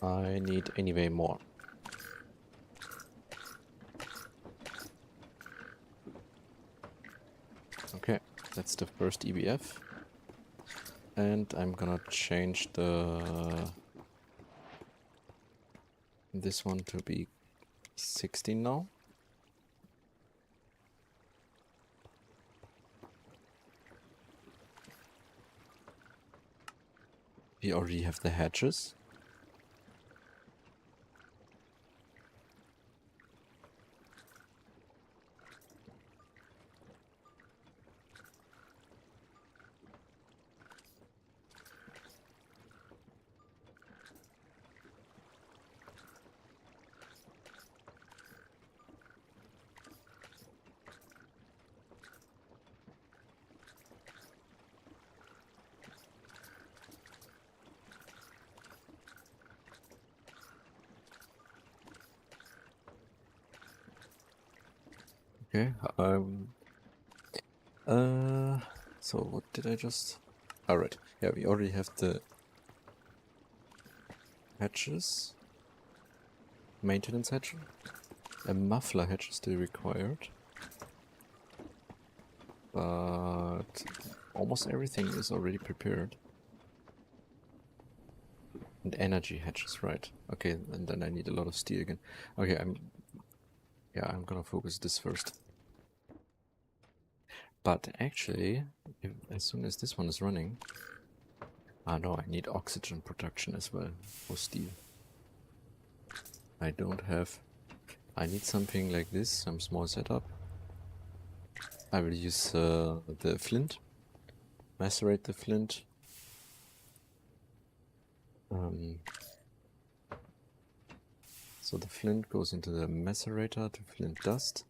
I need anyway more. Okay, that's the first EBF. And I'm gonna change this one to be 16 now. We already have the hatches. Okay, so what did I just... Alright, yeah, we already have the hatches. Maintenance hatch. A muffler hatch is still required. But almost everything is already prepared. And energy hatches, right. Okay, and then I need a lot of steel again. Okay, I'm gonna focus this first. But actually, as soon as this one is running... Ah no, I need oxygen production as well for steel. I don't have... I need something like this, some small setup. I will use the flint. Macerate the flint. So the flint goes into the macerator to flint dust,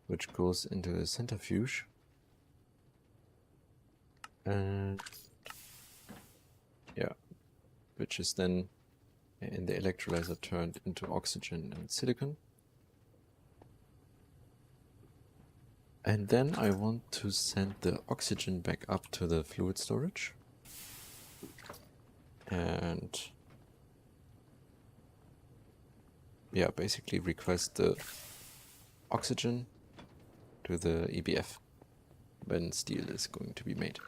which goes into the centrifuge. And yeah, which is then in the electrolyzer turned into oxygen and silicon. And then I want to send the oxygen back up to the fluid storage. And yeah, basically request the oxygen to the EBF when steel is going to be made.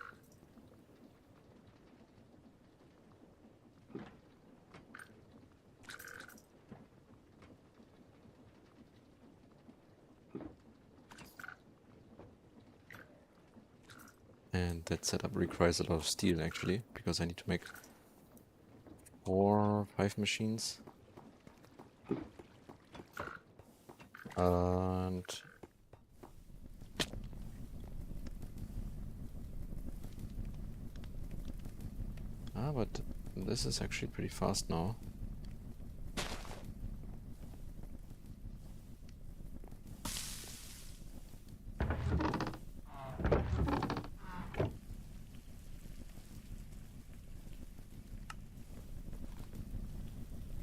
And that setup requires a lot of steel actually, because I need to make 4 or 5 machines. And but this is actually pretty fast now.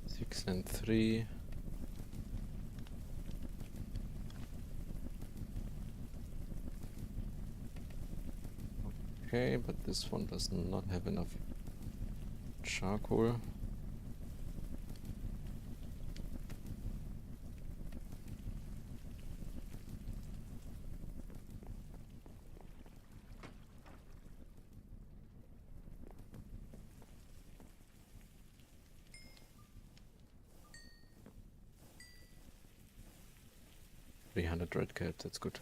Six and 3. Okay, but this one does not have enough charcoal. $300 cap, that's good.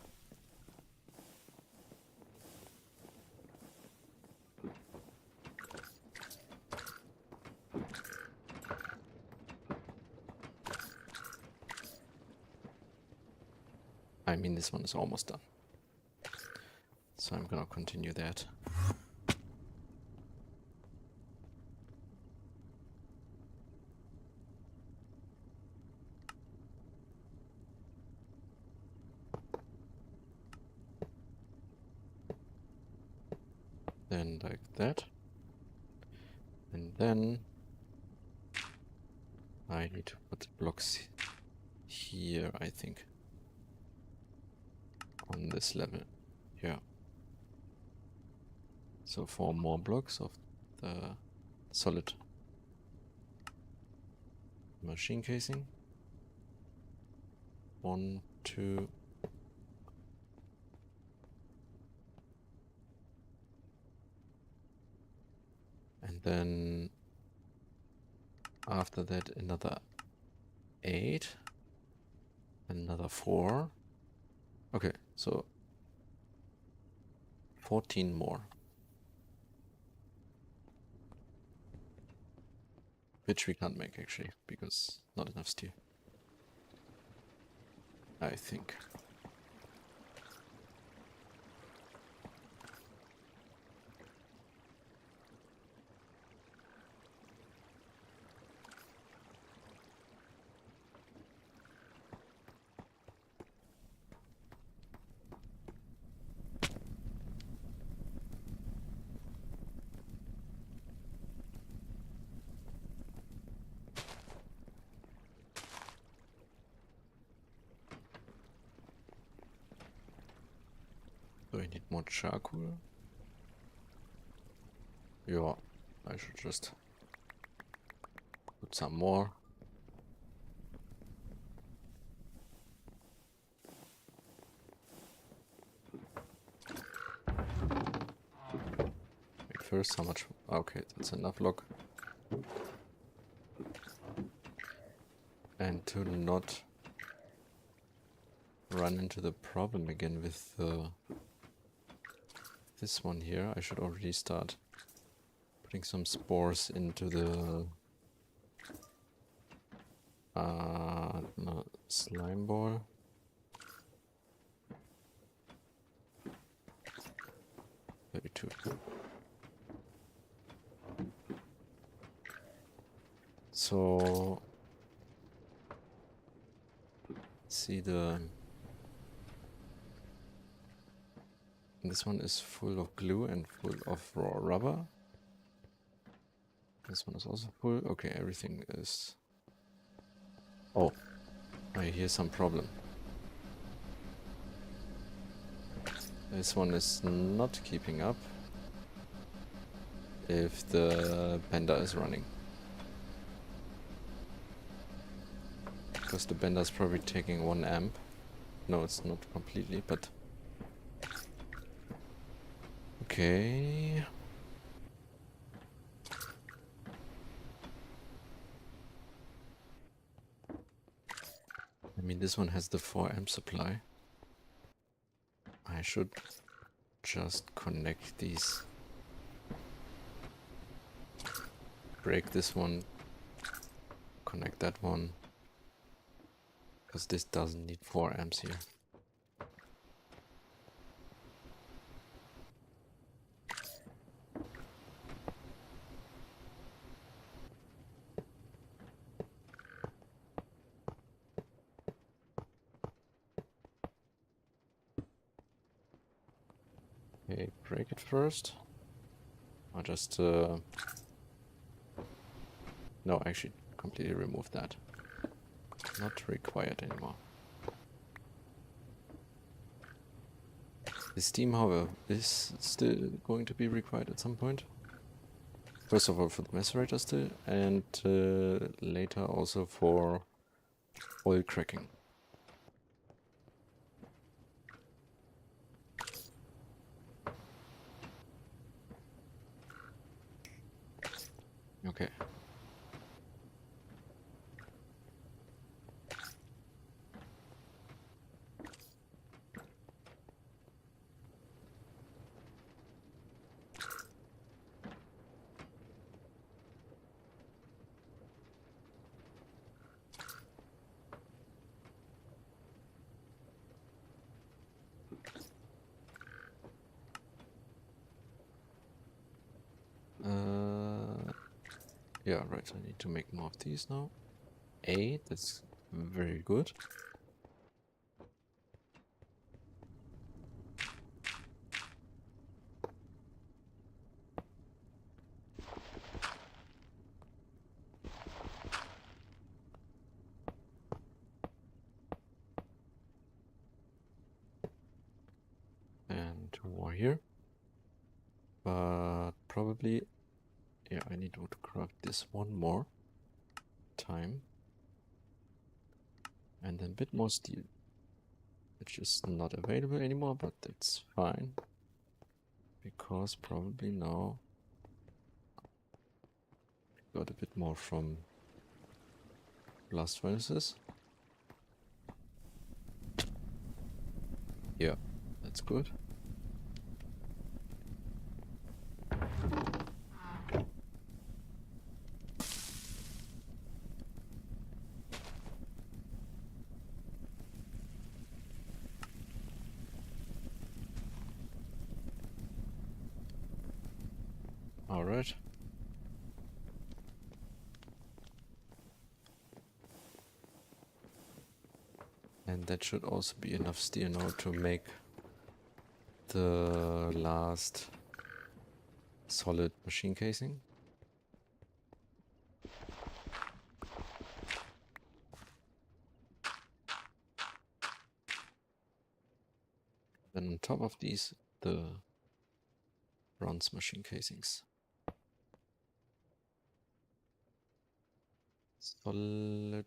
I mean, this one is almost done. So I'm gonna continue that. Then like that. And then I need to put blocks here, I think. On this level. Yeah. So 4 more blocks of the solid machine casing. 1, 2. And then after that another 8. Another 4. Okay, so 14 more. Which we can't make actually, because not enough steel. I think. Do I need more charcoal? Yeah, I should just put some more. Wait, first, how much? Okay, that's enough log. And to not run into the problem again with this one here, I should already start putting some spores into the no, slime ball. Maybe 2. So see this one is full of glue and full of raw rubber. This one is also full. Okay, everything is... Oh, I hear some problem. This one is not keeping up if the bender is running. Because the bender's probably taking 1 amp. No, it's not completely, but... Okay... I mean, this one has the 4 amp supply. I should just connect these. Break this one. Connect that one. Because this doesn't need 4 amps here. Okay, break it first. I'll just... No, actually, completely remove that. Not required anymore. The steam, however, is still going to be required at some point. First of all for the macerator still, and later also for oil cracking. Okay. Yeah, right, I need to make more of these now. 8, that's very good. And 2 more here. But probably, yeah, I need to craft this one more time. And then a bit more steel. Which is not available anymore, but it's fine. Because probably now got a bit more from blast furnaces. Yeah, that's good. Alright. And that should also be enough steel now to make the last solid machine casing. Then on top of these, the bronze machine casings. Solid.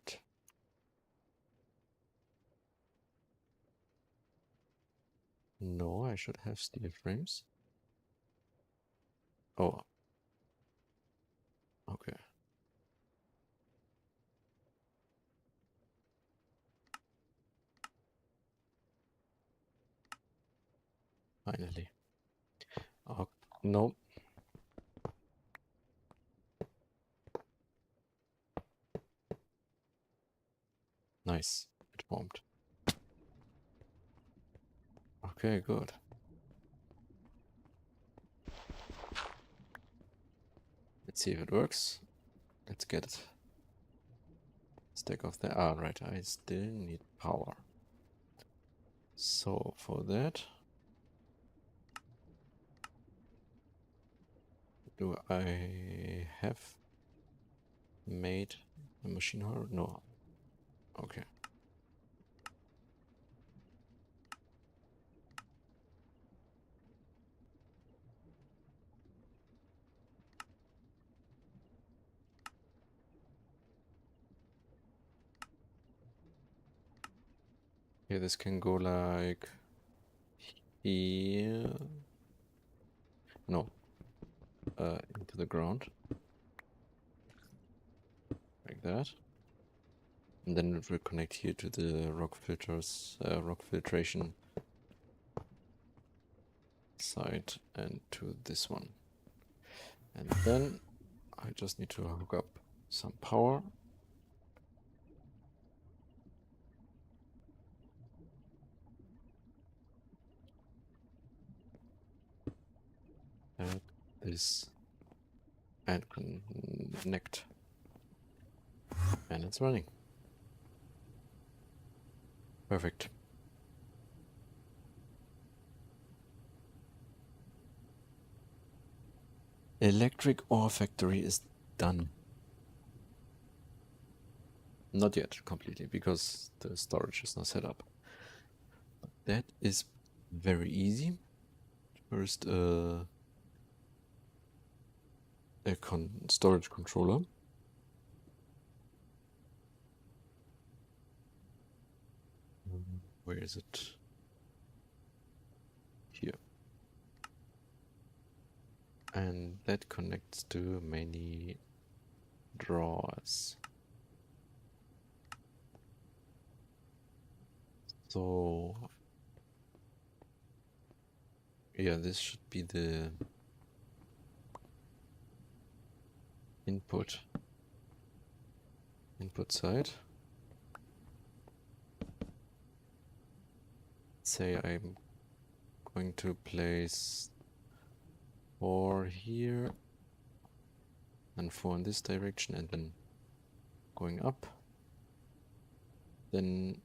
No, I should have steel frames. Oh. Okay. Finally. Oh, no. Nice. It formed. Okay, good. Let's see if it works. Let's get it. Stack of the... Ah, right. I still need power. So, for that... Do I have made a machine hall? No. Okay. Okay, this can go like here. No, into the ground. Like that. And then it will connect here to the rock filters, rock filtration side and to this one. And then I just need to hook up some power. Add this and connect. And it's running. Perfect. Electric ore factory is done. Not yet completely, because the storage is not set up. But that is very easy. First, a storage controller. Where is it? Here. And that connects to many drawers. So yeah, this should be the input side. Say I'm going to place 4 here and 4 in this direction, and then going up. Then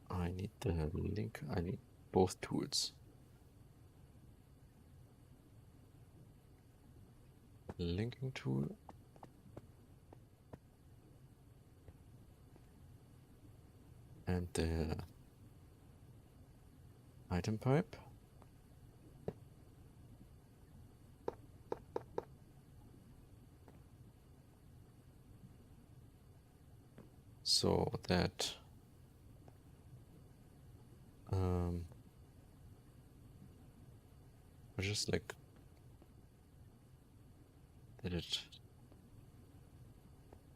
I need the link. I need both tools. Linking tool. And the item pipe. So that I just like let it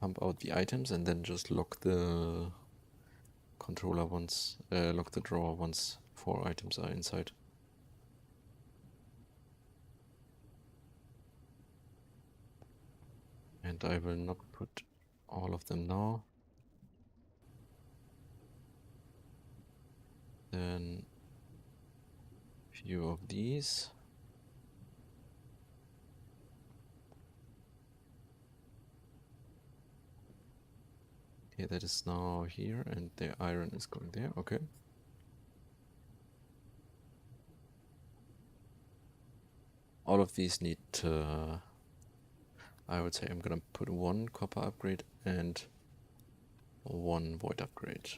pump out the items and then just lock the controller once, lock the drawer once 4 items are inside. And I will not put all of them now. Then few of these. Okay, that is now here, and the iron is going there. Okay. All of these need, I would say I'm gonna put 1 copper upgrade and 1 void upgrade.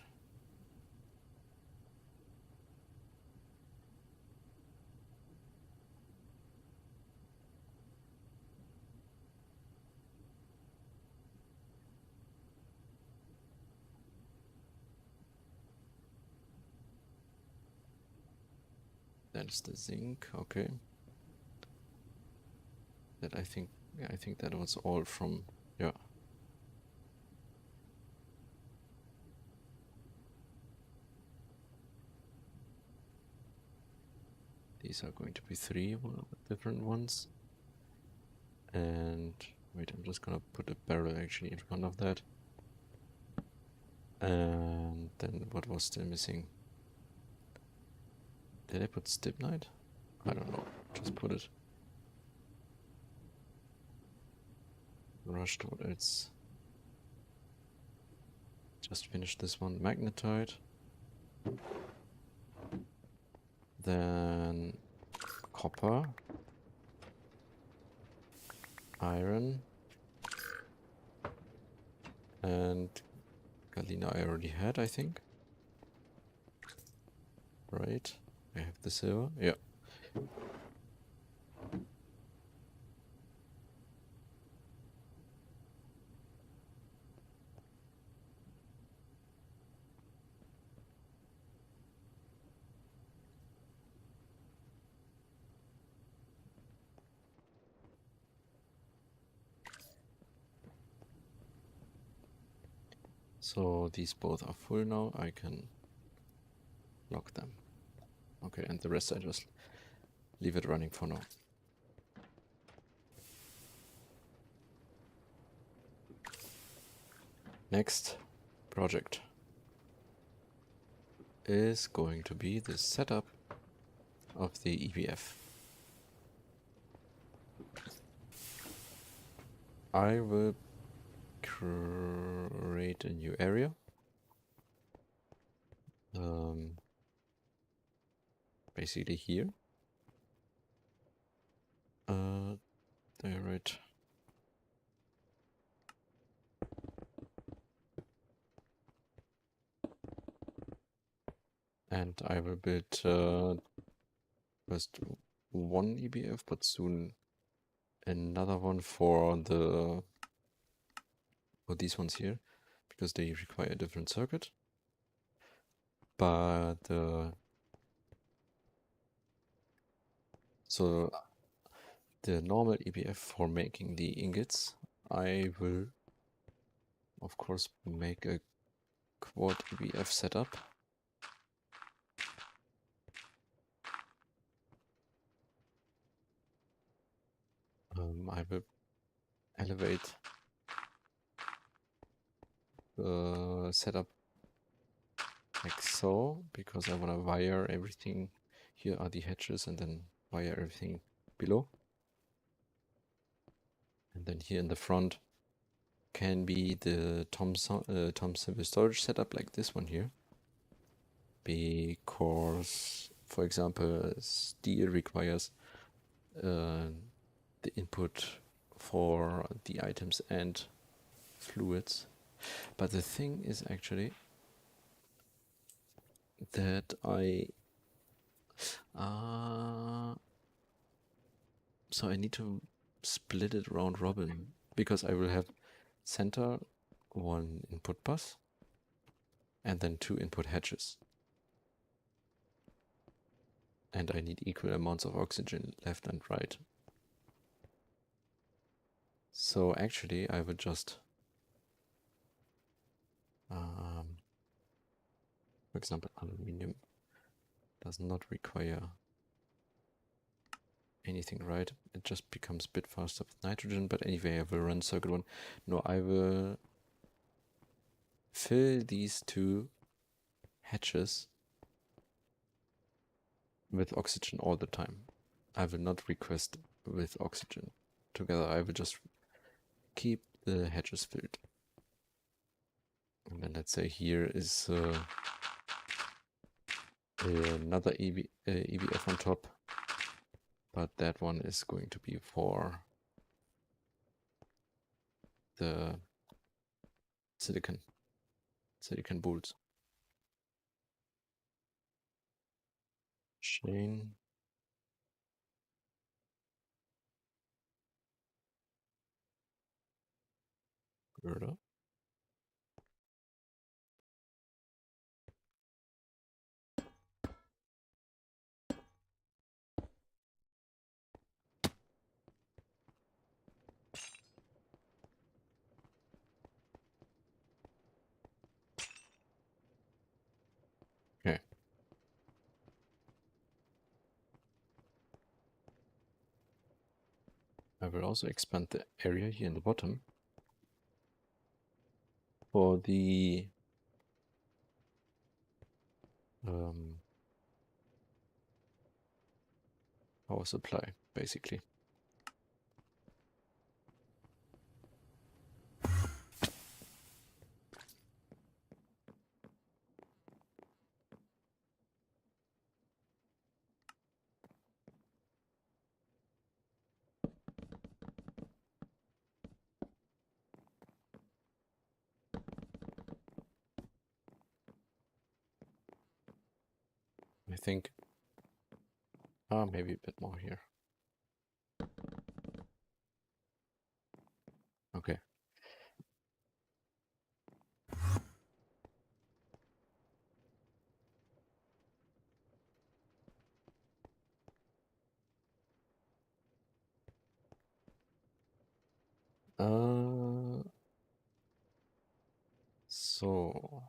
That is the zinc, okay. That I think that was all from, yeah. These are going to be 3 different ones. And wait, I'm just gonna put a barrel actually in front of that. And then what was still missing? Did I put stibnite? I don't know. Just put it. Rushed, what else? Just finished this one. Magnetite. Then copper. Iron. And galena I already had, I think. Right. I have the silver. Yeah. So these both are full now. I can lock them. Okay, and the rest I just leave it running for now. Next project is going to be the setup of the EBF. I will create a new area. Basically here. There, right. And I will build first one EBF, but soon another one for these ones here, because they require a different circuit. But so the normal EBF for making the ingots, I will of course make a quad EBF setup. I will elevate the setup like so, because I want to wire everything. Here are the hatches, and then wire everything below. And then here in the front can be the Thomson storage setup like this one here. Because, for example, steel requires the input for the items and fluids. But the thing is actually that so I need to split it round robin, because I will have center one input bus and then 2 input hatches. And I need equal amounts of oxygen left and right. So actually I would just, for example, aluminium does not require anything, right? It just becomes a bit faster with nitrogen, but anyway, I will run circuit 1. No, I will fill these 2 hatches with oxygen all the time. I will not request with oxygen together. I will just keep the hatches filled. And then let's say here is another EBF on top, but that one is going to be for the silicon bolts. Chain. Girder. Okay. I will also expand the area here in the bottom for the power supply, basically. I think maybe a bit more here. Okay. So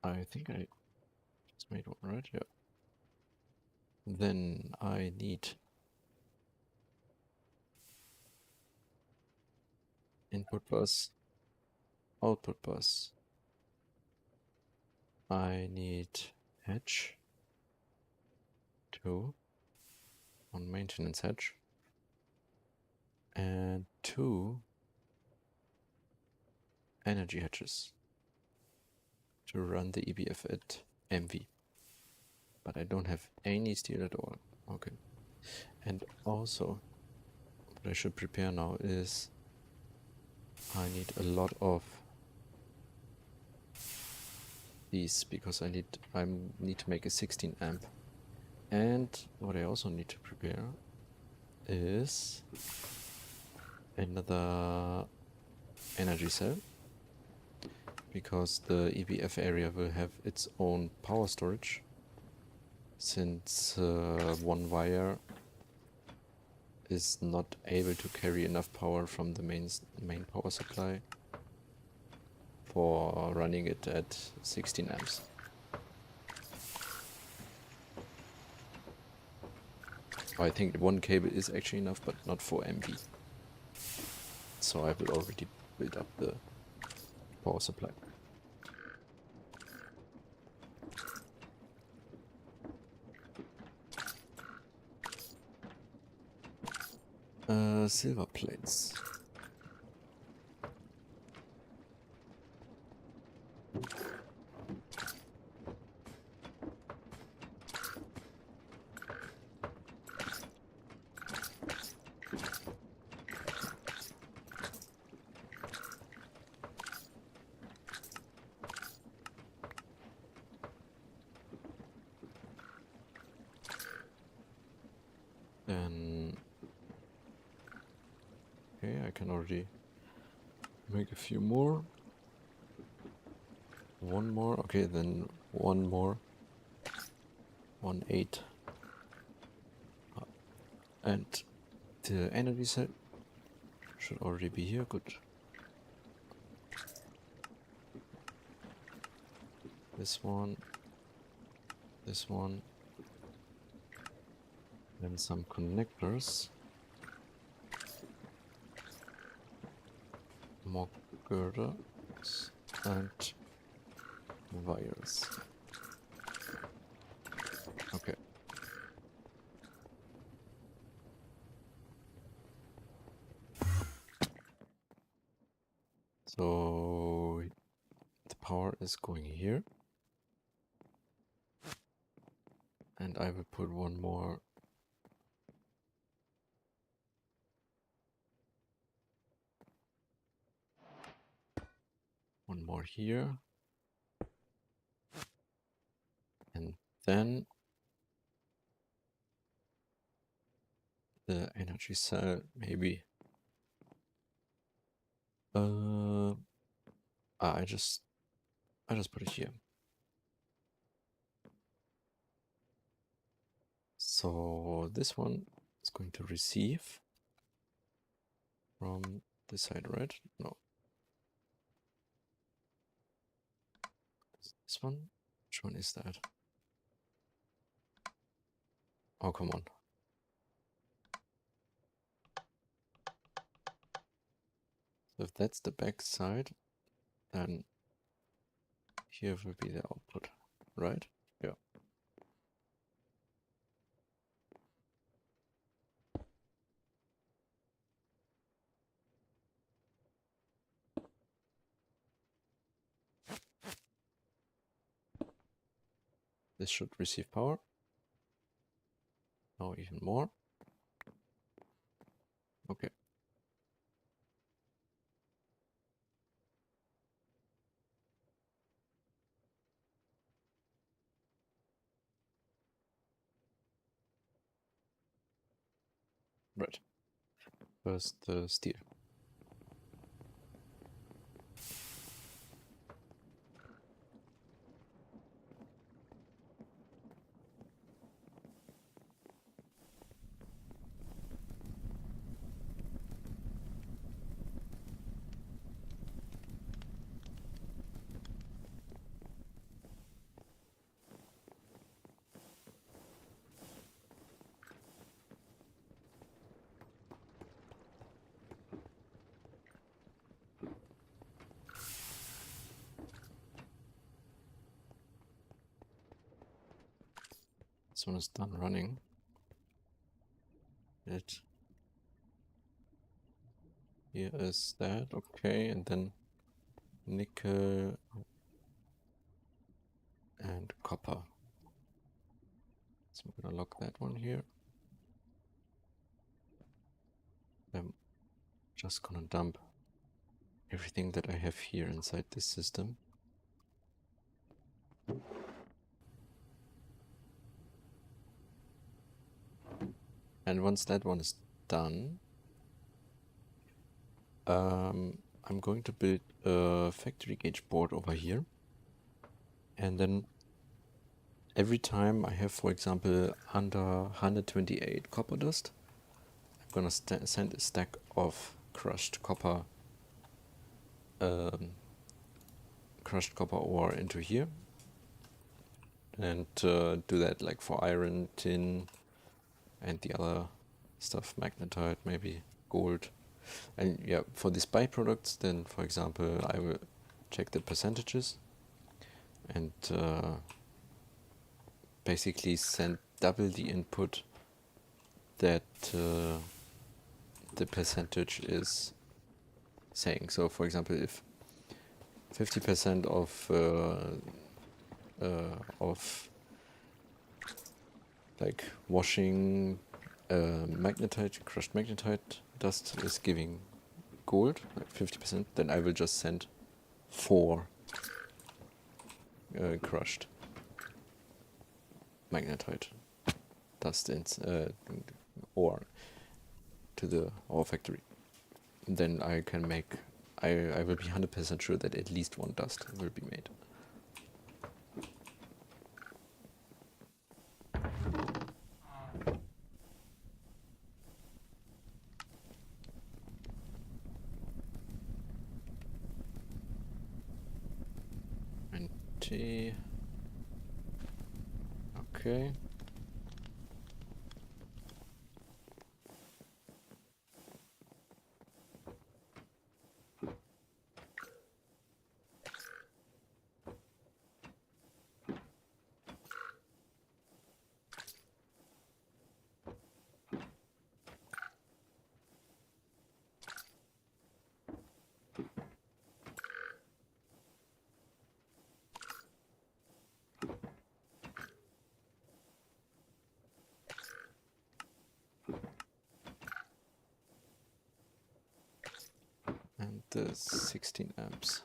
I think I just made one, right? Yeah. Then I need input bus, output bus. I need edge 2 on maintenance edge and 2 energy hedges to run the EBF at MV. But I don't have any steel at all. Okay. And also, what I should prepare now is I need a lot of these because I need to make a 16 amp. And what I also need to prepare is another energy cell, because the EBF area will have its own power storage, since one wire is not able to carry enough power from the main power supply for running it at 16 amps. I think one cable is actually enough, but not for MV. So I will already build up the power supply. Silver plates. Then, okay, I can already make a few more. One more, okay, then one more. 1-8. And the energy cell should already be here, good. This one, then some connectors, more girders, and wires. Okay. So the power is going here. And I will put one more here. And then the energy cell, maybe. I just put it here. So this one is going to receive from this side, right? No. This one? Which one is that? Oh, come on. So if that's the back side, then here will be the output, right? Yeah. This should receive power. Now even more. Okay. Right. First the steel. This one is done running. It. Here is that, okay, and then nickel and copper. So I'm gonna lock that one here. I'm just gonna dump everything that I have here inside this system. And once that one is done, I'm going to build a factory gauge board over here. And then every time I have, for example, under 128 copper dust, I'm gonna send a stack of crushed copper ore into here. And do that like for iron, tin, and the other stuff, magnetite, maybe gold. And yeah, for these byproducts, then for example, I will check the percentages and basically send double the input that the percentage is saying. So for example, if 50% of like washing magnetite, crushed magnetite dust is giving gold, like 50%, then I will just send 4 crushed magnetite dust ore to the ore factory. Then I can make, I will be 100% sure that at least 1 dust will be made. Okay. And the 16 amps.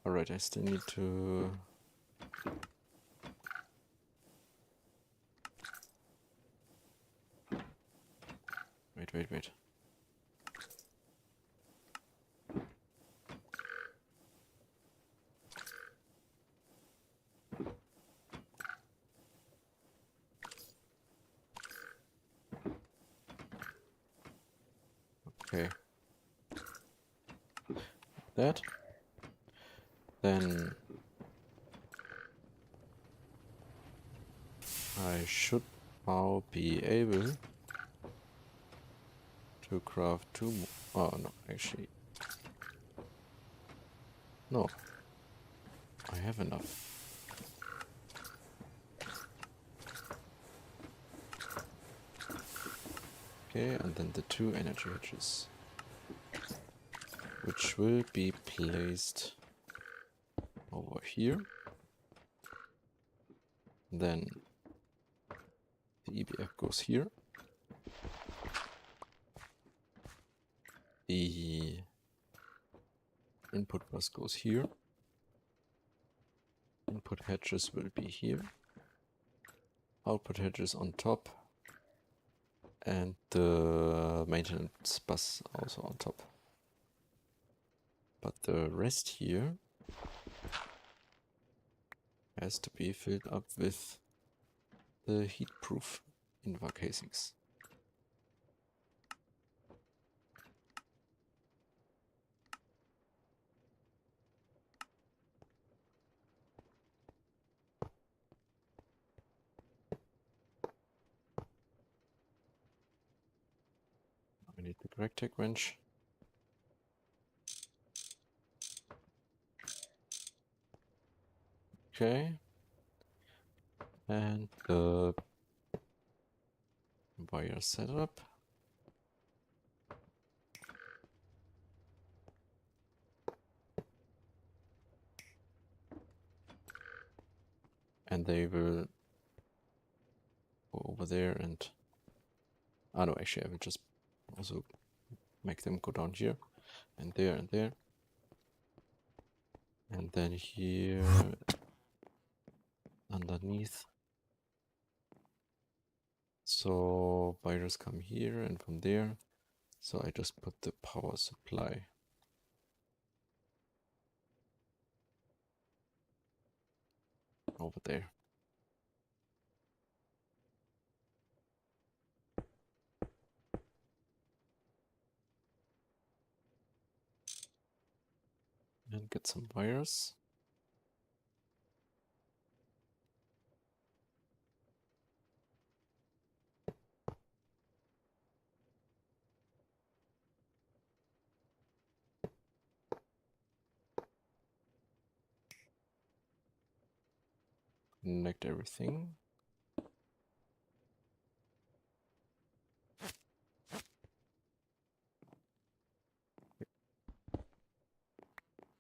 Alright, I still need to... Wait. Okay. That. Then I should now be able to craft 2 more. Oh no, actually. No. I have enough. Okay, and then the 2 energy hedges, which will be placed over here. Then the EBF goes here. The input bus goes here. Input hedges will be here. Output hedges on top. And the maintenance bus also on top. But the rest here has to be filled up with the heat-proof invar casings. I need the Greg wrench. Okay. And the wire setup. And they will go over there and... Ah, no, actually I will just also make them go down here and there and there. And then here underneath. So wires come here and from there. So I just put the power supply over there. And get some wires. Connect everything.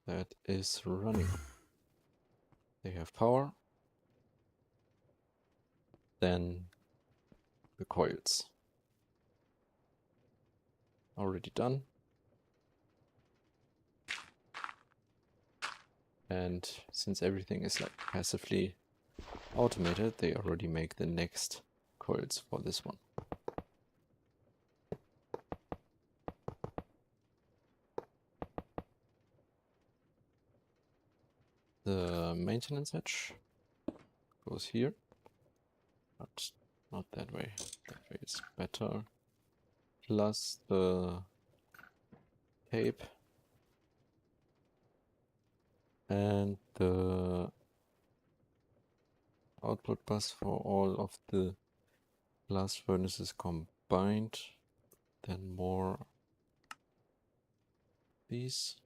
That is running. They have power. Then the coils. Already done. And since everything is like passively automated, they already make the next coils for this one. The maintenance hatch goes here, but not that way. That way is better. Plus the tape and the output bus for all of the blast furnaces combined. Then more these.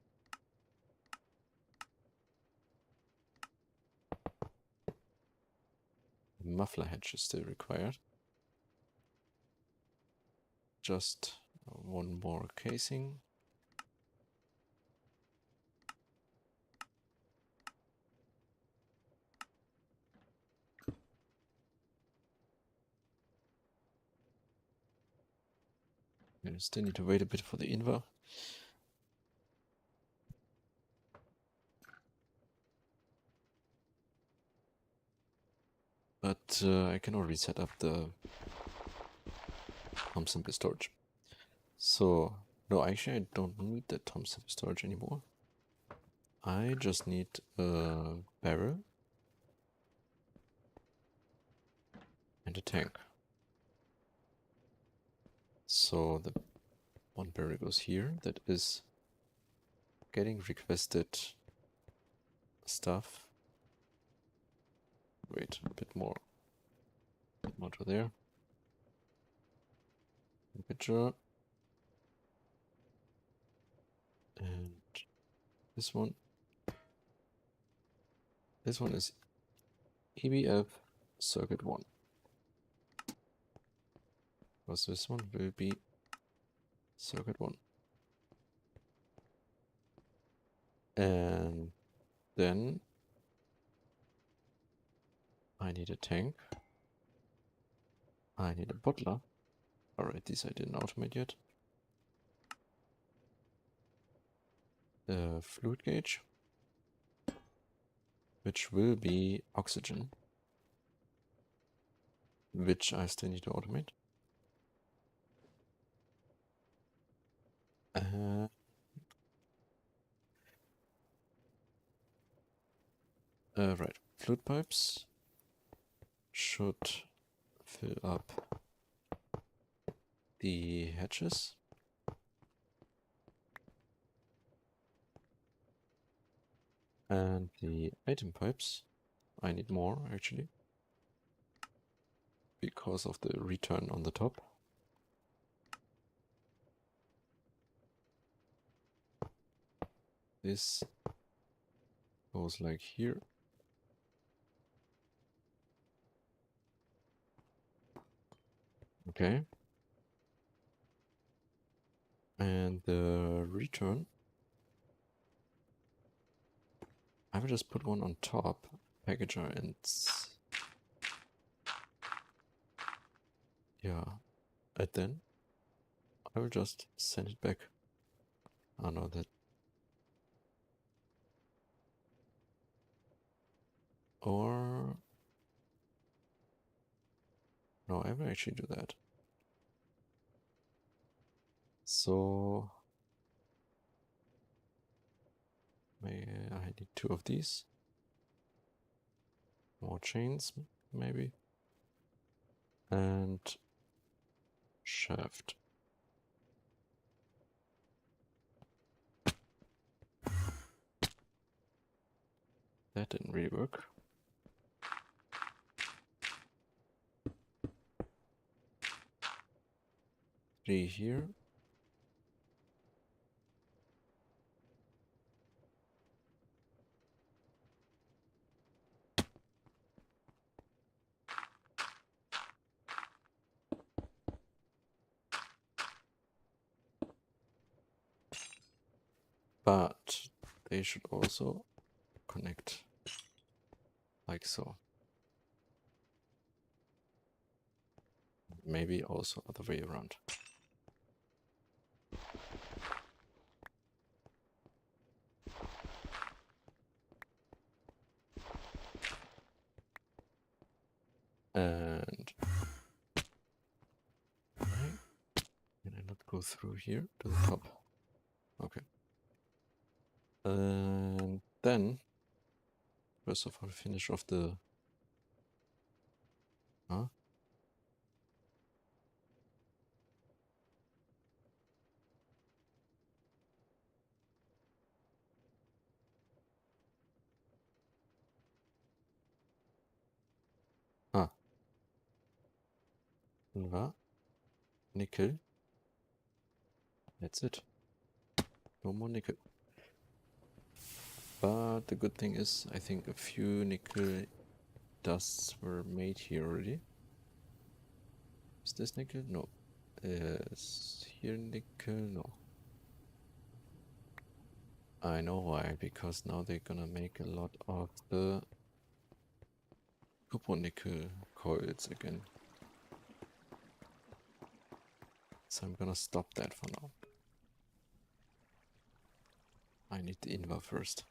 The muffler hatch is still required. Just one more casing. I still need to wait a bit for the invar. But I can already set up the Thompson storage. So, no, actually I don't need the Thompson storage anymore. I just need a barrel and a tank. So the one barrel goes here. That is getting requested stuff. Wait, a bit more. A bit more to there. Temperature. And this one. This one is EBF circuit 1. Because this one will be circuit 1. And then I need a tank. I need a bottler. Alright, these I didn't automate yet. The fluid gauge, which will be oxygen, which I still need to automate. Right, fluid pipes should fill up the hatches. And the item pipes, I need more actually, because of the return on the top. This goes like here. Okay. And the return, I will just put one on top, packager, and yeah, and then I will just send it back. Oh no, that, or no, I will actually do that. So I need 2 of these. More chains, maybe. And shaft. That didn't really work. 3 here. But they should also connect like so. Maybe also other way around. And right, can I not go through here to the top? Okay. And then first of all, finish off the silver, nickel. That's it. No more nickel. But the good thing is, I think a few nickel dusts were made here already. Is this nickel? No. Is here nickel? No. I know why, because now they're gonna make a lot of the nickel coils again. So I'm gonna stop that for now. I need the invar first.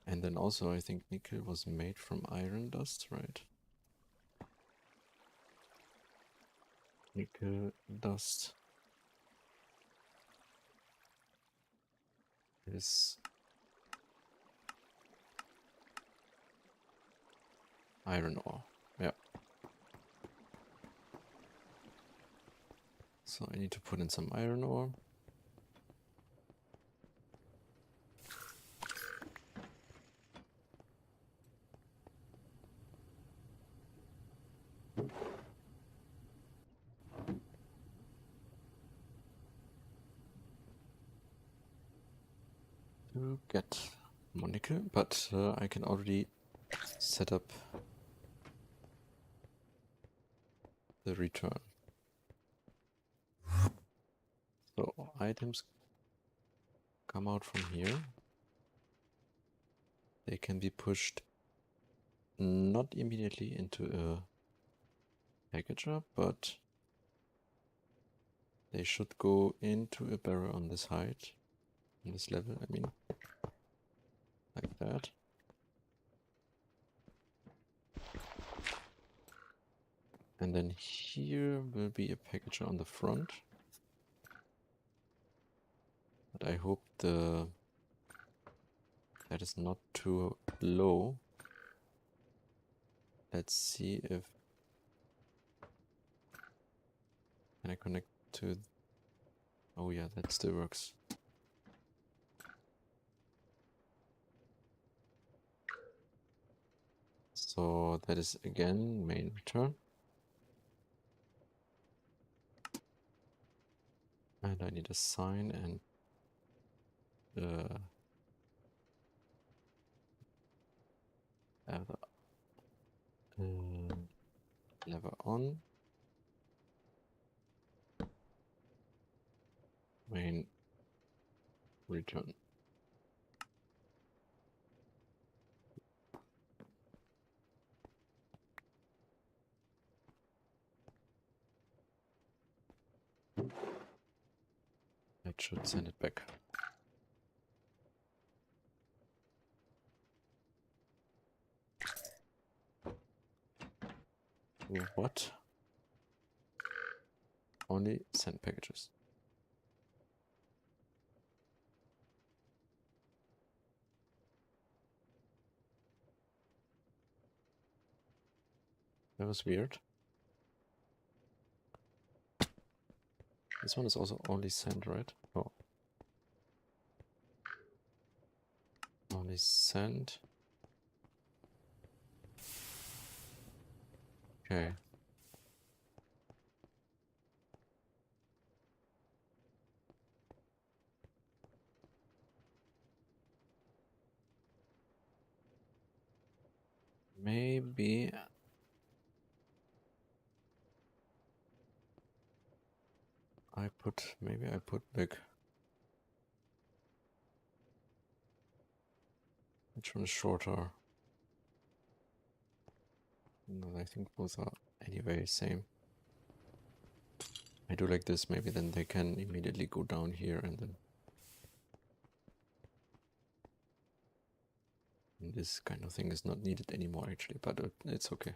And then also I think nickel was made from iron dust, right? Nickel dust is iron ore. Yeah. So I need to put in some iron ore. To get more nickel, but I can already set up the return. So items come out from here. They can be pushed not immediately into a packager, but they should go into a barrel on this height, on this level, I mean, like that. And then here will be a packager on the front. But I hope that is not too low. Let's see if can I connect to. Oh yeah, that still works. So that is again main return. And I need a sign and lever on. Main return. That should send it back. What? Only send packages. That was weird. This one is also only send, right? Oh. Only send. Okay. Maybe I put big. Which one is shorter? No, I think both are anyway same. I do like this, maybe then they can immediately go down here and then this kind of thing is not needed anymore actually, but it's okay.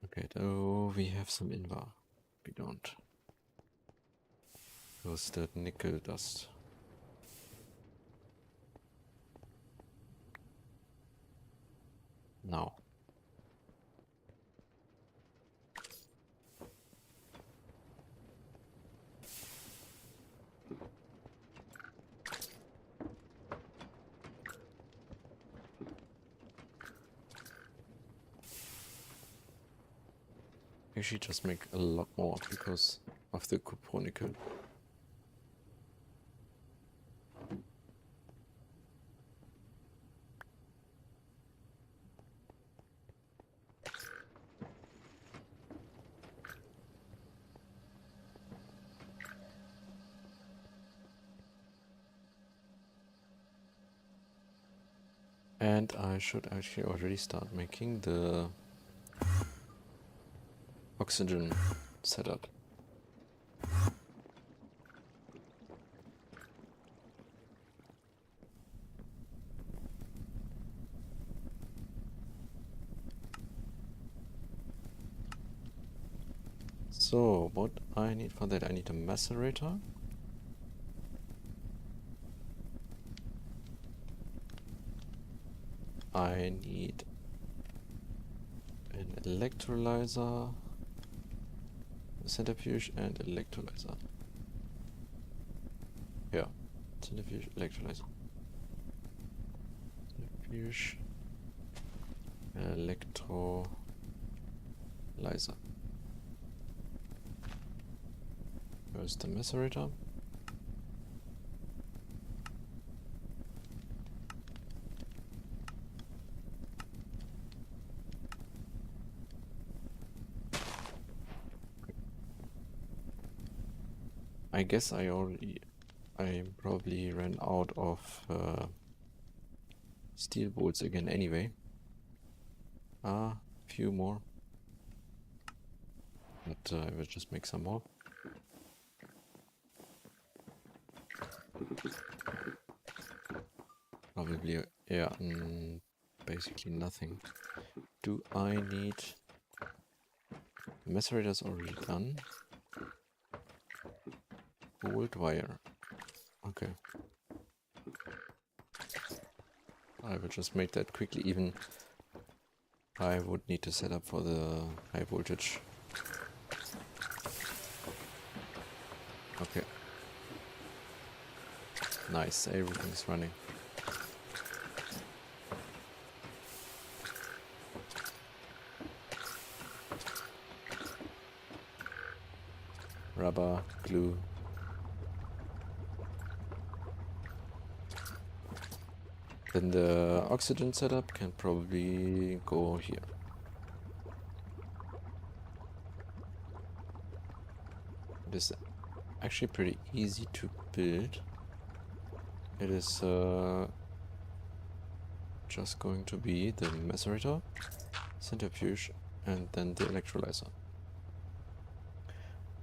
Okay, though we have some invar. We don't. Because that nickel dust. Now. Actually just make a lot more because of the cupronickel. And I should actually already start making the oxygen setup. So what I need for that, I need a macerator. I need an electrolyzer, a centrifuge and electrolyzer. Yeah, centrifuge, electrolyzer. Centrifuge, electrolyzer. Where's the macerator? I guess I probably ran out of steel bolts again anyway. A few more. But I will just make some more. Probably, yeah, basically nothing. Do I need... The macerator's already done. Gold wire. Okay. I will just make that quickly, even I would need to set up for the high voltage. Okay. Nice, everything's running. Rubber, glue. Then the oxygen setup can probably go here. It is actually pretty easy to build. It is just going to be the macerator, centrifuge, and then the electrolyzer.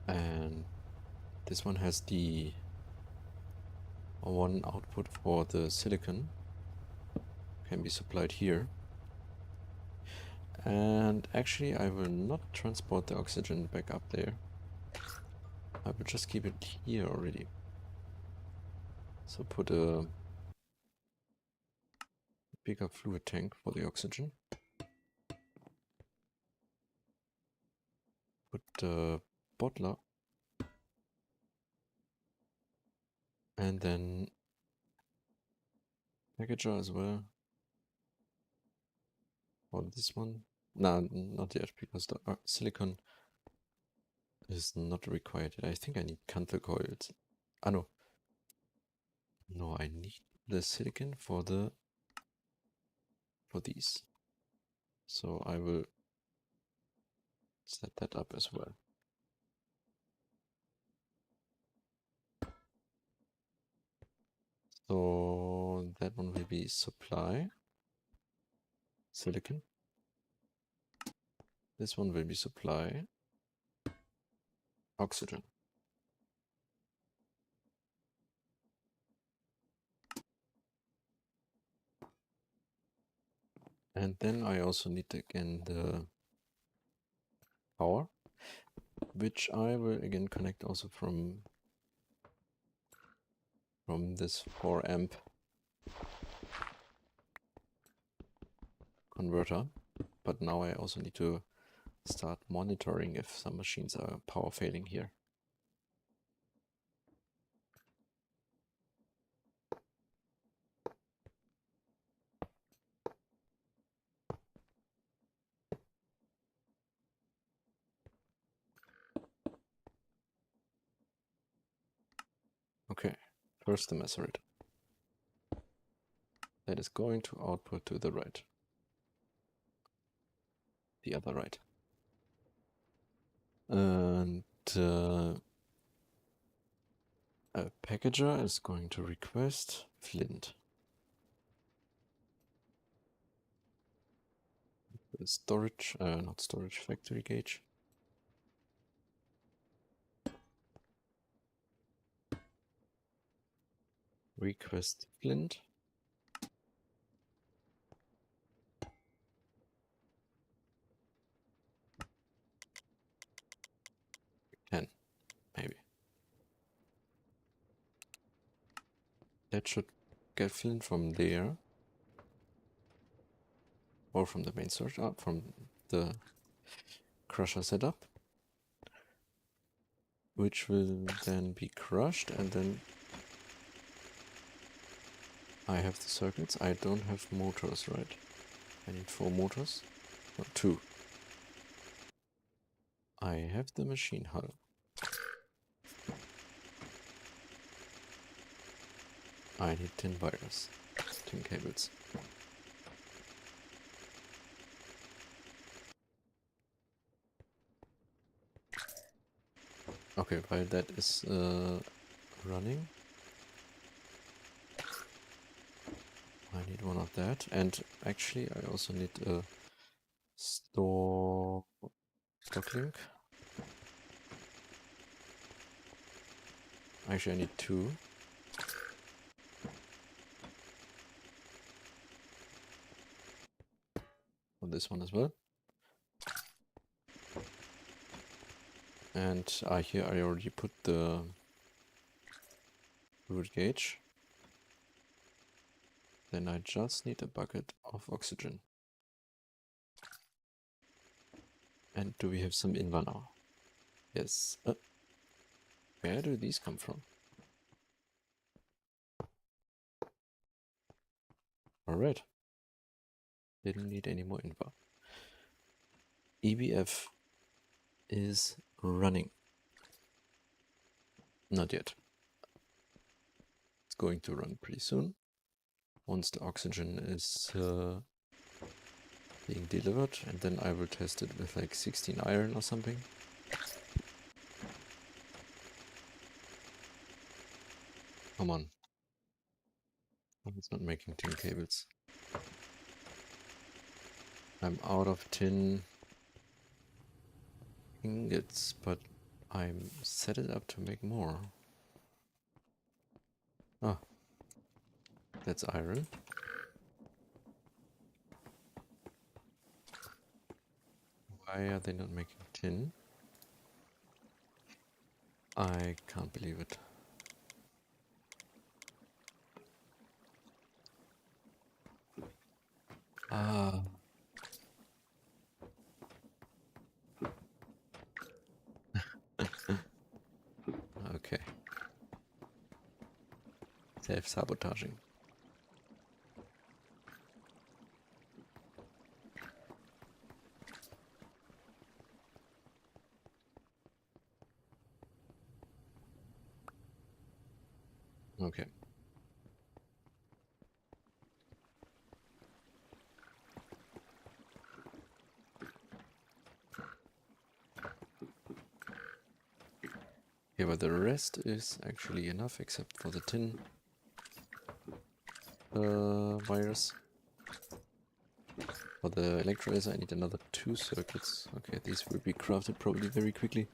And this one has the one output for the silicon, can be supplied here. And actually I will not transport the oxygen back up there. I will just keep it here already. So put a bigger fluid tank for the oxygen. Put the bottler. And then packager as well. Or this one. No, not yet, because the silicon is not required. I think I need Canthal coils. Ah, no. No, I need the silicon for these. So I will set that up as well. So that one will be supply silicon. This one will be supply oxygen. And then I also need again the power, which I will again connect also from this 4 amp converter. But now I also need to start monitoring if some machines are power failing here. Okay, first the macerator. That is going to output to the right. The other right. And a packager is going to request flint. The storage, not storage, factory gauge. Request flint. Maybe. That should get flint from there. Or from the main source, from the crusher setup. Which will then be crushed, and then I have the circuits. I don't have motors, right? I need 4 motors. No, 2. I have the machine hull. I need 10 wires, 10 cables. Okay, while that is running, I need one of that. And actually I also need a stock link. Actually I need 2. For this one as well. And here I already put the fluid gauge. Then I just need a bucket of oxygen. And do we have some invar now? Yes. Where do these come from? Alright. Didn't need any more invar. EBF is running. Not yet. It's going to run pretty soon. once the oxygen is being delivered, and then I will test it with like 16 iron or something. Come on. Oh, it's not making tin cables. I'm out of tin ingots, but I'm set it up to make more. Ah, that's iron. Why are they not making tin? I can't believe it. Ah. Okay. Self-sabotaging. Okay. Yeah, but the rest is actually enough except for the tin wires. For the electrolyzer I need another 2 circuits. Okay, these will be crafted probably very quickly.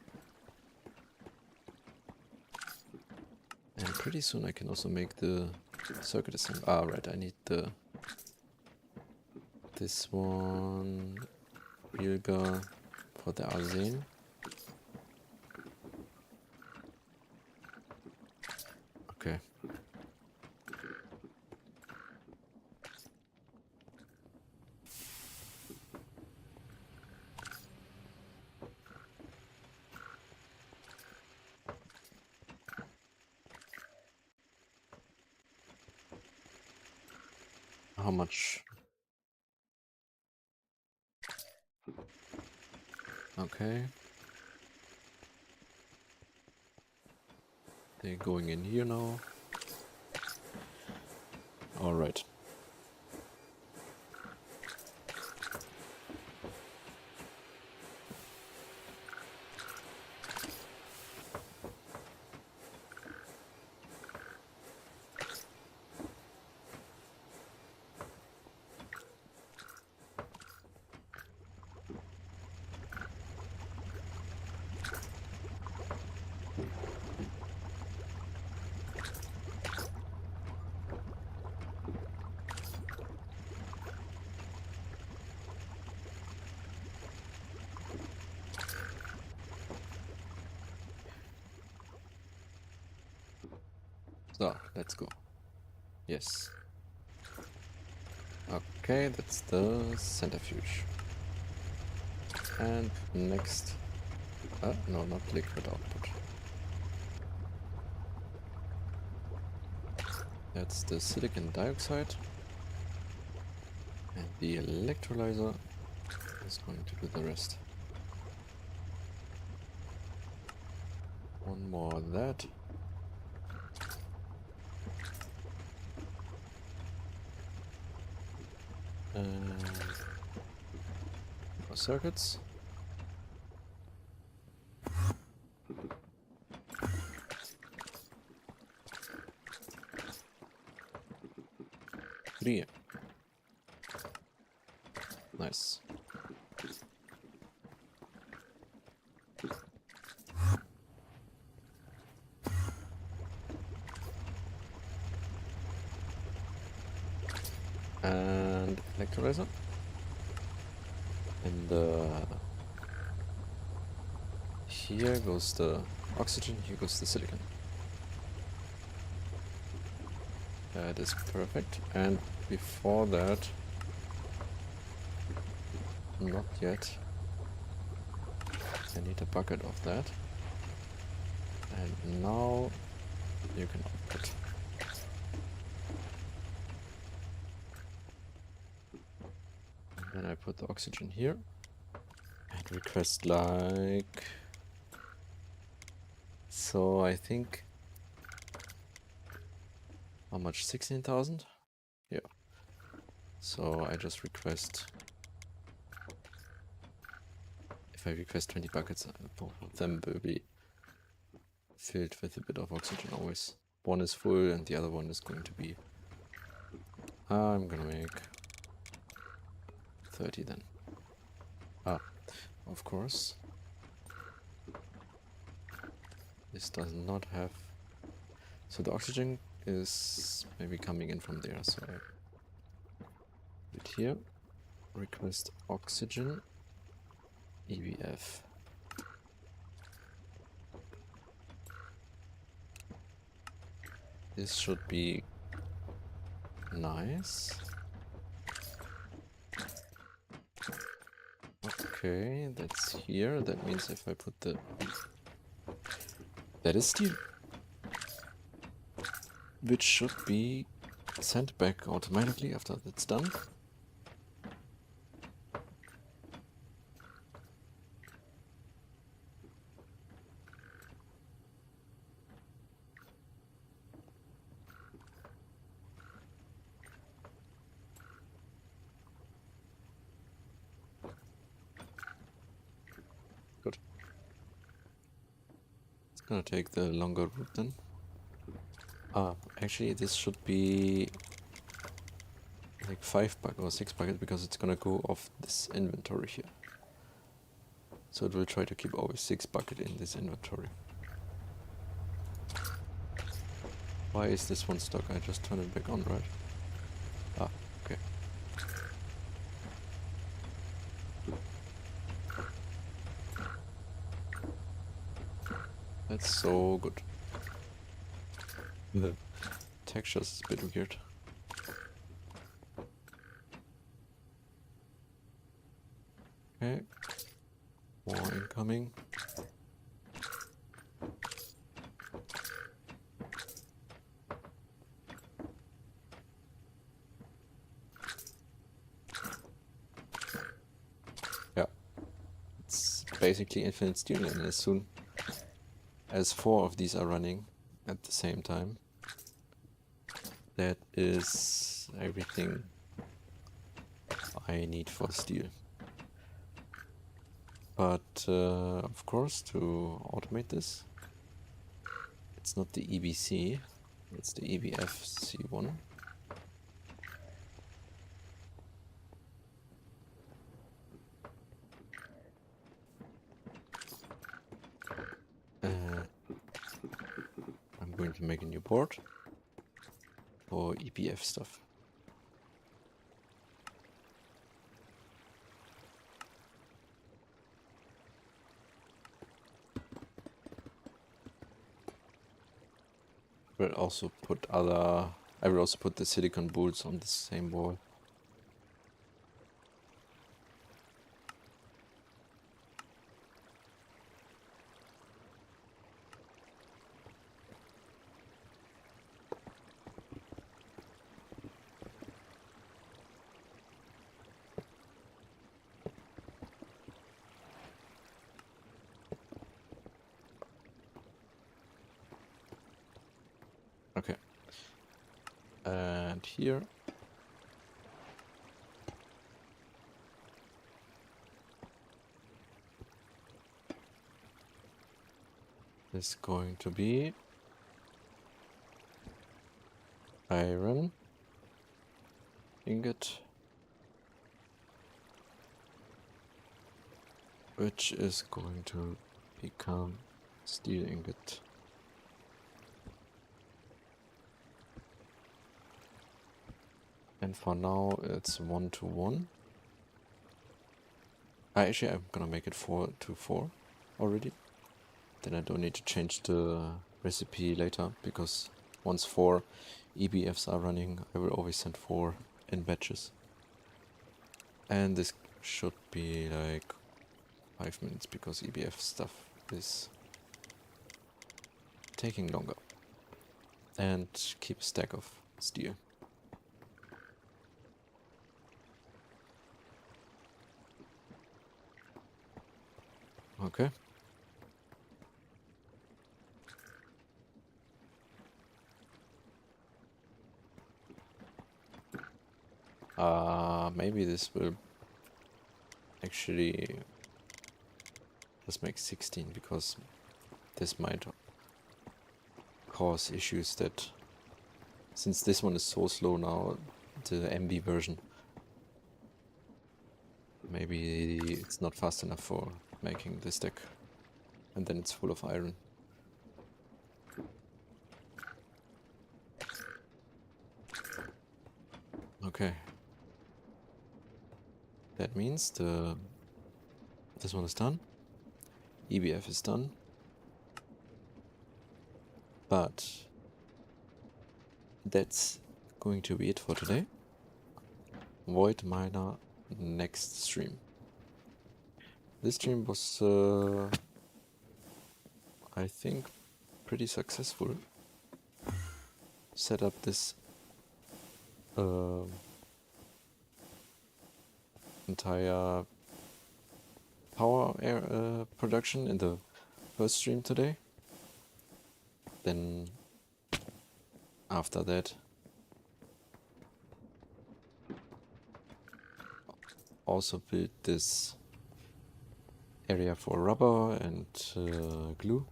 And pretty soon I can also make the circuit assembly. Ah, right, I need this one, Bilga, for the arsen. Okay. How much? Okay. They're going in here now. Alright. So, let's go. Yes. Okay, that's the centrifuge. And next... no, not liquid output. That's the silicon dioxide. And the electrolyzer is going to do the rest. One more of that. And more circuits. Three. Nice. And electrolyzer. And here goes the oxygen, here goes the silicon. That is perfect. And before that, not yet, I need a bucket of that. And now you can output. And then I put the oxygen here and request like... So I think... How much? 16,000? Yeah. So I just request, if I request 20 buckets, both of them will be filled with a bit of oxygen always. One is full and the other one is going to be, I'm gonna make 30 then. Of course. This does not have, so the oxygen is maybe coming in from there, so I put here, request oxygen, EBF. This should be nice. Okay, that's here. That means if I put the... That is steel. Which should be sent back automatically after that's done. Good. It's gonna take the longer route then. Actually this should be like 5 buckets or 6 buckets because it's gonna go off this inventory here. So it will try to keep always 6 buckets in this inventory. Why is this one stuck? I just turn it back on, right? Ah, okay. That's so good. The texture is a bit weird. Okay. More incoming. Yeah. It's basically infinite steel, and as soon as 4 of these are running at the same time, that is everything I need for steel. But of course, to automate this, it's not the EBC, it's the EBFC1. I'm going to make a new board for EBF stuff. Will also put other. I will also put the silicon bolts on the same wall. Okay. And here. Is going to be iron ingot, which is going to become steel ingot. And for now it's 1 to 1. Actually, I'm gonna make it 4 to 4 already. Then I don't need to change the recipe later, because once 4 EBFs are running, I will always send 4 in batches. And this should be like 5 minutes, because EBF stuff is taking longer. And keep a stack of steel. Okay. Maybe this will actually just make 16, because this might cause issues that, since this one is so slow now, the MB version, maybe it's not fast enough for making this deck, and then it's full of iron. Okay. That means this one is done. EBF is done. But that's going to be it for today. Void Miner next stream. This stream was, I think, pretty successful. Set up this entire power production in the first stream today. Then after that, also build this area for rubber and glue.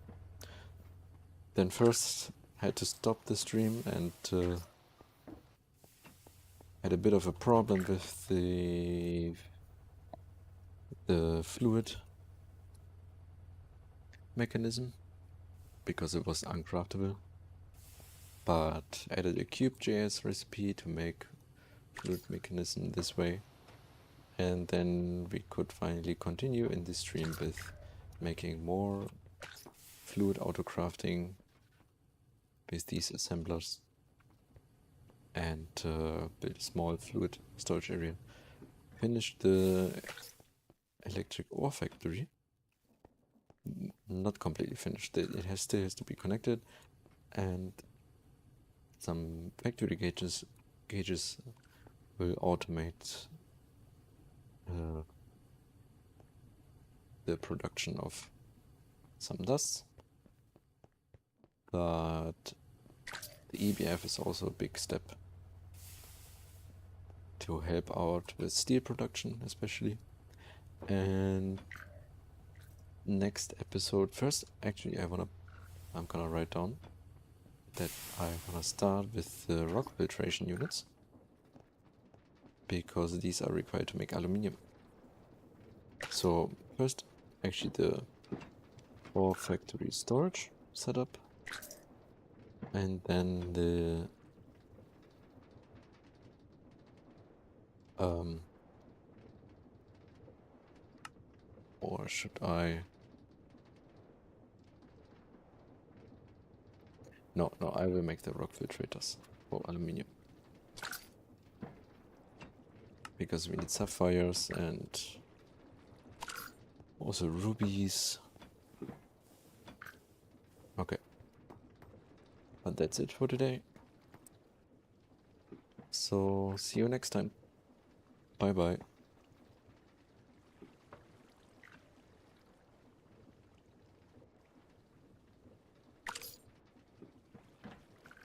Then first had to stop the stream and had a bit of a problem with the fluid mechanism because it was uncraftable, but added a cube.js recipe to make fluid mechanism this way, and then we could finally continue in this stream with making more fluid auto-crafting with these assemblers and build a small fluid storage area. Finished the electric ore factory. Not completely finished. It still has to be connected, and some factory gauges will automate the production of some dust. But the EBF is also a big step to help out with steel production, especially. And next episode, first, actually, I'm gonna write down that I wanna start with the rock filtration units, because these are required to make aluminium. So first, actually, the ore factory storage setup, and then the or should I? No, I will make the rock filtrators for aluminium, because we need sapphires and also rubies. Okay, but that's it for today. So see you next time. Bye bye.